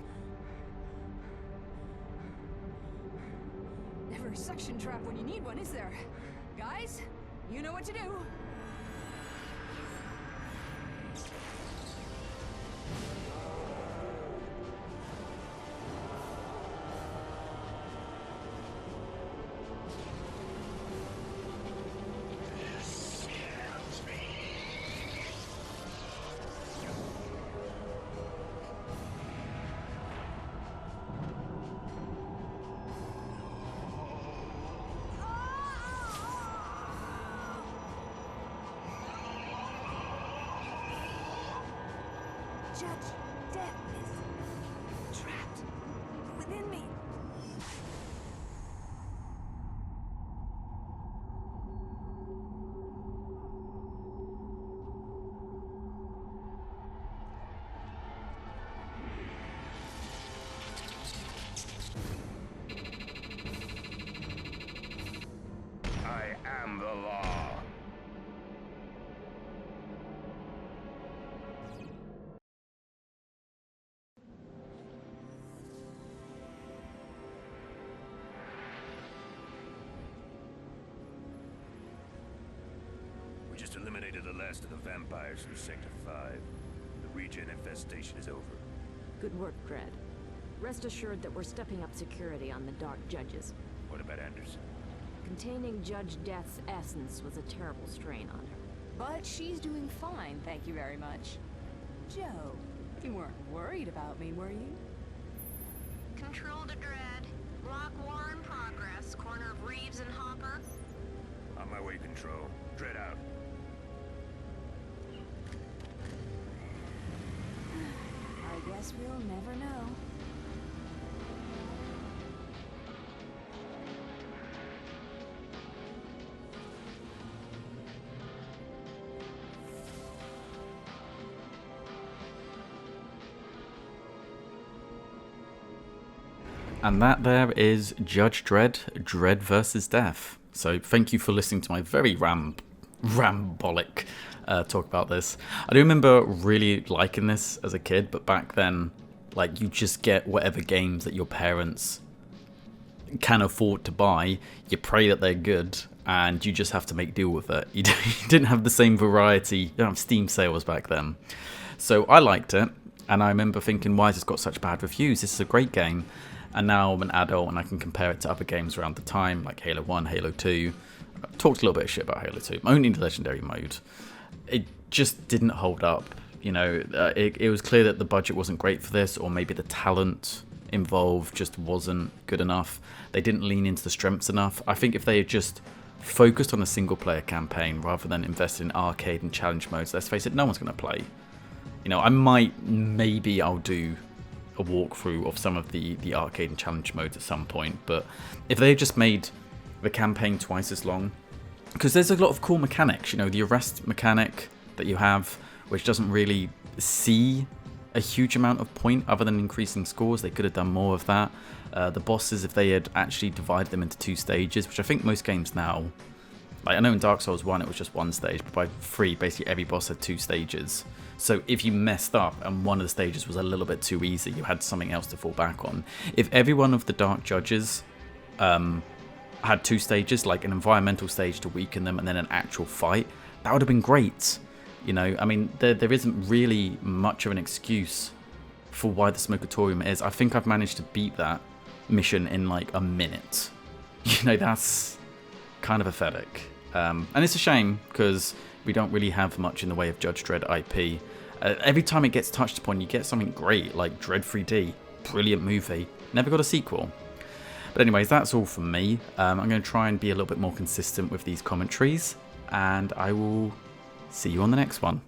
Never a suction trap when you need one, is there? Guys, you know what to do. Judge Death is trapped within me. I am the law. We just eliminated the last of the vampires from Sector 5. The regen infestation is over. Good work, Dredd. Rest assured that we're stepping up security on the Dark Judges. What about Anderson? Containing Judge Death's essence was a terrible strain on her. But she's doing fine, thank you very much. Joe, you weren't worried about me, were you? Control to Dredd. Block war in progress. Corner of Reeves and Hopper. On my way, Control. Dredd out. I guess we'll never know. And that there is Judge Dredd, Dredd versus Death. So thank you for listening to my very rambolic talk about this. I do remember really liking this as a kid, but back then, like, you just get whatever games that your parents can afford to buy. You pray that they're good, and you just have to make deal with it. You didn't have the same variety. You don't have Steam sales back then. So I liked it, and I remember thinking, why has this got such bad reviews? This is a great game. And now I'm an adult and I can compare it to other games around the time, like Halo 1, Halo 2. I talked a little bit of shit about Halo 2, only the Legendary mode. It just didn't hold up. You know, it was clear that the budget wasn't great for this, or maybe the talent involved just wasn't good enough. They didn't lean into the strengths enough. I think if they had just focused on a single-player campaign rather than invested in arcade and challenge modes, let's face it, no one's going to play. You know, maybe I'll do a walkthrough of some of the arcade and challenge modes at some point, but if they had just made the campaign twice as long, because there's a lot of cool mechanics, you know, the arrest mechanic that you have, which doesn't really see a huge amount of point other than increasing scores. They could have done more of that. The bosses, if they had actually divided them into 2 stages, which I think most games now, like I know in Dark Souls 1 it was just 1 stage, but by 3 basically every boss had 2 stages. So if you messed up and one of the stages was a little bit too easy, you had something else to fall back on. If every one of the Dark Judges had 2 stages, like an environmental stage to weaken them and then an actual fight, that would have been great. You know, I mean, there isn't really much of an excuse for why the Smokatorium is. I think I've managed to beat that mission in like a minute. You know, that's kind of pathetic. And it's a shame because we don't really have much in the way of Judge Dredd IP. Every time it gets touched upon, you get something great, like Dredd 3D. Brilliant movie. Never got a sequel. But anyways, that's all from me. I'm going to try and be a little bit more consistent with these commentaries, and I will see you on the next one.